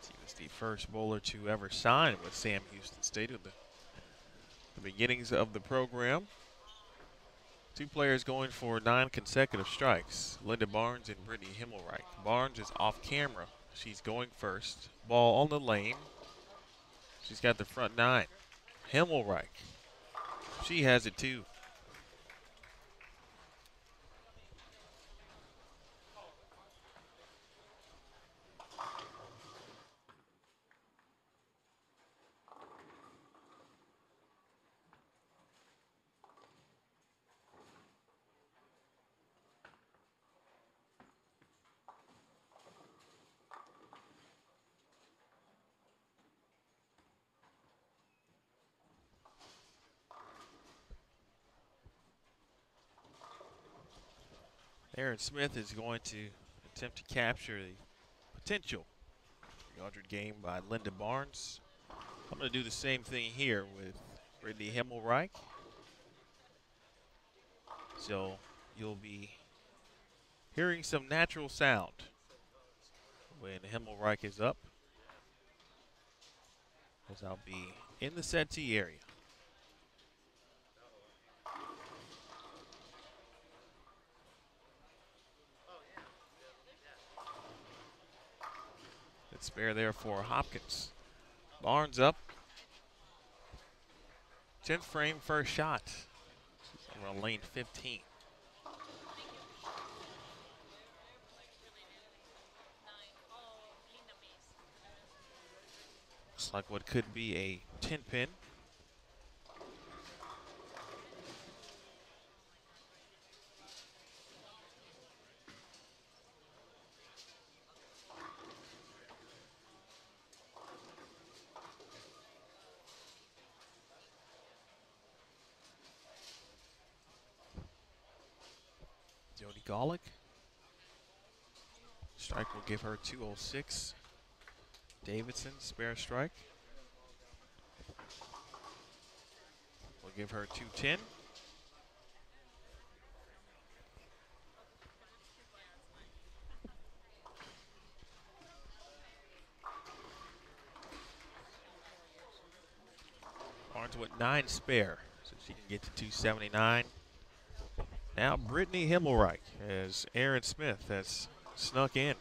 He was the first bowler to ever sign with Sam Houston State at the beginnings of the program. Two players going for 9 consecutive strikes, Linda Barnes and Brittany Himmelreich. Barnes is off camera. She's going first. Ball on the lane. She's got the front 9. Himmelreich, she has it too. Aaron Smith is going to attempt to capture the potential 300 game by Linda Barnes. I'm going to do the same thing here with Brittany Himmelreich. So you'll be hearing some natural sound when Himmelreich is up, as I'll be in the settee area. Spare there for Hopkins. Barnes up. 10th frame, first shot. Around lane 15. Looks like what could be a 10-pin. Kulick. Strike will give her 206. Davidson, spare strike. Will give her 210. Barnes with 9 spare, so she can get to 279. Now Brittany Himmelreich as Aaron Smith has snuck in.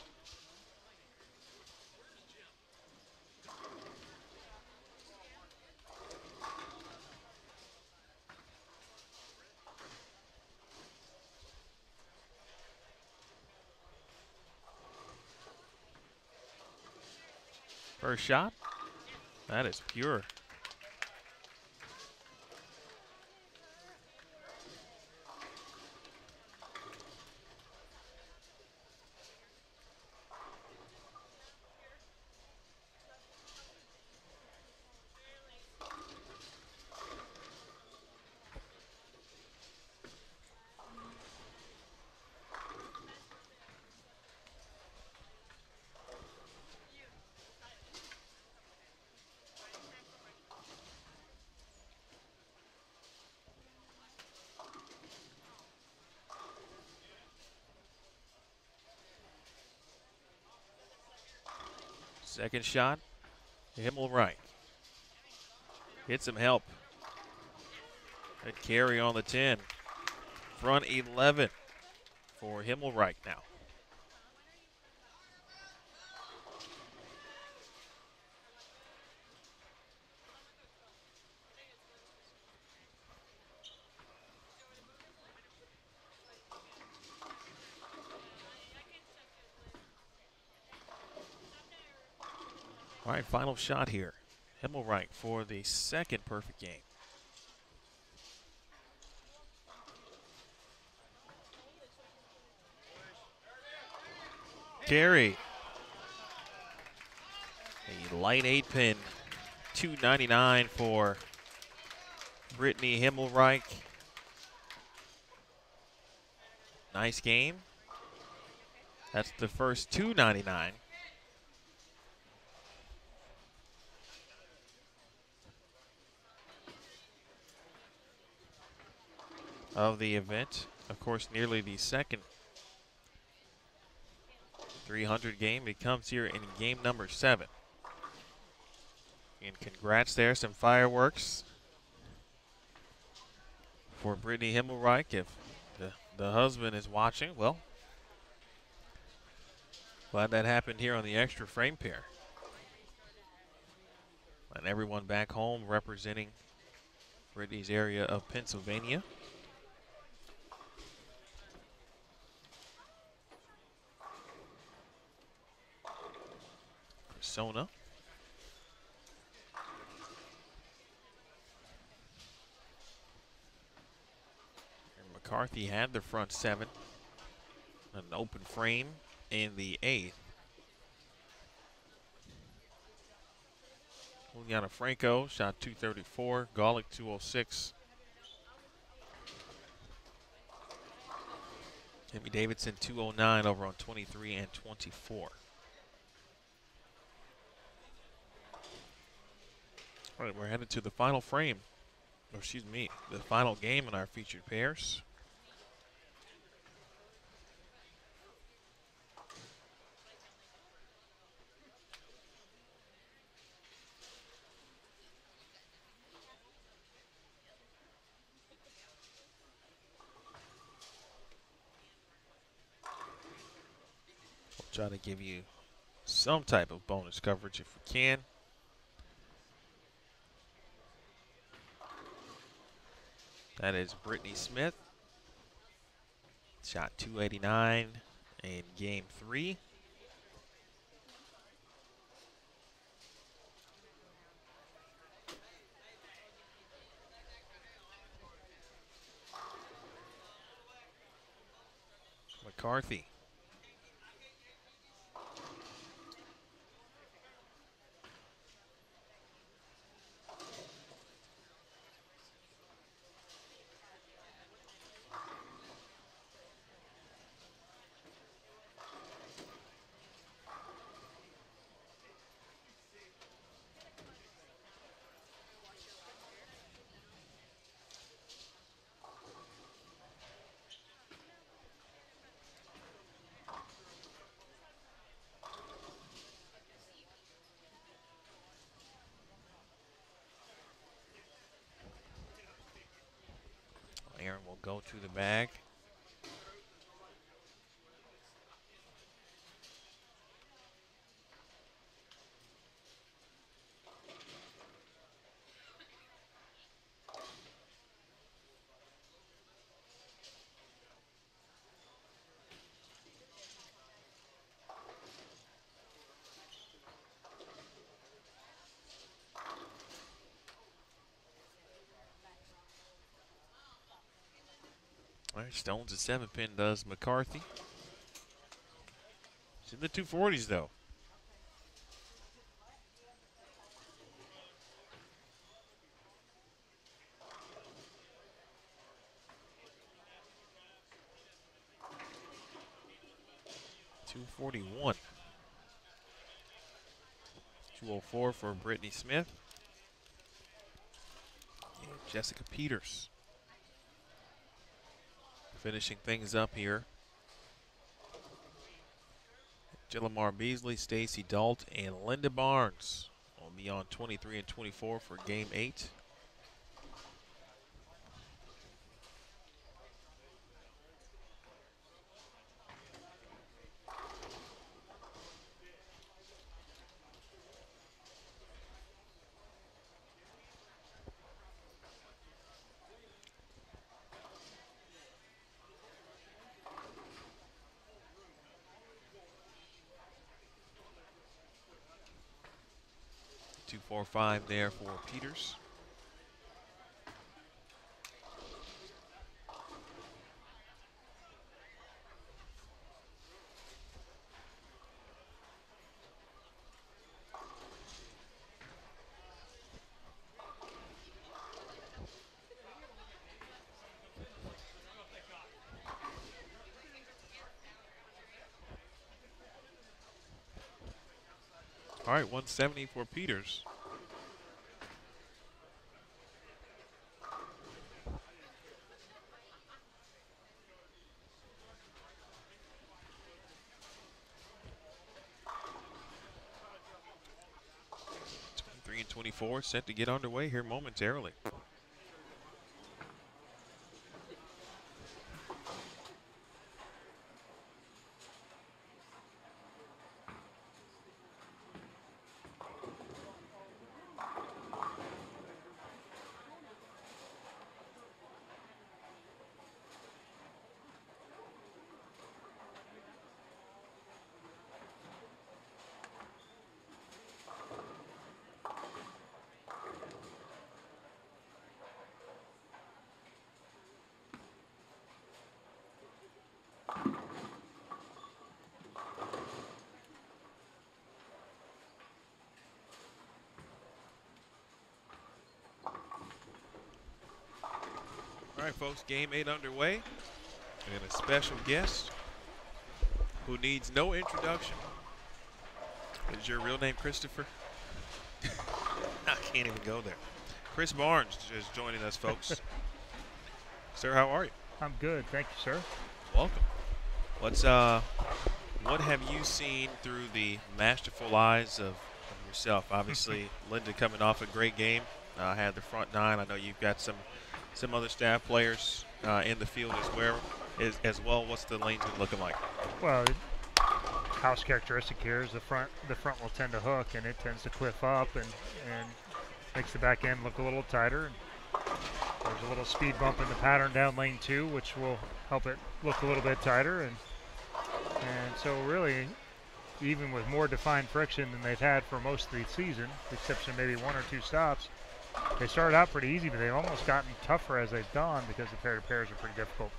First shot, that is pure. Second shot, Himmelreich. Get some help. Good carry on the 10. Front 11 for Himmelreich now. All right, final shot here. Himmelreich for the second perfect game. Carey. A light 8-pin $2.99 for Brittany Himmelreich. Nice game. That's the first $2.99. Of the event. Of course, nearly the second 300 game. It comes here in game number 7. And congrats there, some fireworks for Brittany Himmelreich. If the husband is watching, well, glad that happened here on the extra frame pair. And everyone back home representing Brittany's area of Pennsylvania. Persona. And McCarthy had the front 7. An open frame in the 8th. Juliana Franco shot 234. Kulick 206. Amy Davidson 209 over on 23 and 24. All right, we're headed to the final frame. Or excuse me, the final game in our featured pairs. We'll try to give you some type of bonus coverage if we can. That is Brittany Smith. Shot 289 in game 3. McCarthy. Aaron will go to the bag. All right, Stones at 7-pin does McCarthy. It's in the 240s, though. $241. 204 for Brittany Smith. And Jessica Peters. Finishing things up here. Jelemar Beasley, Stacy Dalt, and Linda Barnes will be on 23 and 24 for game 8. $245 there for Peters. All right, 170 for Peters. And 24 set to get underway here momentarily. All right, folks, game 8 underway. And a special guest who needs no introduction. Is your real name Christopher? I can't even go there. Chris Barnes is joining us, folks. Sir, how are you? I'm good, thank you, sir. Welcome. What have you seen through the masterful eyes of yourself? Obviously, Linda coming off a great game. Had the front nine. I know you've got some other staff players in the field as well. What's the lanes been looking like? Well, house characteristic here is the front will tend to hook, and it tends to cliff up and makes the back end look a little tighter. And there's a little speed bump in the pattern down lane 2, which will help it look a little bit tighter. And so really, even with more defined friction than they've had for most of the season, exception maybe 1 or 2 stops, they started out pretty easy, but they've almost gotten tougher as they've gone because the pair-to-pairs are pretty difficult.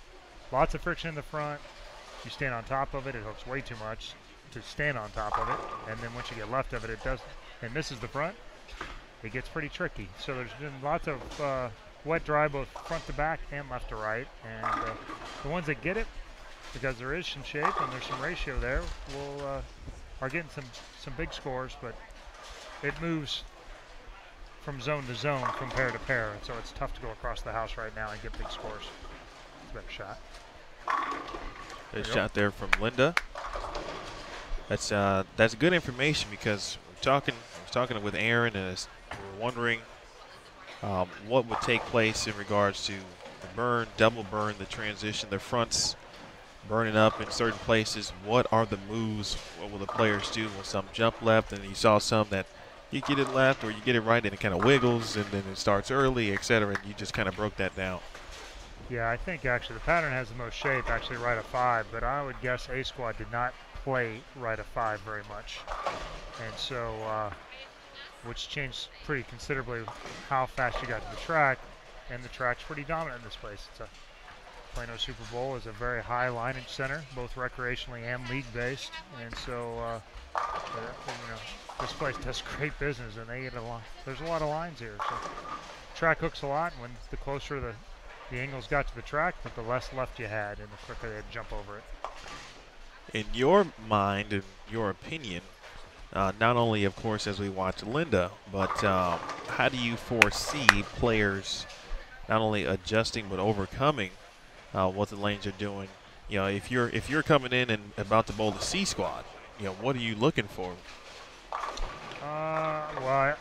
Lots of friction in the front. You stand on top of it, it hooks way too much to stand on top of it. And then once you get left of it, it does and misses the front. It gets pretty tricky. So there's been lots of wet dry both front to back and left to right. And the ones that get it, because there is some shape and there's some ratio there, are getting some big scores, but it moves from zone to zone, from pair to pair, and so it's tough to go across the house right now and get big scores. It's a better shot. Good shot there from Linda. That's good information because I was talking with Aaron, and we're wondering what would take place in regards to the burn, double burn, the transition, the fronts burning up in certain places. What are the moves? What will the players do? Will some jump left? And you saw some that you get it left or you get it right and it kind of wiggles and then it starts early, etc. And you just kind of broke that down. Yeah, I think actually the pattern has the most shape, actually right of 5, but I would guess A squad did not play right of 5 very much. And so, which changed pretty considerably how fast you got to the track, and the track's pretty dominant in this place. It's a Plano Super Bowl is a very high lineage center, both recreationally and league-based, and so this place does great business, and they get a lot. There's a lot of lines here, so track hooks a lot. And when the closer the angles got to the track, the less left you had, and the quicker they'd jump over it. In your mind and your opinion, not only, of course, as we watch Linda, but how do you foresee players not only adjusting but overcoming what the lanes are doing? You know, if you're coming in and about to bowl the C squad, you know, what are you looking for? Well,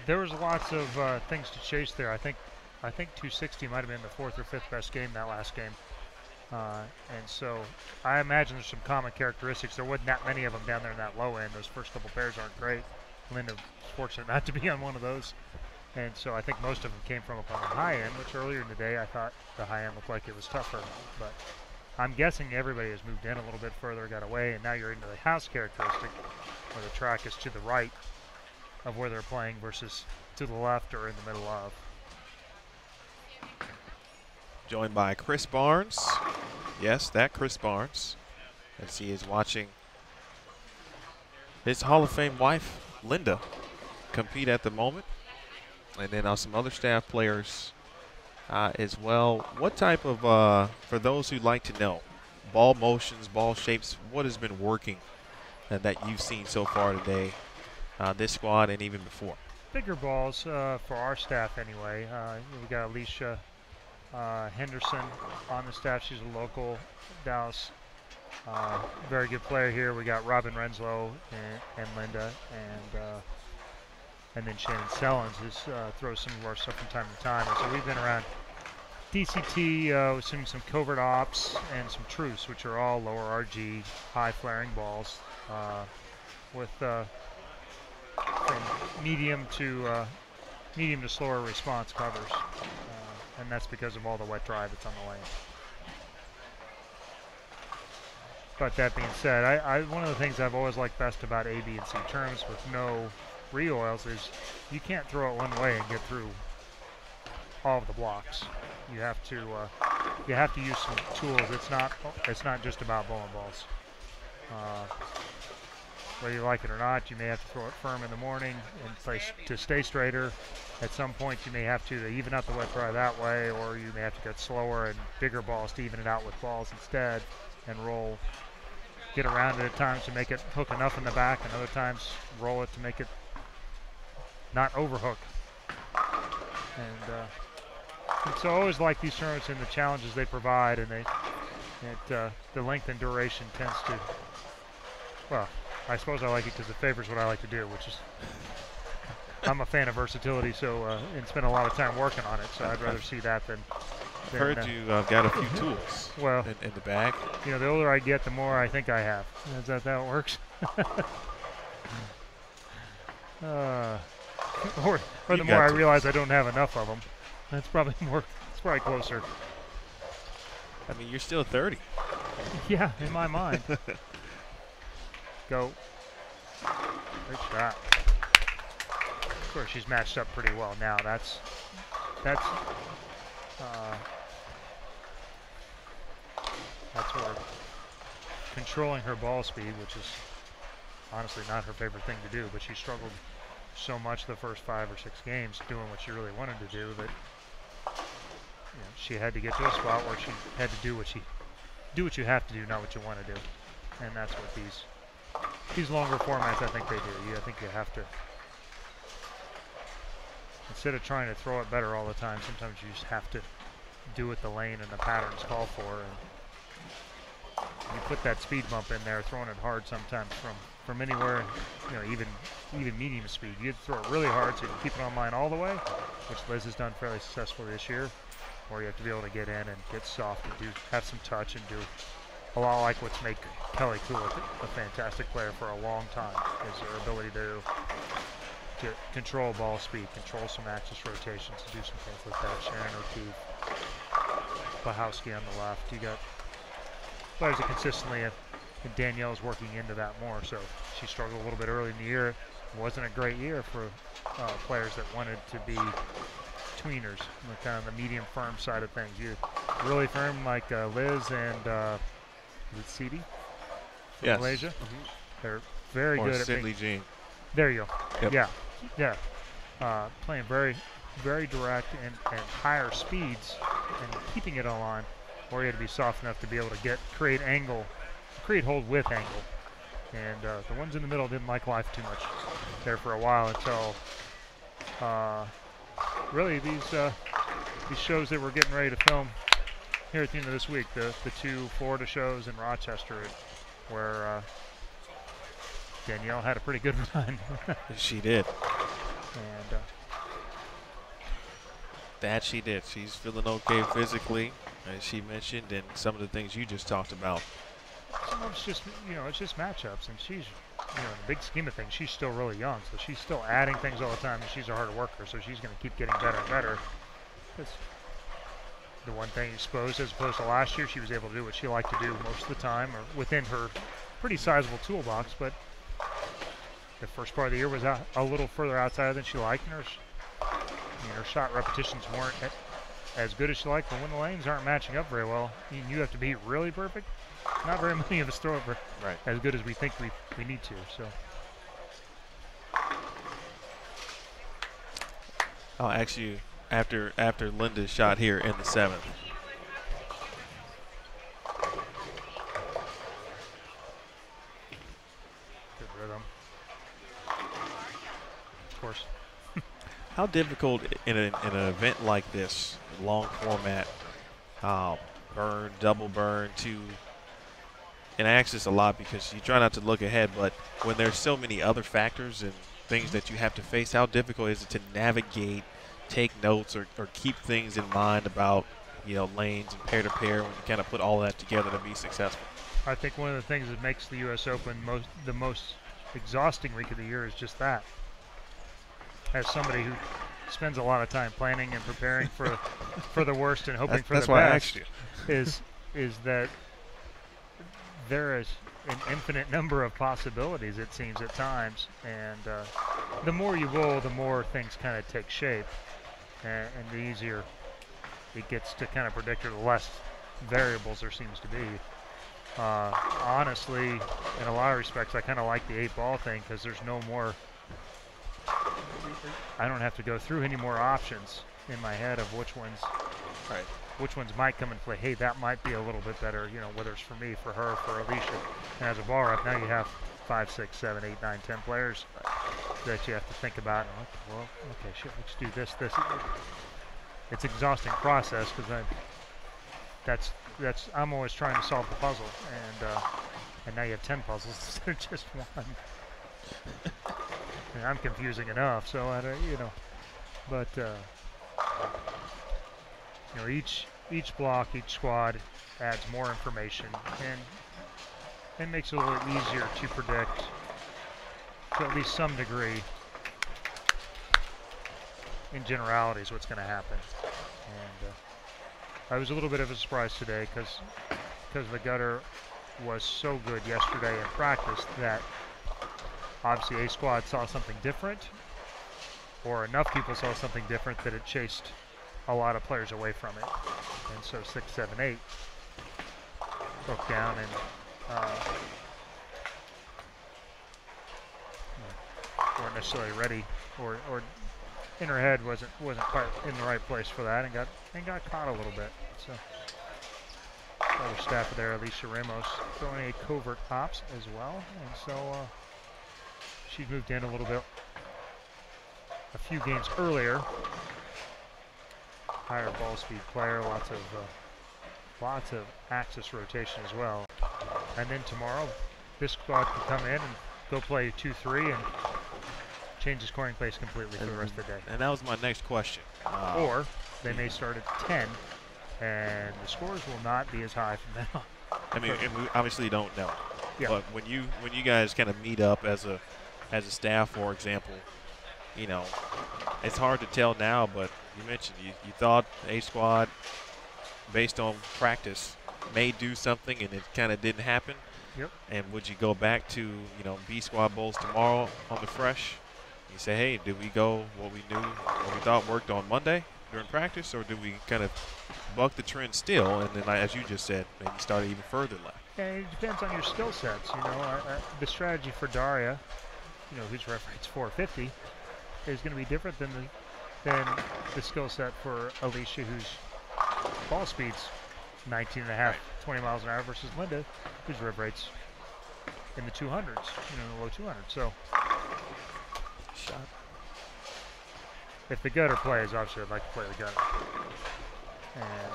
there was lots of things to chase there. I think 260 might have been the 4th or 5th best game that last game. And so I imagine there's some common characteristics. There wasn't that many of them down there in that low end. Those first couple pairs aren't great. Linda was fortunate not to be on one of those. And so I think most of them came from up on the high end, which earlier in the day I thought the high end looked like it was tougher. But I'm guessing everybody has moved in a little bit further, got away, and now you're into the house characteristic where the track is to the right of where they're playing versus to the left or in the middle of. Joined by Chris Barnes. Yes, that Chris Barnes. As he is watching his Hall of Fame wife, Linda, compete at the moment. And then some other staff players as well. What type of, for those who like to know, ball motions, ball shapes, what has been working that you've seen so far today this squad and even before? Bigger balls for our staff anyway. We got Alicia Henderson on the staff. She's a local Dallas. Very good player here. We got Robin Renslow and Linda, and then Shannon Sellens who throws some of our stuff from time to time. And so we've been around DCT with some covert ops and some truce, which are all lower RG, high flaring balls with from medium to slower response covers, and that's because of all the wet dry that's on the lane. But that being said, one of the things I've always liked best about A, B, and C terms with no re-oils is you can't throw it one way and get through all of the blocks. You have to use some tools. It's not just about bowling balls. Whether you like it or not, you may have to throw it firm in the morning and to stay straighter. At some point, you may have to even out the wet dry that way, or you may have to get slower and bigger balls to even it out with balls instead, and get around it at times to make it hook enough in the back, and other times roll it to make it not overhook. And so I always like these tournaments and the challenges they provide, and the length and duration tends to, well, I suppose I like it because it favors what I like to do, which is I'm a fan of versatility, so and spend a lot of time working on it. So I'd rather see that than. Heard you got a few tools. Well, in the bag. You know, the older I get, the more I think I have. Is that how it works? Or the more I realize I don't have enough of them. That's probably more. It's probably closer. I mean, you're still 30. Yeah, in my mind. Go. Good shot. Of course, she's matched up pretty well now. That's where controlling her ball speed, which is honestly not her favorite thing to do, but she struggled so much the first 5 or 6 games doing what she really wanted to do that she had to get to a spot where she had to do what you have to do, not what you want to do. And that's what these longer formats, I think they do. I think you have to, instead of trying to throw it better all the time, sometimes you just have to do what the lane and the patterns call for. And you put that speed bump in there, throwing it hard sometimes from anywhere, even medium speed. You have to throw it really hard so you can keep it online all the way, which Liz has done fairly successfully this year. Or you have to be able to get in and get soft and have some touch and do a lot like what's made Kelly Kulick a fantastic player for a long time, is her ability to control ball speed, control some axis rotations, do some things like that. Sharon O'Keefe, Bahowski on the left. You got players that consistently, and Danielle's working into that more. So she struggled a little bit early in the year. It wasn't a great year for players that wanted to be tweeners, kind of the medium firm side of things. You really firm like Liz and is it Sidi from Malaysia? Mm-hmm. They're very good at Sidley Jean. There you go. Yep. Yeah. Playing very, very direct and higher speeds and keeping it all on, or you had to be soft enough to be able to create hold with angle. And the ones in the middle didn't like life too much there for a while until really these shows that we're getting ready to film here at the end of this week, the 2 Florida shows in Rochester, where Danielle had a pretty good run. She did. And that she did. She's feeling okay physically, as she mentioned, and some of the things you just talked about. It's just matchups, and she's, in the big scheme of things, she's still really young, so she's still adding things all the time, and she's a hard worker, so she's going to keep getting better and better. It's the one thing, I suppose, as opposed to last year, she was able to do what she liked to do most of the time, or within her pretty sizable toolbox, but the first part of the year was a little further outside than she liked, and her shot repetitions weren't as good as she liked, but when the lanes aren't matching up very well, you have to be really perfect. Not very many of us throw it as good as we think we need to. So I'll ask you after Linda's shot here in the 7th. Good rhythm. course. How difficult in an event like this, long format, burn, double burn, and I ask this a lot because you try not to look ahead, but when there's so many other factors and things that you have to face, how difficult is it to navigate, take notes, or keep things in mind about, lanes and pair-to-pair when you kind of put all that together to be successful? I think one of the things that makes the U.S. Open the most exhausting week of the year is just that. As somebody who spends a lot of time planning and preparing for the worst and hoping for the best, that's why I asked you. is that there is an infinite number of possibilities, it seems, at times, and the more you roll, the more things kind of take shape, and the easier it gets to kind of predict, or the less variables there seems to be. Honestly, in a lot of respects, I kind of like the 8-ball thing because there's no more. I don't have to go through any more options in my head of which ones might come and play. Hey, that might be a little bit better, whether it's for me, for her, for Alicia. And as a ball rep, now you have 5, 6, 7, 8, 9, 10 players that you have to think about. Okay, shit, let's do this. It's an exhausting process because I'm always trying to solve the puzzle, and now you have 10 puzzles instead of just one. And I'm confusing enough, so I don't, but each block, each squad adds more information and makes it a little easier to predict to at least some degree in generalities what's going to happen. And I was a little bit of a surprise today because the gutter was so good yesterday in practice that obviously A squad saw something different, or enough people saw something different that it chased a lot of players away from it. And so 6, 7, 8 broke down and weren't necessarily ready, or in her head wasn't quite in the right place for that, and got caught a little bit. So other staff there, Alicia Ramos, throwing a covert ops as well, and so she's moved in a little bit a few games earlier. Higher ball speed player, lots of axis rotation as well. And then tomorrow, this squad can come in and go play 2-3 and change the scoring place completely for the rest of the day. And that was my next question. Or they may start at 10, and the scores will not be as high from now on. I mean, and we obviously don't know. Yeah. But when you guys kind of meet up as a staff, for example, it's hard to tell now, but you mentioned you thought A squad, based on practice, may do something, and it kind of didn't happen. Yep. And would you go back to B squad bowls tomorrow on the fresh? You say, hey, did we go what we thought worked on Monday during practice, or did we kind of buck the trend still, and then, as you just said, maybe start even further left? And it depends on your skill sets. The strategy for Daria, whose ref rate's 450, is going to be different than the skill set for Alicia, whose ball speed's 19.5, 20 miles an hour, versus Linda, whose ref rate's in the 200s, the low 200s. So, Shot. If the gutter plays, obviously I'd like to play the gutter. And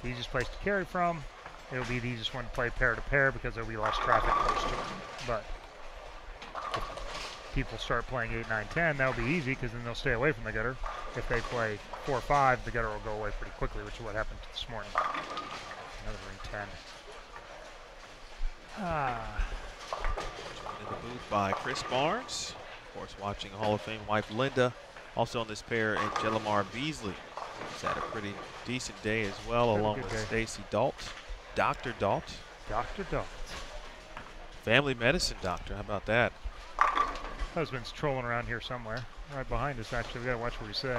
the easiest place to carry from, it'll be the easiest one to play pair to pair because there'll be less traffic close to it. But if people start playing 8, 9, 10, that'll be easy because then they'll stay away from the gutter. If they play 4, 5, the gutter will go away pretty quickly, which is what happened this morning. Another ring 10. Joined in the booth by Chris Barnes. Of course, watching Hall of Fame wife Linda. Also on this pair, and Jelemar Beasley. He's had a pretty decent day as well, along with Stacy Dalt. Dr. Dalt. Dr. Dalt. Family medicine doctor. How about that? Husband's trolling around here somewhere. Right behind us, actually. We gotta watch what we say.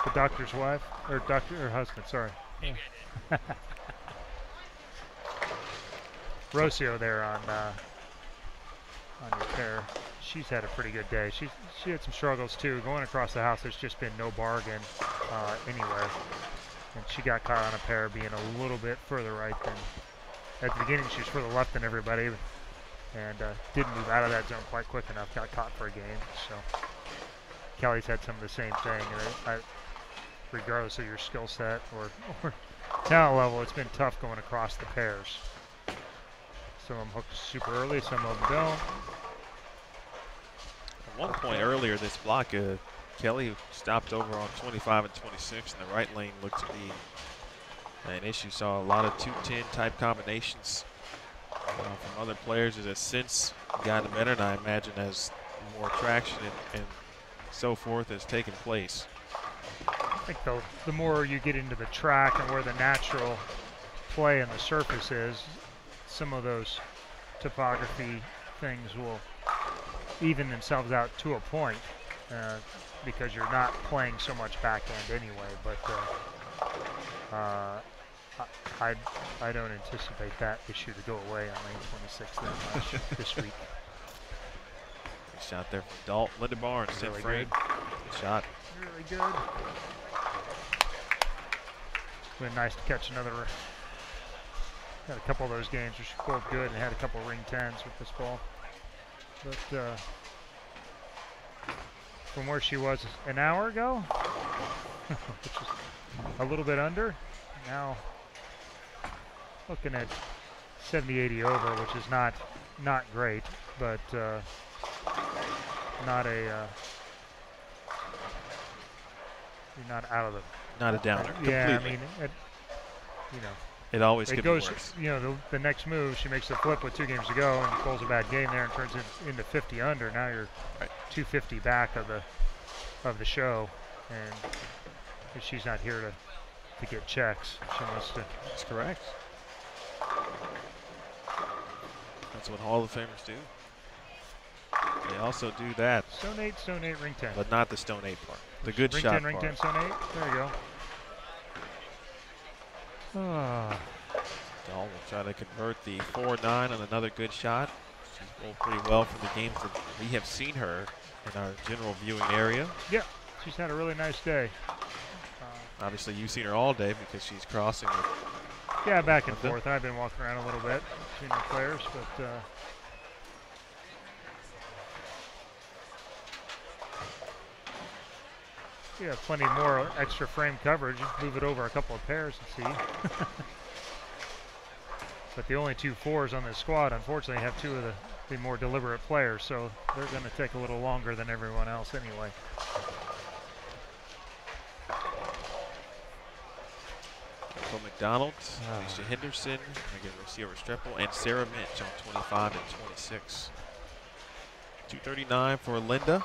The doctor's wife, or husband, sorry. Rocio there on your pair. She's had a pretty good day. She had some struggles too. Going across the house, there's just been no bargain anywhere. And she got caught on a pair being a little bit further right than, at the beginning she was further left than everybody. and didn't move out of that zone quite quick enough. Got caught for a game. So Kelly's had some of the same thing. Regardless of your skill set or talent level, it's been tough going across the pairs. Some of them hook super early, some of them don't. At one point earlier this block, Kelly stopped over on 25 and 26, and the right lane looked to be an issue. Saw a lot of 210 type combinations from other players. It has since gotten better, and I imagine as more traction and so forth has taken place. I think the more you get into the track and where the natural play and the surface is, some of those topography things will even themselves out to a point because you're not playing so much back end anyway. But I don't anticipate that issue to go away on lane 26 that much this week. Good shot there from Dalton. Linda Barnes, Really frame. Good shot. Really good. It's been nice to catch another. Had a couple of those games which were both good and had a couple of ring 10s with this ball. But from where she was an hour ago, which is a little bit under, now looking at 70-80 over, which is not great, but not a you're not out of the. Not a downer. Yeah, completely. I mean, It always it could goes. be worse. The next move, she makes the flip with 2 games to go and pulls a bad game there and turns it into 50 under. Now you're Right. 250 back of the show, and if she's not here to get checks, she wants to. That's correct. That's what Hall of Famers do. They also do that, Stone 8, ring 10. but not the Stone 8 part. The good ring shot 10, ring part. 10, Stone 8. There you go. Dahl will try to convert the 4-9 on another good shot. She's rolled pretty well from the games that we have seen her in our general viewing area. Yeah, she's had a really nice day. Obviously, you've seen her all day because she's crossing the. Yeah, back and Okay. forth. I've been walking around a little bit between the players, but yeah, plenty more extra frame coverage. Move it over a couple of pairs and see. But the only 2 4s on this squad, unfortunately, have 2 of the more deliberate players, so they're going to take a little longer than everyone else anyway. Nicole McDonald, Alicia Henderson, again Lucia Restrepo, and Sarah Minch on 25 and 26. 239 for Linda.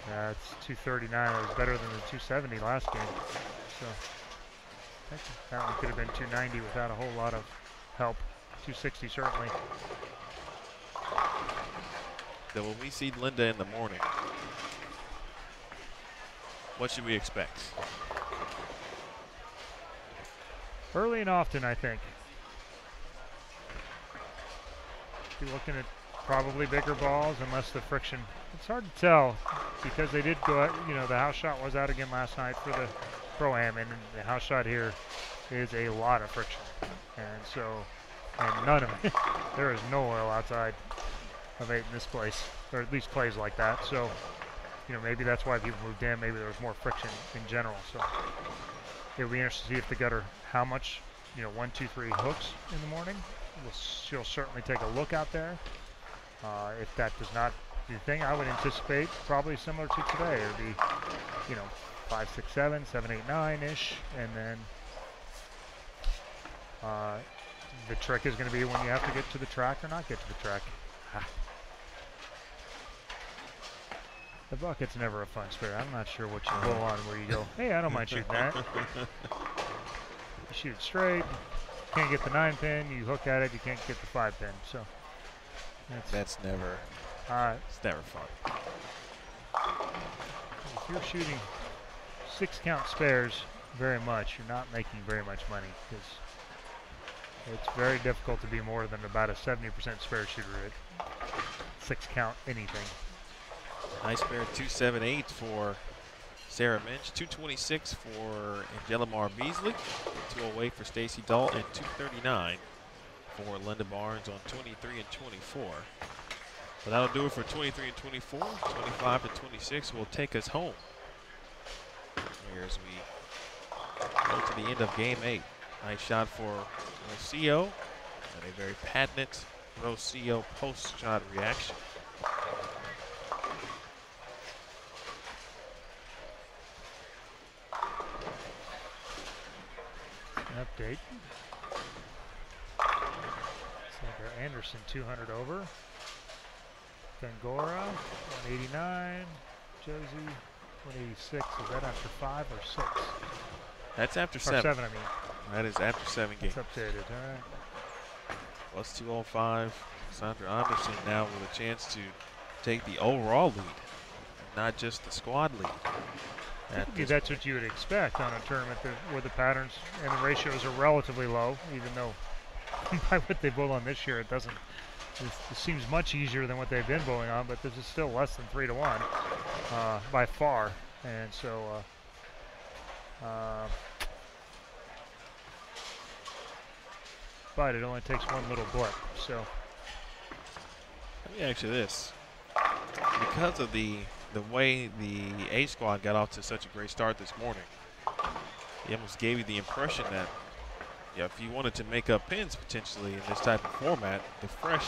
Yeah, it's 239. It was better than the 270 last game. So I think that one could have been 290 without a whole lot of help. 260 certainly. So when we see Linda in the morning, what should we expect? Early and often, I think. Be looking at probably bigger balls unless the friction. It's hard to tell because they did go out, the house shot was out again last night for the Pro-Am, and the house shot here is a lot of friction. And so, and none of it, there is no oil outside of 8 in this place, or at least plays like that. So, maybe that's why people moved in. Maybe there was more friction in general. So it'll be interesting to see if the gutter, how much, 1, 2, 3 hooks in the morning. She'll certainly take a look out there. If that does not do the thing, I would anticipate probably similar to today. It would be, 5, 6, 7, 7, 8, 9-ish, and then the trick is going to be when you have to get to the track or not get to the track. The bucket's never a fun spare. I'm not sure what you pull on where you go, hey, I don't mind shooting that. You shoot it straight, can't get the 9-pin, you hook at it, you can't get the 5-pin. So That's never. It's never fun. If you're shooting 6-count spares very much, you're not making very much money because it's very difficult to be more than about a 70% spare shooter at 6-count anything. Nice pair, 278 for Sarah Minch, 226 for Jelemar Beasley, 208 for Stacy Dahl, and 239 for Linda Barnes on 23 and 24. But that'll do it for 23 and 24. 25 and 26 will take us home. Here as we go to the end of game 8. Nice shot for Rocio, and a very patented Rocio post-shot reaction. Update. Sandra Anderson 200 over. Bangora 189. Josie 186. Is that after 5 or 6? That's after Or 7. 7, I mean. That is after 7 games. It's updated. All right. Plus 205. Sandra Anderson now with a chance to take the overall lead, not just the squad lead. Typically that's what you would expect on a tournament where the patterns and the ratios are relatively low, even though by what they bowl on this year, it doesn't. It seems much easier than what they've been bowling on, but this is still less than 3 to 1 by far, and so. But it only takes one little blip. So let me ask you this: because of the way the A squad got off to such a great start this morning, it almost gave you the impression that if you wanted to make up pins potentially in this type of format, the fresh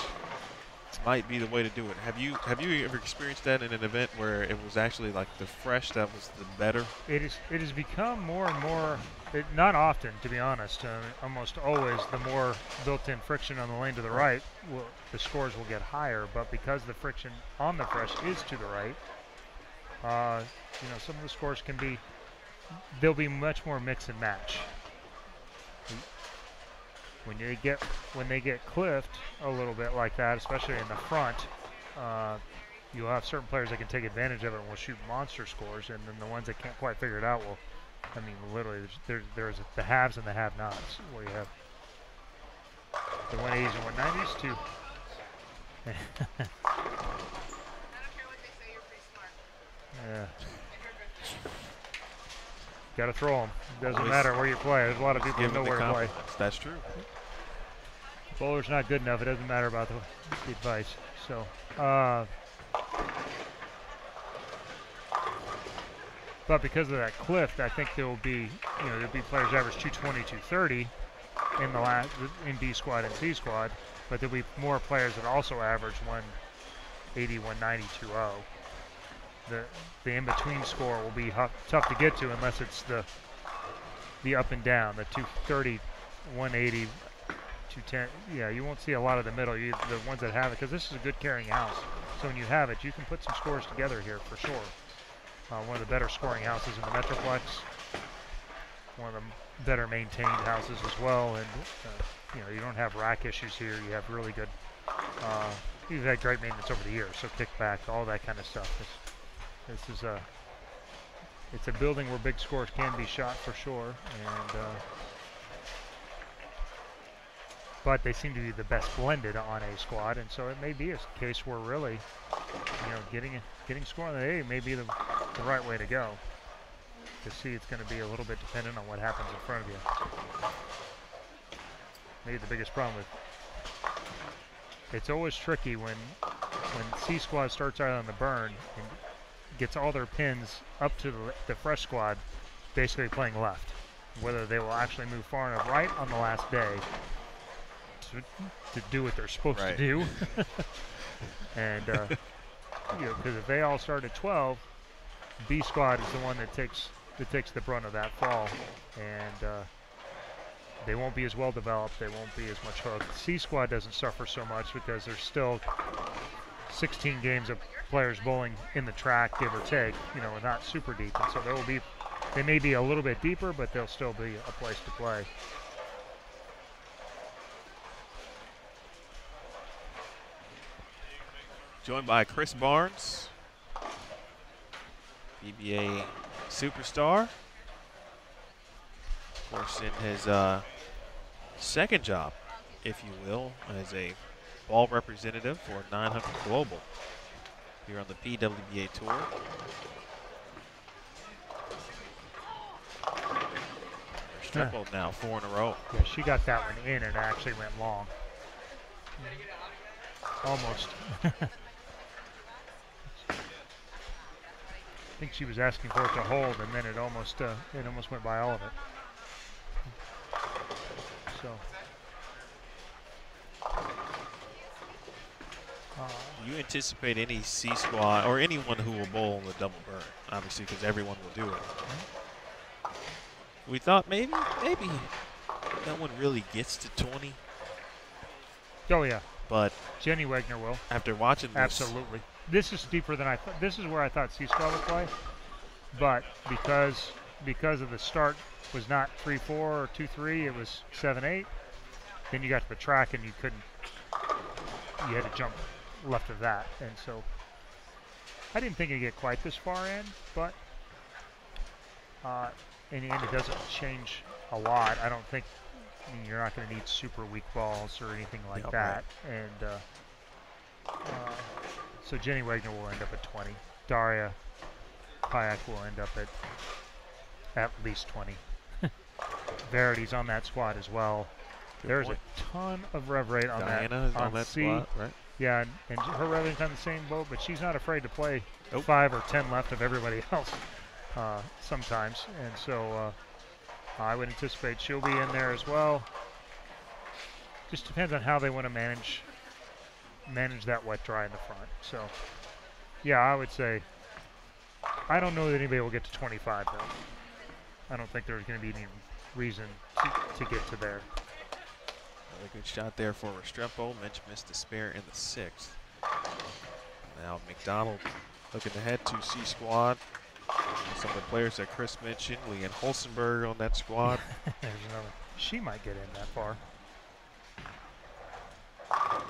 might be the way to do it. Have you ever experienced that in an event where it was actually like the fresh that was the better? It has become more and more. Not often, to be honest. Almost always, the more built-in friction on the lane to the right, the scores will get higher. But because the friction on the fresh is to the right, some of the scores they'll be much more mix and match. When they get cliffed a little bit like that, especially in the front, you'll have certain players that can take advantage of it and will shoot monster scores, and then the ones that can't quite figure it out will. I mean, literally, there's the haves and the have-nots, where you have the 180s and 190s too. I don't care what they say, you're pretty smart. Yeah. And you're good. Got to throw them. It doesn't matter where you play. There's a lot of people who know where to play. That's true. Bowler's not good enough. It doesn't matter about the advice. So, but because of that cliff, I think there'll be players average 220, 230 in B squad and C squad, but there'll be more players that also average 180, 190, 20. The in-between score will be tough to get to unless it's the up and down, the 230, 180, 210. Yeah, you won't see a lot of the middle. The ones that have it, because this is a good carrying house. So when you have it, you can put some scores together here for sure. One of the better scoring houses in the Metroplex. One of the better maintained houses as well, and you don't have rack issues here. You have really good. You've had great maintenance over the years, so kickback, all that kind of stuff. This is it's a building where big scores can be shot for sure, and but they seem to be the best blended on A squad, and so it may be a case where really, getting score on the A may be the right way to go. To see, it's going to be a little bit dependent on what happens in front of you. Maybe the biggest problem with it's always tricky when C squad starts out on the burn and gets all their pins up to the fresh squad, basically playing left. Whether they will actually move far enough right on the last day to do what they're supposed to do, and because if they all start at 12, B squad is the one that takes the brunt of that fall, and they won't be as well developed. They won't be as much hooked. C squad doesn't suffer so much because there's still 16 games of players bowling in the track, give or take. Not super deep, and so they may be a little bit deeper, but they'll still be a place to play. Joined by Chris Barnes, BBA superstar. Of course, in his second job, if you will, as a ball representative for 900 Global here on the PWBA Tour. Tripled now, 4 in a row. Yeah, she got that one in and it actually went long. Almost. I think she was asking for it to hold, and then it almost went by all of it. So. Do you anticipate any C squad or anyone who will bowl in the double burn? Obviously, because everyone will do it. We thought maybe no one really gets to 20. Oh yeah. But Jenny Wagner will. After watching this, absolutely. This is deeper than I thought. This is where I thought C squad would play, but because of the start was not 3-4 or 2-3, it was 7-8. Then you got to the track and you couldn't. You had to jump left of that, and so I didn't think it'd get quite this far in, but in the end it doesn't change a lot. I don't think you're not going to need super weak balls or anything like that, and so Jenny Wagner will end up at 20. Daria Payak will end up at least 20. Verity's on that squad as well. There's a ton of rev rate on Diana is on that C. spot, right? Yeah, and her rev rate's on the same boat, but she's not afraid to play 5 or 10 left of everybody else sometimes. And so I would anticipate she'll be in there as well. Just depends on how they want to manage that wet dry in the front. So yeah, I would say I don't know that anybody will get to 25 though. I don't think there's going to be any reason to get to there. A good shot there for Restrepo. Mitch missed the spare in the 6th. Now McDonald looking ahead to C squad. Some of the players that Chris mentioned. Leanne Holstenberg on that squad. There's another. She might get in that far. I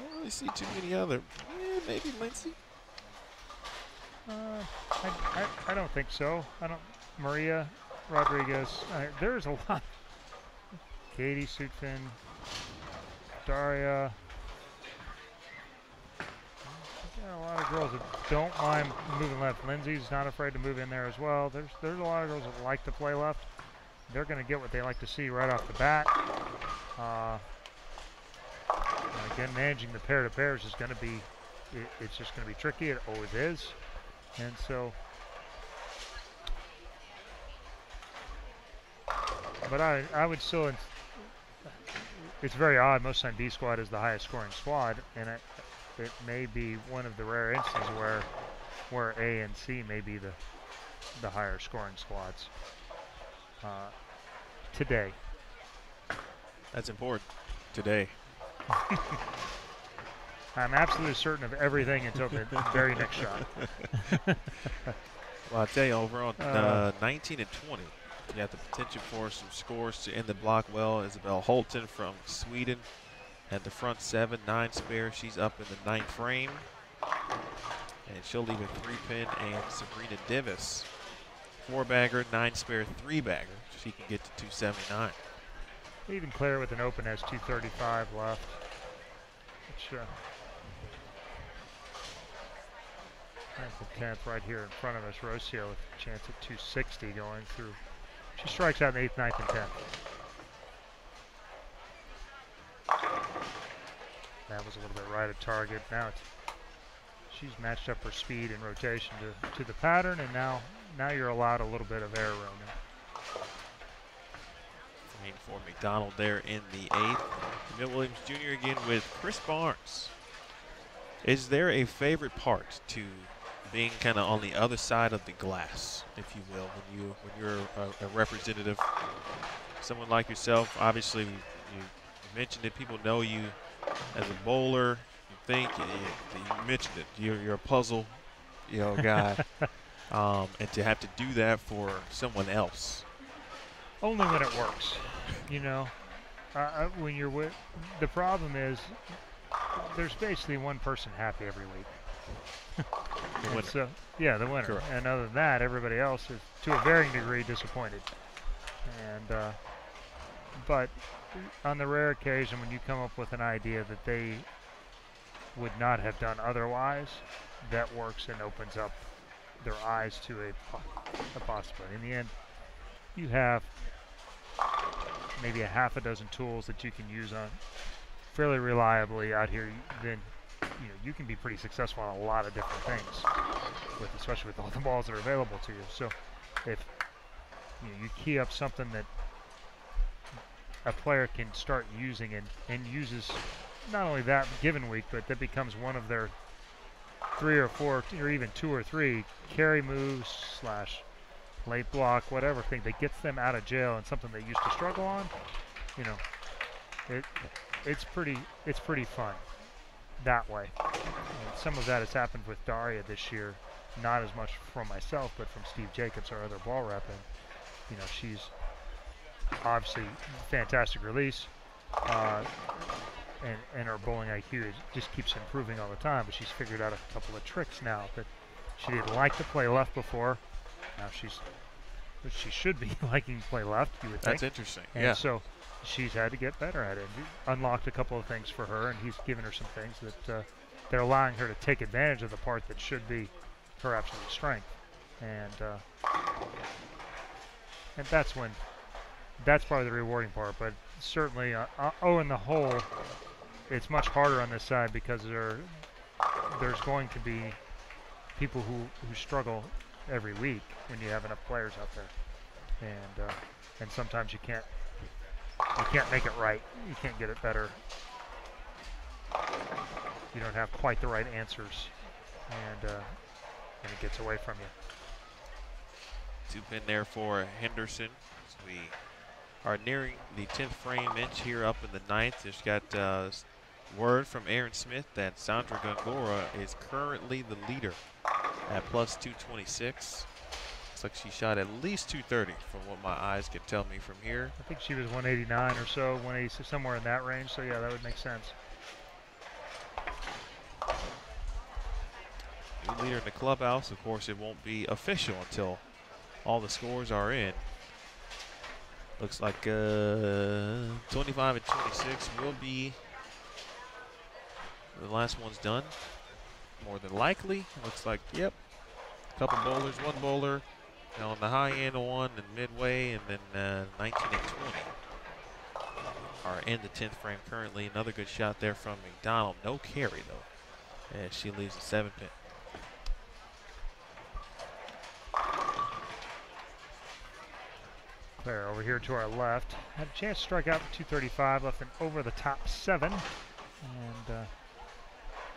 don't really see too many other. Yeah, maybe Lindsay. I don't think so. Maria Rodriguez. There's a lot. Katie Sutphin, Daria. A lot of girls that don't mind moving left. Lindsay's not afraid to move in there as well. There's a lot of girls that like to play left. They're going to get what they like to see right off the bat. Again, managing the pair to pairs is going to be. It's just going to be tricky. It always is. And so, but I would still, it's very odd. Most time B squad is the highest scoring squad, and it may be one of the rare instances where A and C may be the higher scoring squads today. That's important. Today. I'm absolutely certain of everything until the very next shot. Well, I'll tell you, over on 19 and 20, you have the potential for some scores to end the block well. Isabelle Holton from Sweden at the front 7, 9 spare. She's up in the 9th frame. And she'll leave a 3-pin. And Sabrina Divis, 4-bagger, 9 spare, 3-bagger. She can get to 279. Even Claire with an open has 235 left. Which, 9th and 10th right here in front of us. Rocio with a chance at 260 going through. She strikes out in 8th, 9th, and 10th. That was a little bit right at target. Now she's matched up her speed and rotation to the pattern, and now you're allowed a little bit of air roaming. For McDonald there in the 8th. Milt Williams Jr. again with Chris Barnes. Is there a favorite part to being kind of on the other side of the glass, if you will, when you're a representative, someone like yourself? Obviously, you mentioned that people know you as a bowler. You think you mentioned it. You're a puzzle, guy, and to have to do that for someone else. Only when it works, when you're with, the problem is there's basically one person happy every week. The winner. So, yeah, the winner. Correct. And other than that, everybody else is to a varying degree disappointed. And but on the rare occasion when you come up with an idea that they would not have done otherwise, that works and opens up their eyes to a possibility. In the end, you have maybe a half a dozen tools that you can use on fairly reliably out here. Then you can be pretty successful on a lot of different things, especially with all the balls that are available to you. So if you key up something that a player can start using and uses not only that given week, but that becomes one of their 3 or 4 or even 2 or 3 carry moves / late block, whatever thing that gets them out of jail and something they used to struggle on, it's pretty fun that way. And some of that has happened with Daria this year, not as much from myself, but from Steve Jacobs, our other ball rep. And she's obviously fantastic release, and her bowling IQ just keeps improving all the time. But she's figured out a couple of tricks now that she didn't like to play left before. Now she should be liking to play left, you would think. That's interesting. And yeah. So she's had to get better at it. He unlocked a couple of things for her, and he's given her some things that they're allowing her to take advantage of the part that should be her absolute strength. And that's probably the rewarding part. But certainly, in the whole, it's much harder on this side because there's going to be people who struggle every week when you have enough players out there, and sometimes you can't make it right. You can't get it better. You don't have quite the right answers, and it gets away from you. 2 pin there for Henderson. As we are nearing the 10th frame inch here up in the 9th. There's got word from Aaron Smith that Sandra Gongora is currently the leader at plus 226. Looks like she shot at least 230 from what my eyes can tell me from here. I think she was 189 or so, 180, somewhere in that range. So yeah, that would make sense. New leader in the clubhouse. Of course, it won't be official until all the scores are in. Looks like 25 and 26 will be the last one's done. More than likely. Looks like, yep. A couple bowlers, one bowler. On the high end, one, and midway, and then 19 and 20 are in the 10th frame currently. Another good shot there from McDonald. No carry, though, as she leaves the 7 pin. Claire over here to our left. Had a chance to strike out the 235, left an over the top 7. And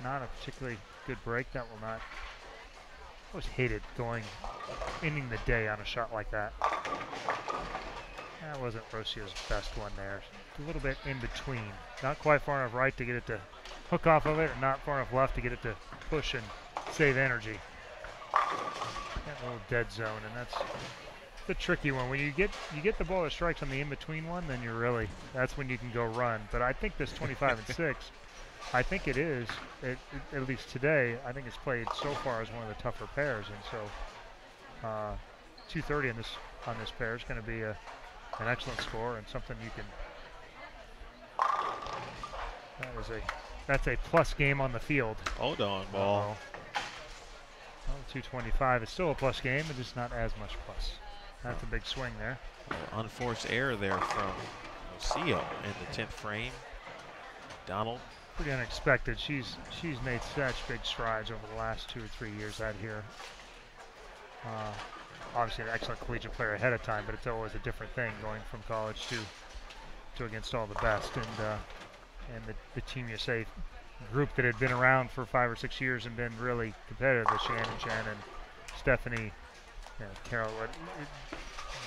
not a particularly good break. That will not. I always hated ending the day on a shot like that. That wasn't Rocio's best one there. A little bit in between. Not quite far enough right to get it to hook off of it, and not far enough left to get it to push and save energy. That little dead zone, and that's the tricky one. When you get the ball that strikes on the in-between one, then that's when you can go run. But I think this 25 and 6, I think it is, at least today, I think it's played so far as one of the tougher pairs. And so 230 on this pair is going to be an excellent score and something you can. That's a plus game on the field. Hold on, ball. Well, 225 is still a plus game, but just not as much plus. That's a big swing there. Unforced error there from Rocio in the 10th frame. Donald. Pretty unexpected. She's made such big strides over the last 2 or 3 years out here. Obviously an excellent collegiate player ahead of time, but it's always a different thing going from college to against all the best. And the Team USA group that had been around for 5 or 6 years and been really competitive, with Shannon, Stephanie, Carol,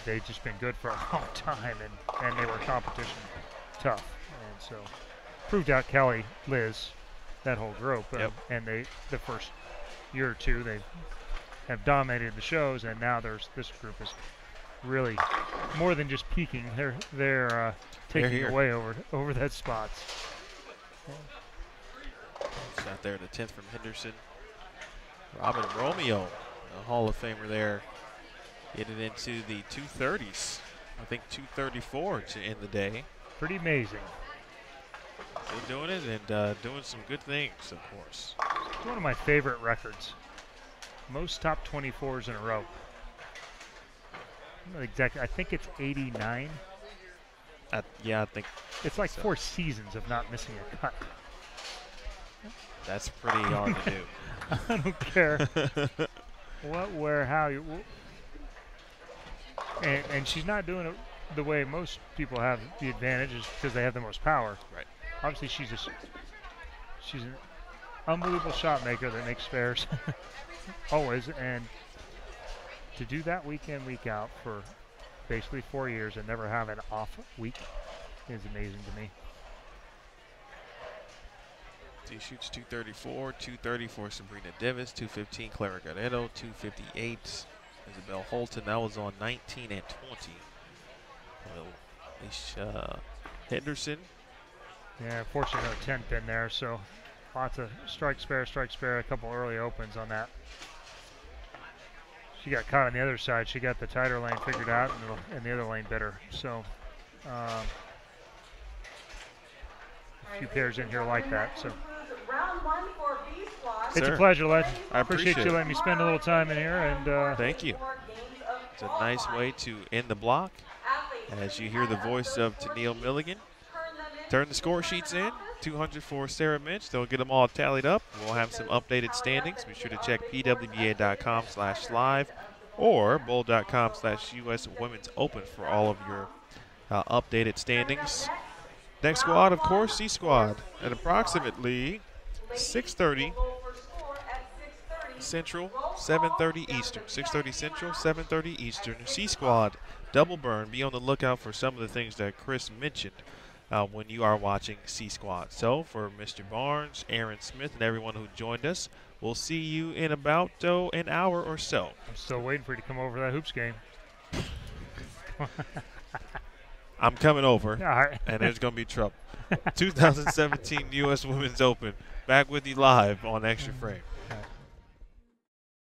they've just been good for a long time, and they were competition tough. And so proved out Kelly, Liz, that whole group. Yep. And the first year or two, they have dominated the shows, and now this group is really more than just peaking. They're taking away over that spots. Shot there in the 10th from Henderson. Robin Romeo, a Hall of Famer there, getting into the 230s. I think 234 to end the day. Pretty amazing. Still doing it and doing some good things, of course. It's one of my favorite records. most top 24s in a row. I don't know exactly. I think it's 89. Yeah, I think It's like so. 4 seasons of not missing a cut. That's pretty hard to do. I don't care what, where, how. And she's not doing it the way most people have the advantage, is because they have the most power. Right. Obviously, she's an unbelievable shot maker that makes spares always, and to do that week in, week out for basically 4 years and never have an off week is amazing to me. She shoots 234, 230 for Sabrina Davis, 215 Clara Guerrero, 258 Isabelle Holton. That was on 19 and 20. Alicia Henderson. Yeah, unfortunately no 10 pin there, so lots of strike spare, a couple early opens on that. She got caught on the other side. She got the tighter lane figured out, and the other lane better. So a few pairs in here like that. So it's a pleasure, Len. I Appreciate you letting me spend a little time in here. And thank you. It's a nice way to end the block as you hear the voice of Danielle Milligan. Turn the score sheets in. 200 for Sarah Minch. They'll get them all tallied up. We'll have some updated standings. Be sure to check pwba.com/live or bowl.com/US Women's Open for all of your updated standings. Next squad, of course, C Squad at approximately 6:30 Central, 7:30 Eastern. 6:30 Central, 7:30 Eastern. C Squad, double burn. Be on the lookout for some of the things that Chris mentioned when you are watching C Squad. So for Mr. Barnes, Aaron Smith, and everyone who joined us, we'll see you in about an hour or so. I'm still waiting for you to come over to that hoops game. I'm coming over, All right. and there's going to be trouble. 2017 U.S. Women's Open. Back with you live on Extra Frame.